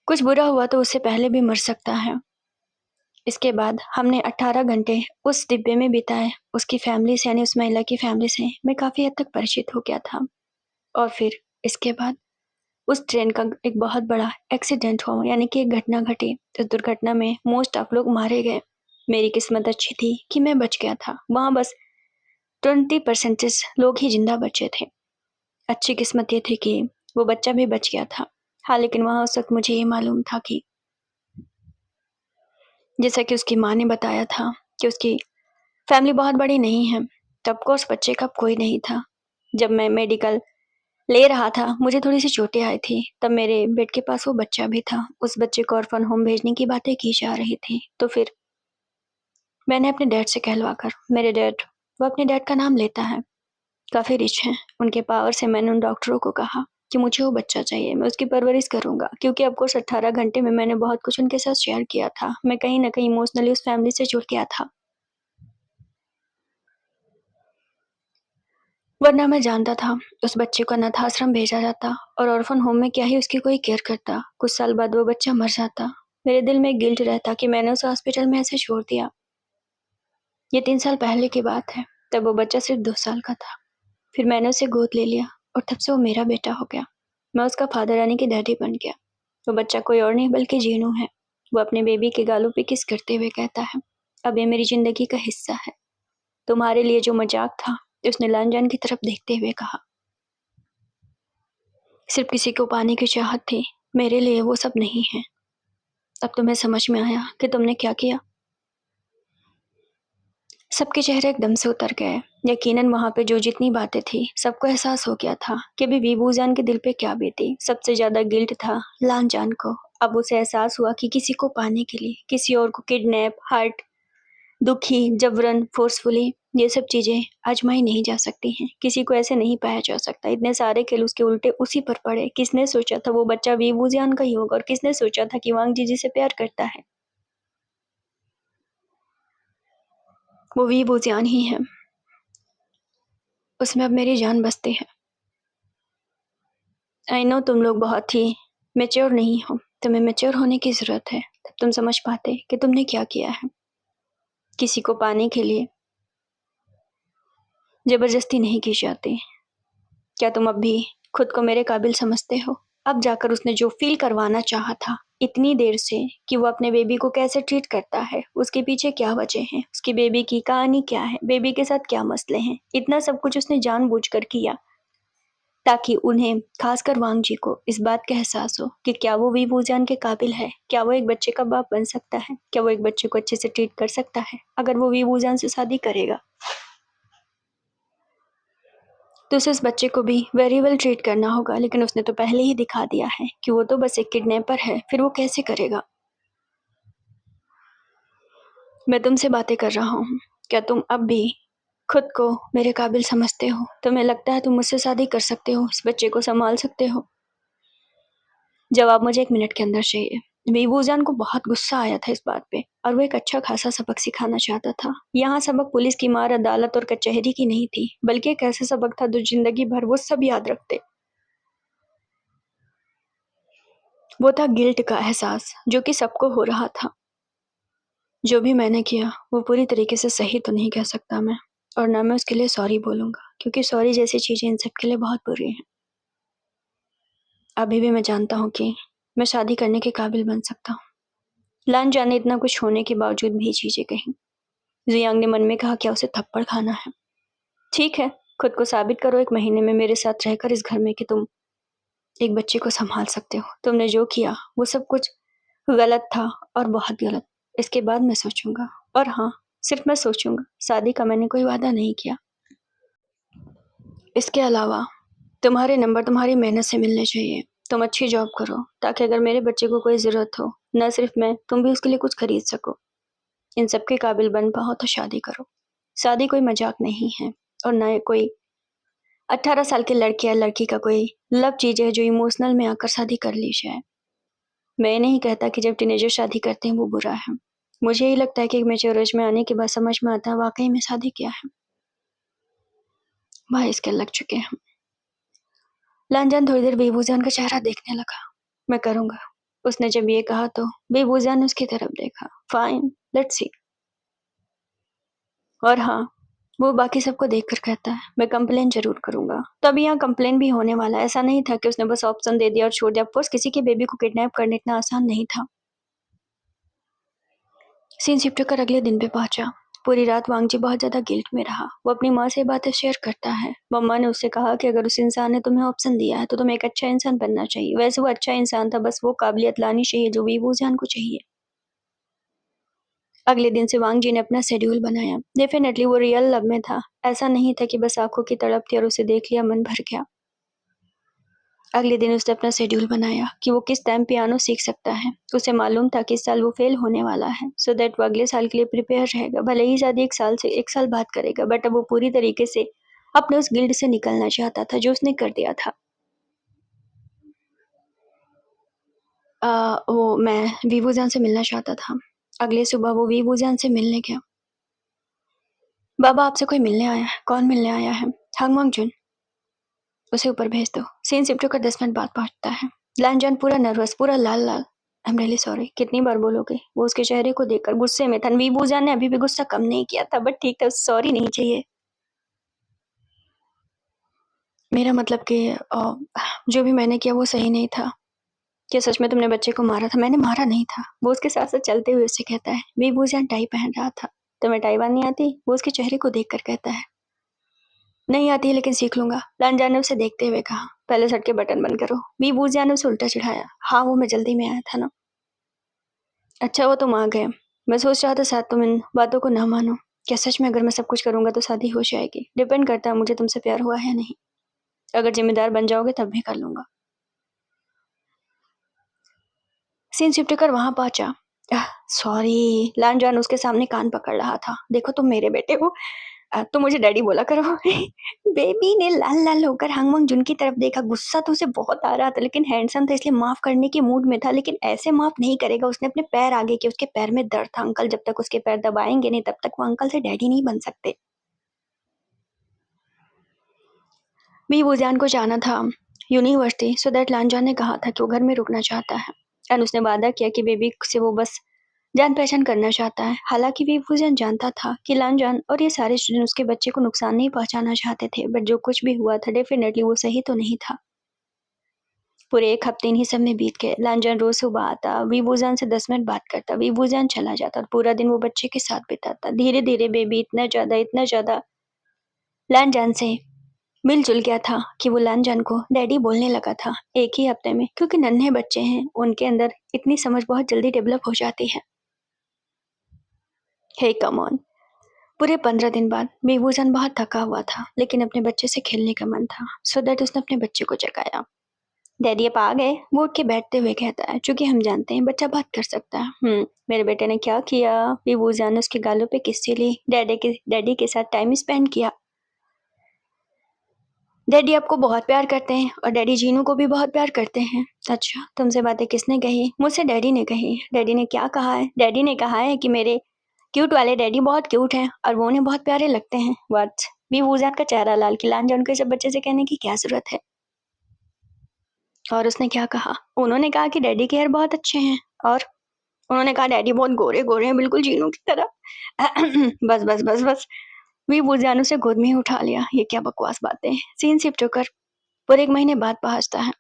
कुछ बुरा हुआ तो उससे पहले भी मर सकता है। इसके बाद हमने 18 घंटे उस डिब्बे में बिताए। उसकी फैमिली से यानी उस महिला की फैमिली से मैं काफ़ी हद तक परिचित हो गया था। और फिर इसके बाद उस ट्रेन का एक बहुत बड़ा एक्सीडेंट हुआ, यानी कि एक घटना घटी। उस दुर्घटना में मोस्ट ऑफ लोग मारे गए। मेरी किस्मत अच्छी थी कि मैं बच गया था। वहाँ बस 20% लोग ही जिंदा बचे थे। अच्छी किस्मत ये थी कि वो बच्चा भी बच गया था। हाँ, लेकिन वहाँ उस वक्त मुझे ये मालूम था कि जैसा कि उसकी माँ ने बताया था कि उसकी फैमिली बहुत बड़ी नहीं है, तब को उस बच्चे का कोई नहीं था। जब मैं मेडिकल ले रहा था, मुझे थोड़ी सी चोटें आई थी, तब मेरे बेड के पास वो बच्चा भी था। उस बच्चे को ऑर्फन होम भेजने की बातें की जा रही थी। तो फिर मैंने अपने डैड से कहलवा कर, मेरे डैड, वो अपने डैड का नाम लेता है, काफ़ी रिच हैं, उनके पावर से मैंने उन डॉक्टरों को कहा कि मुझे वो बच्चा चाहिए, मैं उसकी परवरिश करूंगा। क्योंकि ऑफकोर्स 18 घंटे में मैंने बहुत कुछ उनके साथ शेयर किया था। मैं कहीं ना कहीं इमोशनली उस फैमिली से जुड़ गया था। वरना मैं जानता था उस बच्चे को अनाथ आश्रम भेजा जाता और ऑर्फन होम में क्या ही उसकी कोई केयर करता। कुछ साल बाद वो बच्चा मर जाता। मेरे दिल में गिल्ट रहता कि मैंने उस हॉस्पिटल में ऐसे छोड़ दिया। ये 3 साल पहले की बात है। तब वो बच्चा सिर्फ 2 साल का था। फिर मैंने उसे गोद ले लिया और तब से वो मेरा बेटा हो गया। मैं उसका फादर यानी कि डैडी बन गया। वो बच्चा कोई और नहीं बल्कि जीनू है। वो अपने बेबी के गालों पे किस करते हुए कहता है, अब ये मेरी जिंदगी का हिस्सा है। तुम्हारे लिए जो मजाक था, उसने लांजान की तरफ देखते हुए कहा। सिर्फ किसी को पाने की चाहत थी, मेरे लिए वो सब नहीं है। अब तुम्हें समझ में आया कि तुमने क्या किया। सबके चेहरे एकदम से उतर गए। यकीनन वहां पे जो जितनी बातें थी, सबको एहसास हो गया था कि अभी वीबूजान के दिल पे क्या बीती। सबसे ज्यादा गिल्ट था लांजान को। अब उसे एहसास हुआ कि किसी को पाने के लिए किसी और को किडनैप, हर्ट, दुखी, जबरन, फोर्सफुली, ये सब चीजें आजमाई नहीं जा सकती हैं। किसी को ऐसे नहीं पाया जा सकता। इतने सारे खेल उसके उल्टे उसी पर पड़े। किसने सोचा था वो बच्चा वीबूजान का ही होगा, और किसने सोचा था कि वांग जी से प्यार करता है। वो वीबूजान ही है। उसमें अब मेरी जान बसती है। आई नो तुम लोग बहुत ही मैच्योर नहीं हो। तुम्हें मैच्योर होने की जरूरत है, तब तुम समझ पाते कि तुमने क्या किया है। किसी को पाने के लिए जबरदस्ती नहीं की जाती। क्या तुम अब भी खुद को मेरे काबिल समझते हो? अब जाकर उसने जो फील करवाना चाहा था इतनी देर से, कि वो अपने बेबी को कैसे ट्रीट करता है, उसके पीछे क्या वजह है, उसकी बेबी की कहानी क्या है, बेबी के साथ क्या मसले हैं, इतना सब कुछ उसने जानबूझकर किया ताकि उन्हें, खासकर वांग जी को, इस बात का एहसास हो कि क्या वो वीवूजान के काबिल है, क्या वो एक बच्चे का बाप बन सकता है, क्या वो एक बच्चे को अच्छे से ट्रीट कर सकता है अगर वो वीवूजान से शादी करेगा। तो उसे उस बच्चे को भी वेरी वेल ट्रीट करना होगा। लेकिन उसने तो पहले ही दिखा दिया है कि वो तो बस एक किडनैपर है, फिर वो कैसे करेगा। मैं तुमसे बातें कर रहा हूँ, क्या तुम अब भी खुद को मेरे काबिल समझते हो? तुम्हें लगता है तुम मुझसे शादी कर सकते हो, इस बच्चे को संभाल सकते हो? जवाब मुझे 1 मिनट के अंदर चाहिए। वीबूजान को बहुत गुस्सा आया था इस बात पे, और वो एक अच्छा खासा सबक सिखाना चाहता था। यहाँ सबक पुलिस की मार, अदालत और कचहरी की नहीं थी, बल्कि एक ऐसा सबक था जो जिंदगी भर वो सब याद रखते। वो था गिल्ट का एहसास, जो कि सबको हो रहा था। जो भी मैंने किया वो पूरी तरीके से सही तो नहीं कह सकता मैं, और ना मैं उसके लिए सॉरी बोलूंगा, क्योंकि सॉरी जैसी चीजें इन सब के लिए बहुत बुरी हैं। अभी भी मैं जानता हूँ कि मैं शादी करने के काबिल बन सकता हूँ। लान जाने इतना कुछ होने के बावजूद भी चीजें कहीं। जियांग ने मन में कहा, क्या उसे थप्पड़ खाना है? ठीक है, खुद को साबित करो 1 महीने में मेरे साथ रहकर इस घर में कि तुम एक बच्चे को संभाल सकते हो। तुमने जो किया वो सब कुछ गलत था, और बहुत गलत। इसके बाद मैं सोचूंगा, और हाँ, सिर्फ मैं सोचूंगा। शादी का मैंने कोई वादा नहीं किया। इसके अलावा तुम्हारे नंबर तुम्हारी मेहनत से मिलने चाहिए। तुम अच्छी जॉब करो ताकि अगर मेरे बच्चे को कोई ज़रूरत हो, न सिर्फ मैं, तुम भी उसके लिए कुछ खरीद सको। इन सब के काबिल बन पाओ तो शादी करो। शादी कोई मजाक नहीं है, और ना ये कोई 18 साल के लड़के या लड़की का कोई लव चीज है जो इमोशनल में आकर शादी कर ली जाए। मैं ये नहीं कहता कि जब टीनेजर शादी करते हैं वो बुरा है। मुझे यही लगता है कि एक मैच्योर एज में आने के बाद समझ में आता है वाकई में शादी क्या है। भाई इसके लग चुके हैं। लांजान थोड़ी देर बेबूजान का चेहरा देखने लगा। मैं करूंगा, उसने जब ये कहा तो बेबूजान उसकी तरफ देखा। Fine, let's see. और हाँ, वो बाकी सबको देखकर कहता है, मैं कंप्लेन जरूर करूंगा। तब यहाँ कंप्लेन भी होने वाला। ऐसा नहीं था कि उसने बस ऑप्शन दे दिया और छोड़ दिया। ऑफकोर्स किसी के बेबी को किडनैप करना इतना आसान नहीं था। सीन शिफ्ट कर अगले दिन पे पहुंचा। पूरी रात वांगजी बहुत ज्यादा गिल्ट में रहा। वो अपनी माँ से बातें शेयर करता है। मम्मा ने उससे कहा कि अगर उस इंसान ने तुम्हें ऑप्शन दिया है तो तुम्हें एक अच्छा इंसान बनना चाहिए। वैसे वो अच्छा इंसान था, बस वो काबिलियत लानी चाहिए जो वीवूजान को चाहिए। अगले दिन से वांग जी ने अपना शेड्यूल बनाया। डेफिनेटली वो रियल लव में था। ऐसा नहीं था कि बस आंखों की तड़प थी और उसे देख लिया मन भर गया। अगले दिन उसने अपना शेड्यूल बनाया कि वो किस टाइम पियानो सीख सकता है। उसे मालूम था कि इस साल वो फेल होने वाला है, सो दैट वो अगले साल के लिए प्रिपेयर रहेगा। भले ही शादी एक साल बाद करेगा, बट अब वो पूरी तरीके से अपने उस गिल्ड से निकलना चाहता था जो उसने कर दिया था। वो मैं वीवूजान से मिलना चाहता था। अगले सुबह वो वीवूजान से मिलने गया। बाबा आपसे कोई मिलने आया है। कौन मिलने आया है? हंगमंग जुन। उसे ऊपर भेज दो। सीन शिफ्ट कर 10 मिनट बाद पहुंचता है। लानजान पूरा नर्वस, पूरा लाल लाल। I am really sorry. कितनी बार बोलोगे? वो उसके चेहरे को देखकर गुस्से में था। वीबूजान ने अभी भी गुस्सा कम नहीं किया था, बट ठीक था, सॉरी नहीं चाहिए। मेरा मतलब कि जो भी मैंने किया वो सही नहीं था। क्या सच में तुमने बच्चे को मारा था? मैंने मारा नहीं था। वो उसके साथ साथ चलते हुए उससे कहता है। वीबूजान टाई पहन रहा था। तुम्हें टाई बांधनी आती? वो उसके चेहरे को देखकर कहता है, नहीं आती है लेकिन सीख लूंगा। लानजान ने उसे देखते हुए कहा, पहले शर्ट के बटन बंद करो। वीबूजान ने उसे उल्टा चढ़ाया। हाँ, वो मैं जल्दी में आया था ना। अच्छा वो तुम आ गए। मैं सोच रहा था शायद तुम इन बातों को ना मानो। क्या सच में अगर मैं सब कुछ करूंगा तो शादी हो जाएगी? डिपेंड करता है मुझे तुमसे प्यार हुआ है या नहीं। अगर जिम्मेदार बन जाओगे तब भी कर लूंगा। सीन शिफ्ट कर वहां पहुंचा। सॉरी। लानजान उसके सामने कान पकड़ रहा था। देखो तुम मेरे बेटे हो, तो मुझे डैडी बोला करो। बेबी ने लाल लाल होकर हंगमंग जुन की तरफ देखा। गुस्सा तो उसे बहुत आ रहा था, लेकिन हैंडसम था इसलिए माफ करने के मूड में था। लेकिन ऐसे माफ नहीं करेगा। उसने अपने पैर आगे किए। उसके पैर में दर्द था। अंकल जब तक उसके पैर दबाएंगे नहीं तब तक वो अंकल से डैडी नहीं बन सकते। भी वुजान को जाना था यूनिवर्सिटी, सो दैट लानजान ने कहा था कि वो घर में रुकना चाहता है। एंड उसने वादा किया कि बेबी से वो बस जान पहचान करना चाहता है। हालांकि वीवूजन जानता था कि लानजान और ये सारे स्टूडेंट उसके बच्चे को नुकसान नहीं पहुंचाना चाहते थे, बट जो कुछ भी हुआ था डेफिनेटली वो सही तो नहीं था। पूरे एक हफ्ते इन्हीं सब में बीत गए। लानजान रोज सुबह आता, वीवूजान से 10 मिनट बात करता, वीवूजान चला जाता और पूरा दिन वो बच्चे के साथ बिताता। धीरे धीरे बेबी इतना ज्यादा लानजान से मिलजुल गया था कि वो लानजान को डैडी बोलने लगा था एक ही हफ्ते में। क्योंकि नन्हे बच्चे हैं, उनके अंदर इतनी समझ बहुत जल्दी डेवलप हो जाती है। हे कम ऑन। पूरे 15 दिन बाद बेबूजान बहुत थका हुआ था, लेकिन अपने बच्चे से खेलने का मन था। सो दैट उसने अपने बच्चे को जगाया। डैडी अब आ गए, वो उठ के बैठते हुए कहता है। क्योंकि हम जानते हैं बच्चा बात कर सकता है। मेरे बेटे ने क्या किया? बेबूजान ने उसके गालों पे किस्से ली। डैडी के साथ टाइम स्पेंड किया। डैडी आपको बहुत प्यार करते हैं और डैडी जीनू को भी बहुत प्यार करते हैं। अच्छा, तुमसे बातें किसने कही? मुझसे डैडी ने कही। डैडी ने क्या कहा है? डैडी ने कहा है कि मेरे क्यूट वाले डैडी बहुत क्यूट हैं और वो उन्हें बहुत प्यारे लगते हैं। व्हाट? भी वूजान का चेहरा लाल खिला। जान को सब बच्चे से कहने की क्या जरूरत है? और उसने क्या कहा? उन्होंने कहा कि डैडी के हेयर बहुत अच्छे हैं और उन्होंने कहा डैडी बहुत गोरे गोरे हैं, बिल्कुल जीनू की तरह। बस बस बस बस। भी वूजान उसे गोद में ही उठा लिया। ये क्या बकवास बातें। सीन शिफ्ट होकर पूरे एक महीने बाद पहुंचता है।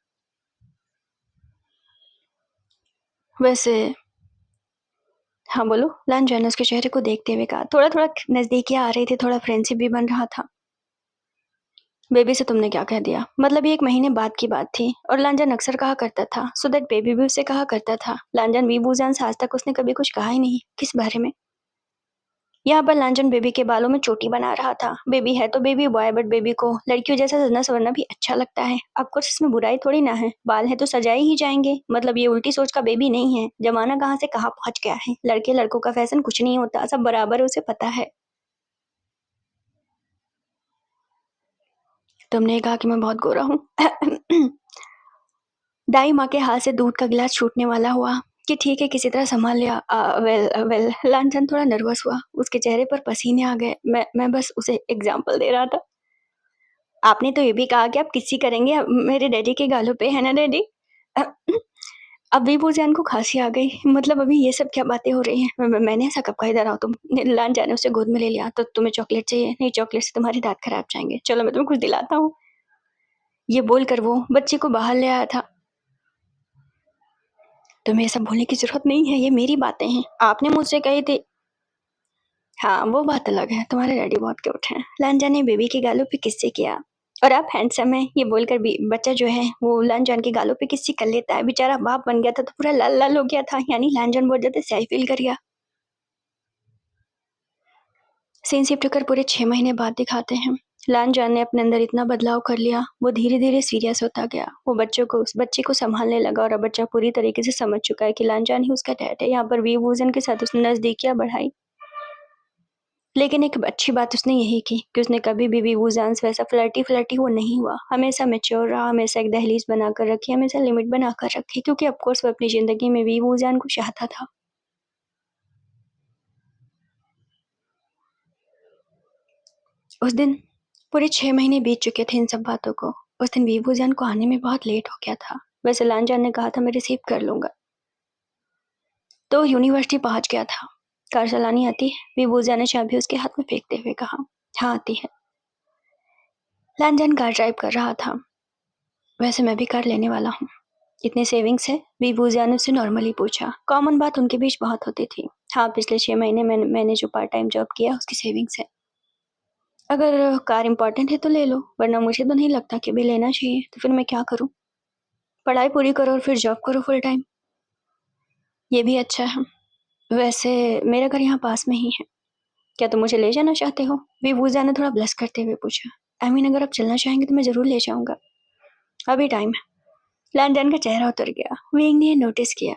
वैसे हाँ बोलो। लानजान ने उसके चेहरे को देखते हुए कहा। थोड़ा थोड़ा नजदीकियां आ रही थी, थोड़ा फ्रेंडशिप भी बन रहा था। बेबी से तुमने क्या कह दिया? मतलब ये एक महीने बाद की बात थी और लांजान अक्सर कहा करता था, सो दैट बेबी भी उससे कहा करता था। लांजान वीबूजान से आज तक उसने कभी कुछ कहा ही नहीं। किस बारे में? यहाँ पर लांजान बेबी के बालों में चोटी बना रहा था। बेबी है तो बेबी बॉय, बट बेबी को लड़कियों जैसा सजना सवरना भी अच्छा लगता है। अब कुछ इसमें बुराई थोड़ी ना है। बाल है तो सजाए ही जाएंगे। मतलब ये उल्टी सोच का बेबी नहीं है। जमाना कहाँ से कहाँ पहुंच गया है। लड़के लड़कों का फैशन कुछ नहीं होता, सब बराबर, उसे पता है। तुमने कहा कि मैं बहुत गोरा हूँ। दाई माँ के हाथ से दूध का गिलास छूटने वाला हुआ कि ठीक है किसी तरह संभाल लिया। Well well. लांछन थोड़ा नर्वस हुआ। उसके चेहरे पर पसीने आ गए। मैं बस उसे एग्जाम्पल दे रहा था। आपने तो ये भी कहा कि आप किसी करेंगे मेरे डैडी के गालों पे, है ना डैडी? अब वीबूज़ियान को खाँसी आ गई। मतलब अभी ये सब क्या बातें हो रही हैं? मैंने ऐसा कब कहा, इधर आओ तुम। लान जाने उसे गोद में ले लिया। तो तुम्हें चॉकलेट चाहिए? नहीं, चॉकलेट से तुम्हारे दाँत खराब जाएँगे। चलो मैं तुम्हें कुछ दिलाता हूँ। ये बोलकर वो बच्चे को बाहर ले आया था। तुम्हें ये सब बोलने की ज़रूरत नहीं है, ये मेरी बातें हैं। आपने मुझसे कही थी। हाँ, वो बात अलग है। तुम्हारे डैडी बहुत क्यूट हैं। लांजा ने बेबी के गालों पे किस्से किया। और आप हैंडसम हैं, ये बोलकर भी बच्चा जो है वो लांजान के गालों पे किस्से कर लेता है। बेचारा बाप बन गया था तो पूरा लाल-लाल हो गया था, यानी लांजान बहुत ज़्यादा सही फील कर गया। सीन शिफ्ट होकर पूरे 6 महीने बाद दिखाते हैं। लांजान ने अपने अंदर इतना बदलाव कर लिया, वो धीरे-धीरे सीरियस होता गया। वो उस बच्चे को सँभालने लगा और अब बच्चा पूरी तरीके से समझ चुका है कि लांजान ही उसका डैड है। यहाँ पर वी वूज़न के साथ उसने नज़दीकियाँ बढ़ाई। लेकिन एक अच्छी बात उसने यही की कि उसने कभी भी वीवूज़ान से वैसा फ्लर्टी-फ्लर्टी वो नहीं हुआ। हमेशा मैच्योर रहा, हमेशा एक दहलीज़ बनाकर रखी, हमेशा लिमिट बनाकर रखी, क्योंकि ऑफ़ कोर्स वो अपनी ज़िंदगी में वीवूज़ान को चाहता था। उस दिन पूरे 6 महीने बीत चुके थे इन सब बातों को। उस दिन वीवूज़ान को आने में बहुत लेट हो गया था। वैसे लांजान ने कहा था मैं रिसीव कर लूँगा। तो यूनिवर्सिटी पहुँच गया था। कार चलानी आती है? वीवूज़ान ने चाबी उसके हाथ में फेंकते हुए कहा। हाँ, आती है। लांजान कार ड्राइव कर रहा था। वैसे मैं भी कार लेने वाला हूँ। इतने सेविंग्स है? विभूजिया ने उससे नॉर्मली पूछा। कॉमन बात उनके बीच बहुत होती थी। हाँ, पिछले 6 महीने मैंने जो पार्ट टाइम जॉब किया उसकी सेविंग्स है। अगर कार इम्पोर्टेंट है तो ले लो, वरना मुझे तो नहीं लगता कि अभी लेना चाहिए। तो फिर मैं क्या करूँ? पढ़ाई पूरी करो और फिर जॉब करो फुल टाइम। ये भी अच्छा है। वैसे मेरा घर यहाँ पास में ही है। क्या तुम मुझे ले जाना चाहते हो? विभूजिया ने थोड़ा ब्लश करते हुए पूछा। आई मीन अगर आप चलना चाहेंगे तो मैं ज़रूर ले जाऊँगा। अभी टाइम है। लैंडन का चेहरा उतर गया। विंग ने नोटिस किया।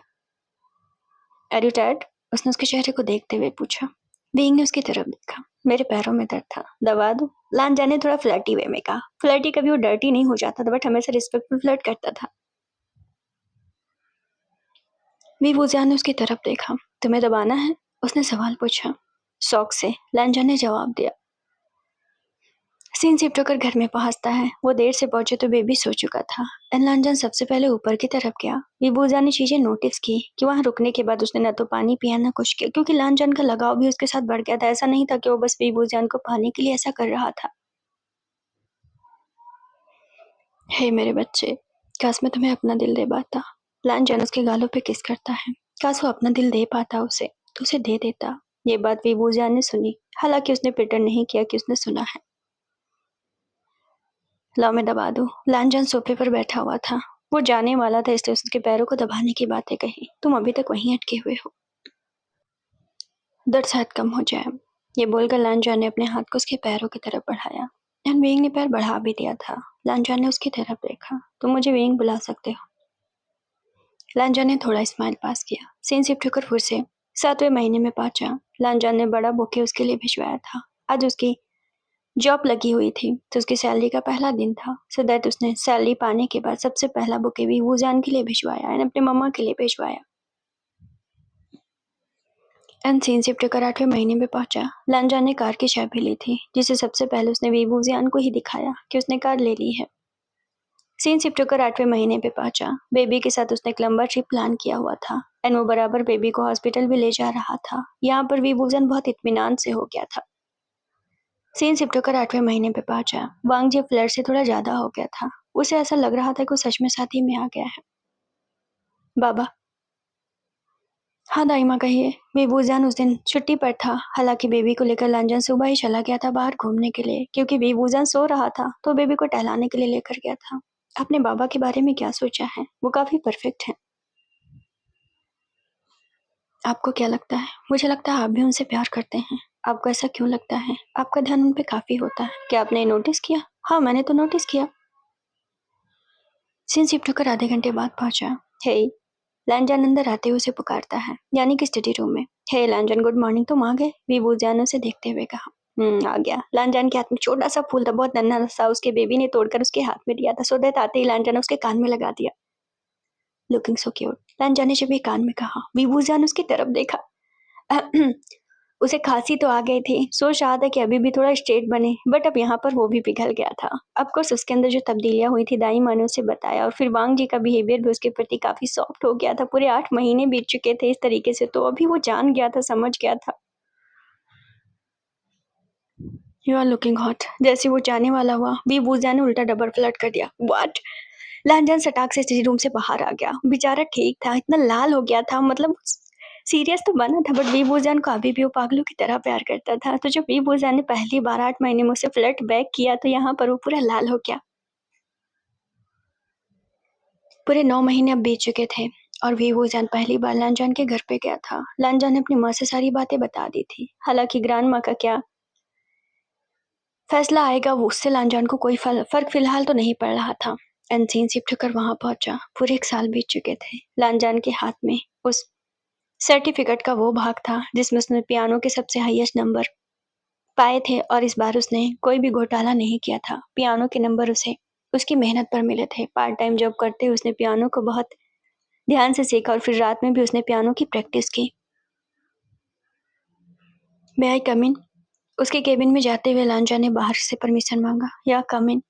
Are you tired? उसने उसके चेहरे को देखते हुए पूछा। बीइंग ने उसकी तरफ देखा। मेरे पैरों में दर्द था, दबा दूं? लांजा ने थोड़ा फ्लर्टी वे में कहा। फ्लर्टी कभी वो डर्टी नहीं हो जाता था, बट हमेशा रिस्पेक्टफुल फ्लर्ट करता था। वीवूजियान ने उसकी तरफ देखा। तुम्हें दबाना है? उसने सवाल पूछा। शौक से, लांजा ने जवाब दिया। सीन शिफ्ट होकर घर में पहुंचता है। वो देर से पहुंचे तो बेबी सो चुका था। एनलांजन सबसे पहले ऊपर की तरफ गया। विभूजा ने चीजें नोटिस की कि वहां रुकने के बाद उसने न तो पानी पिया न कुछ किया, क्योंकि लांजन का लगाव भी उसके साथ बढ़ गया था। ऐसा नहीं था कि वो बस विभूजान को पाने के लिए ऐसा कर रहा था। हे मेरे बच्चे, काश मैं तुम्हें अपना दिल दे पाता। लांजन उसके गालों पे किस करता है। काश वो अपना दिल दे पाता उसे, तो उसे दे देता। ये बात विभूजा ने सुनी, हालांकि उसने प्रिटेंड नहीं किया कि उसने सुना है। लाओ मैं दबा दूं। लांजन सोफे पर बैठा हुआ था। वो जाने वाला था, इसलिए उसके पैरों को दबाने की बातें कही। तुम अभी तक वहीं अटके हुए हो, दर्द शायद कम हो जाए। ये बोलकर लांजन ने अपने हाथ को उसके पैरों की तरफ बढ़ाया। वेइंग ने पैर बढ़ा भी दिया था। लांजन ने उसकी तरफ देखा। तुम मुझे वेइंग बुला सकते हो। लांजन ने थोड़ा स्माइल पास किया। सीन शिफ्ट होकर फिर से 7वें महीने में पहुंचा। लांजन ने बड़ा बुके उसके लिए भिजवाया था। आज उसकी जॉब लगी हुई थी तो उसकी सैलरी का पहला दिन था। सो दैट उसने सैलरी पाने के बाद सबसे पहला बुके भी वूजान के लिए भिजवाया एंड अपने मम्मा के लिए भिजवाया। एंड सीन शिफ्ट होकर 8वें महीने में पहुंचा। लांजान ने कार की चाबी ली थी, जिसे सबसे पहले उसने वीवूजियान को ही दिखाया कि उसने कार ले ली है। सीन शिफ्ट होकर 8वें महीने पे पहुंचा। बेबी के साथ उसने एक लंबा ट्रिप प्लान किया हुआ था एंड वो बराबर बेबी को हॉस्पिटल भी ले जा रहा था। यहाँ पर वीवूजन बहुत इत्मीनान से हो गया था। सीन शिफ्ट होकर 8वें महीने पे पहुंचा। वांग जी फ्लर्ट से थोड़ा ज्यादा हो गया था। उसे ऐसा लग रहा था कि वो सच में साथी में आ गया है। बाबा। हाँ दाइमा कहिए। बेबूजान उस दिन छुट्टी पर था। हालांकि बेबी को लेकर लांजन सुबह ही चला गया था बाहर घूमने के लिए, क्योंकि बेबूजान सो रहा था तो बेबी को टहलाने के लिए लेकर गया था। आपने बाबा के बारे में क्या सोचा है? वो काफी परफेक्ट है। आपको क्या लगता है? मुझे लगता है आप भी उनसे प्यार करते हैं। आपको ऐसा क्यों लगता है? आपका ध्यान उन पे काफी होता है। क्या आपने नोटिस किया? हाँ, मैंने तो नोटिस किया। सीन शिफ्ट होकर आधे घंटे बाद पहुंचा। हे, लैंजन अंदर आते हुए उसे पुकारता है, यानी कि स्टडी रूम में। हे लैंजन, गुड मॉर्निंग, तुम आ गए? विभूजान उसे देखते हुए कहा। आ गया। लैंजन के हाथ में छोटा सा फूल था, बहुत नन्हा सा। उसके बेबी ने तोड़कर उसके हाथ में दिया था। सो दैट आते ही लैंजन उसके कान में लगा दिया। लुकिंग सो क्यूट, लैंजन ने जब ये कान में कहा, विभूजान उसकी तरफ देखा। उसे खांसी तो आ गई थी, सोच रहा था कि अभी भी थोड़ा स्ट्रेट बने, बट अब यहाँ पर वो भी पिघल गया था। ऑफ कोर्स उसके अंदर जो तब्दीलियाँ हुई थी दाई माँ ने उसे बताया, और फिर वांग जी का बिहेवियर भी उसके प्रति काफ़ी सॉफ्ट हो गया था। पूरे 8 महीने बीत चुके थे इस तरीके से, तो अभी वो जान गया था, समझ गया था। You are looking hot. जैसे वो जाने वाला हुआ, वी वूजिया ने उल्टा डबल फ्लर्ट कर दिया। व्हाट? लांजन सटाक से रूम से बाहर आ गया। बेचारा ठीक था, इतना लाल हो गया था, मतलब सीरियस तो बना था, बट वी वूजियान को अभी भी वो पागलों की तरह प्यार करता था। तो जब वी वूजियान ने पहली बार 8 महीने में उसे फ्लर्ट बैक किया, तो यहाँ पर वो पूरा लाल हो गया। पूरे 9 महीने अब बीत चुके थे और वी वूजियान पहली बार लांजान के घर पे गया था। लांजान ने अपनी माँ से सारी बातें बता दी थी। हालांकि ग्रांड माँ का क्या फैसला आएगा वो उससे लांजान को कोई फर्क फिलहाल तो नहीं पड़ रहा था। एनसीन शिफ्ट होकर वहां पहुंचा। पूरे 1 साल बीत चुके थे। लांजान के हाथ में उस सर्टिफिकेट का वो भाग था जिसमें उसने पियानो के सबसे हाईएस्ट नंबर पाए थे, और इस बार उसने कोई भी घोटाला नहीं किया था। पियानो के नंबर उसे उसकी मेहनत पर मिले थे। पार्ट टाइम जॉब करते हुए उसने पियानो को बहुत ध्यान से सीखा, और फिर रात में भी उसने पियानो की प्रैक्टिस की। मे आई कम इन? उसके केबिन में जाते हुए लांजा ने बाहर से परमिशन मांगा। या कम इन?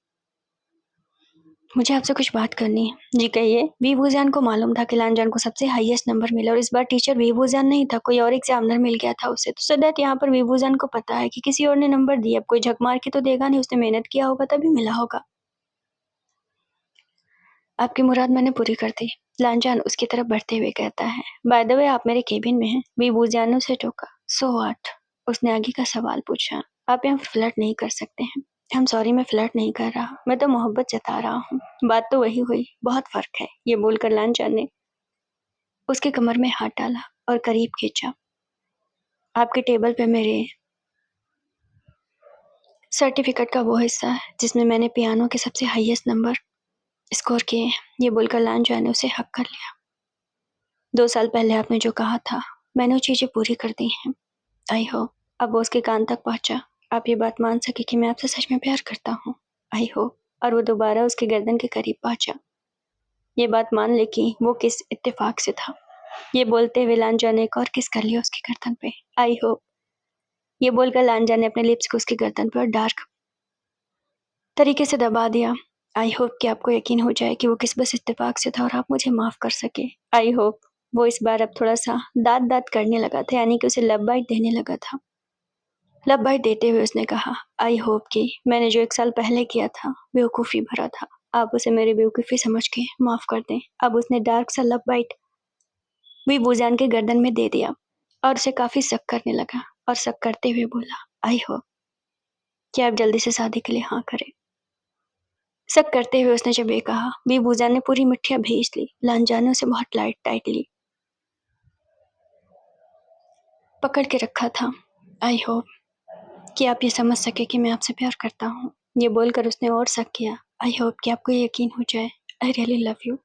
मुझे आपसे कुछ बात करनी है। जी कहिए। वी वूजियान को मालूम था कि लांजान को सबसे हाईएस्ट नंबर मिला, और इस बार टीचर वी वूजियान नहीं था, कोई और एग्जामिनर मिल गया था उसे। तो सो दैट यहाँ पर वी वूजियान को पता है कि किसी और ने नंबर दिया। अब कोई झक मार के तो देगा नहीं, उसने मेहनत किया होगा तभी मिला होगा। आपकी मुराद मैंने पूरी कर दी। लांजान उसकी तरफ बढ़ते हुए कहता है। बाय द वे आप मेरे केबिन में हैं। वी वूजियान ने उसे टोका। So what? उसने आगे का सवाल पूछा। आप यहाँ फ्लर्ट नहीं कर सकते हैं। आई एम सॉरी, मैं फ्लर्ट नहीं कर रहा, मैं तो मोहब्बत जता रहा हूँ। बात तो वही हुई, बहुत फर्क है। ये बोलकर लांजान ने उसके कमर में हाथ डाला और करीब खींचा। आपके टेबल पे मेरे सर्टिफिकेट का वो हिस्सा है जिसमें मैंने पियानो के सबसे हाईएस्ट नंबर स्कोर किए हैं। ये बोलकर लांजान ने उसे हक कर लिया। 2 साल पहले आपने जो कहा था, मैंने वो चीजें पूरी कर दी हैं। I hope. अब वो उसके कान तक पहुंचा। आप ये बात मान सके कि मैं आपसे सच में प्यार करता हूँ। I hope. और वो दोबारा उसके गर्दन के करीब पहुंचा। ये बात मान ले कि वो किस इत्तेफाक से था। ये बोलते हुए लांजा ने एक और किस कर लिया उसकी गर्दन पे। I hope. ये बोलकर लांजा ने अपने लिप्स को उसकी गर्दन पर डार्क तरीके से दबा दिया। आई होप कि आपको यकीन हो जाए कि वो किस बस इत्तेफाक से था और आप मुझे माफ कर सके। I hope. वो इस बार अब थोड़ा सा दाद दाद करने लगा था, यानी कि उसे लब बाइट देने लगा था। लब बाइट देते हुए उसने कहा, आई होप कि मैंने जो 1 साल पहले किया था बेवकूफ़ी भरा था। आप उसे मेरी बेवकूफ़ी समझ के माफ कर दें। अब उसने डार्क सा लब बाइट भी वूजान के गर्दन में दे दिया और उसे काफी शक करने लगा, और शक करते हुए बोला, आई होप कि आप जल्दी से शादी के लिए हाँ करें। शक करते हुए उसने जब ये कहा, भी वूजान ने पूरी मिठिया भेज ली। लांजान ने उसे बहुत टाइटली पकड़ के रखा था। आई होप कि आप ये समझ सके कि मैं आपसे प्यार करता हूँ। ये बोलकर उसने और शक किया। आई होप कि आपको ये यकीन हो जाए, आई रियली लव यू।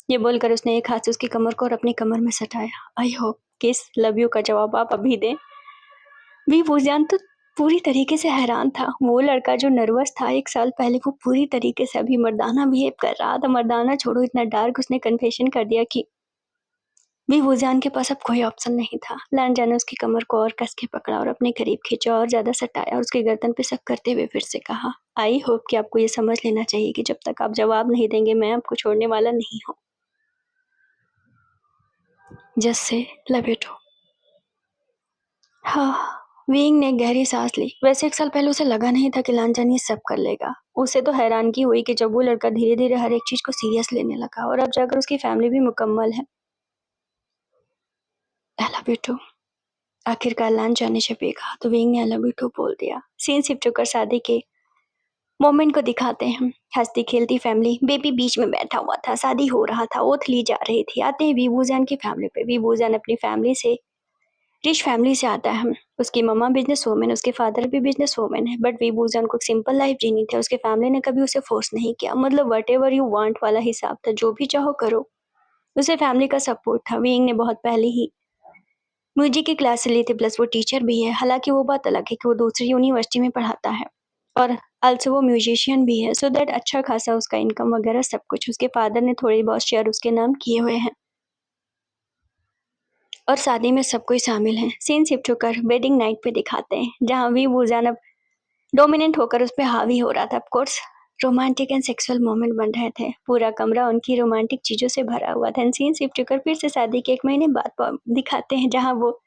ये बोलकर उसने एक हाथ से उसकी कमर को और अपनी कमर में सटाया। आई होप कि इस लव यू का जवाब आप अभी दें। भी वूजान तो पूरी तरीके से हैरान था। वो लड़का जो नर्वस था 1 साल पहले, वो पूरी तरीके से अभी मर्दाना बिहेव कर रहा था। मर्दाना छोड़ो, इतना डार्क उसने कन्फेशन कर दिया कि भी वूजान के पास अब कोई ऑप्शन नहीं था। लांजा ने उसकी कमर को और कस के पकड़ा और अपने करीब खींचा और ज्यादा सटाया, और उसकी गर्दन पे शक करते हुए फिर से कहा, आई होप कि आपको ये समझ लेना चाहिए कि जब तक आप जवाब नहीं देंगे मैं आपको छोड़ने वाला नहीं हूँ। Just say love you too. हाँ। विंग ने गहरी सांस ली। वैसे 1 साल पहले उसे लगा नहीं था कि लांजान ये सब कर लेगा। उसे तो हैरानगी हुई कि जब वो लड़का धीरे धीरे हर एक चीज को सीरियस लेने लगा, और अब जाकर उसकी फैमिली भी मुकम्मल है। I love you too. आखिरकार लांजान ने जब ये कहा तो विंग ने आई लव यू टू बोल दिया। सीन शिफ्ट होकर शादी के मोमेंट को दिखाते हैं। हंसती खेलती फैमिली, बेबी बीच में बैठा हुआ था, शादी हो रहा था, ओथ ली जा रही थी। आते हैं वीवूजान की फैमिली पे। वीवूजान अपनी फैमिली से रिच फैमिली से आता है। उसकी मम्मा बिजनेस वूमेन, उसके फादर भी बिजनेस वूमेन है, बट वीवूजान को सिंपल लाइफ जीनी थी। उसके फैमिली ने कभी उसे फोर्स नहीं किया, मतलब वट एवर यू वांट वाला हिसाब था, जो भी चाहो करो। उसे फैमिली का सपोर्ट था। विंग ने बहुत पहले ही म्यूजिक की क्लास ली थी, प्लस वो टीचर भी है। हालांकि वो बात अलग है कि वो दूसरी यूनिवर्सिटी में पढ़ाता है, और अल्सो वो म्यूजिशियन भी है, सो दैट अच्छा खासा उसका इनकम वगैरह सब कुछ। उसके फादर ने थोड़ी बहुत शेयर उसके नाम किए हुए हैं। और शादी में सब कोई शामिल है। सीन शिफ्ट होकर वेडिंग नाइट पे दिखाते हैं, जहाँ वी वूजान अब डोमिनेंट होकर उस पे हावी हो रहा था। Of course romantic and sexual moment बन रहे थे। पूरा कमरा उनकी रोमांटिक चीज़ों से भरा हुआ था। एंड सीन शिफ्ट होकर फिर से शादी के 1 महीने बाद दिखाते हैं, जहाँ वो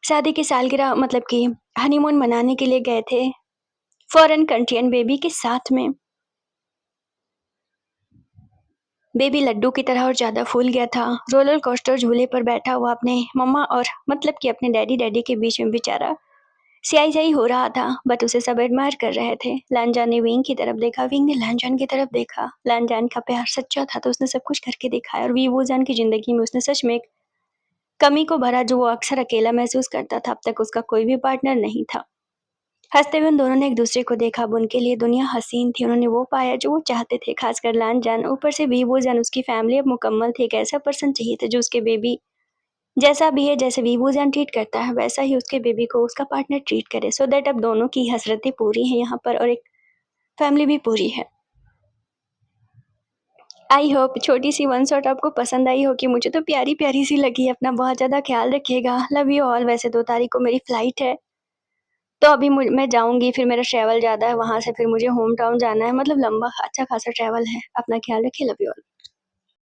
शादी की सालगिरह मतलब कि हनीमून मनाने के लिए गए थे फॉरेन कंट्री एंड बेबी के साथ में। बेबी लड्डू की तरह और ज़्यादा फूल गया था। रोलर कोस्टर झूले पर बैठा हुआ अपने मम्मा और मतलब कि अपने डैडी के बीच में बेचारा स्याही-स्याही हो रहा था, बट उसे सब एडमायर कर रहे थे। लानजान ने विंग की तरफ देखा, विंग ने लानजान की तरफ देखा। लानजान का प्यार सच्चा था, तो उसने सब कुछ करके दिखाया और वी वूजान की ज़िंदगी में उसने सच में एक कमी को भरा, जो वो अक्सर अकेला महसूस करता था। अब तक उसका कोई भी पार्टनर नहीं था। हँसते हुए उन दोनों ने एक दूसरे को देखा। अब उनके लिए दुनिया हसीन थी। उन्होंने वो पाया जो वो चाहते थे, खासकर लानजान। ऊपर से वी वूजान, उसकी फैमिली अब मुकम्मल थी। एक ऐसा पर्सन चाहिए था जो उसके बेबी जैसा भी है, जैसे वी वूजान ट्रीट करता है, वैसा ही उसके बेबी को उसका पार्टनर ट्रीट करे, सो दैट अब दोनों की हसरतें पूरी हैं यहाँ पर और एक फैमिली भी पूरी है। आई होप छोटी सी वन शॉट आपको पसंद आई होगी। मुझे तो प्यारी प्यारी सी लगी। अपना बहुत ज़्यादा ख्याल रखिएगा। Love you all. वैसे 2 तारीख को मेरी फ्लाइट है, तो अभी मैं जाऊँगी, फिर मेरा ट्रैवल ज़्यादा है, वहाँ से फिर मुझे होम टाउन जाना है। मतलब लंबा अच्छा खासा ट्रैवल है। अपना ख्याल रखिए। Love you all.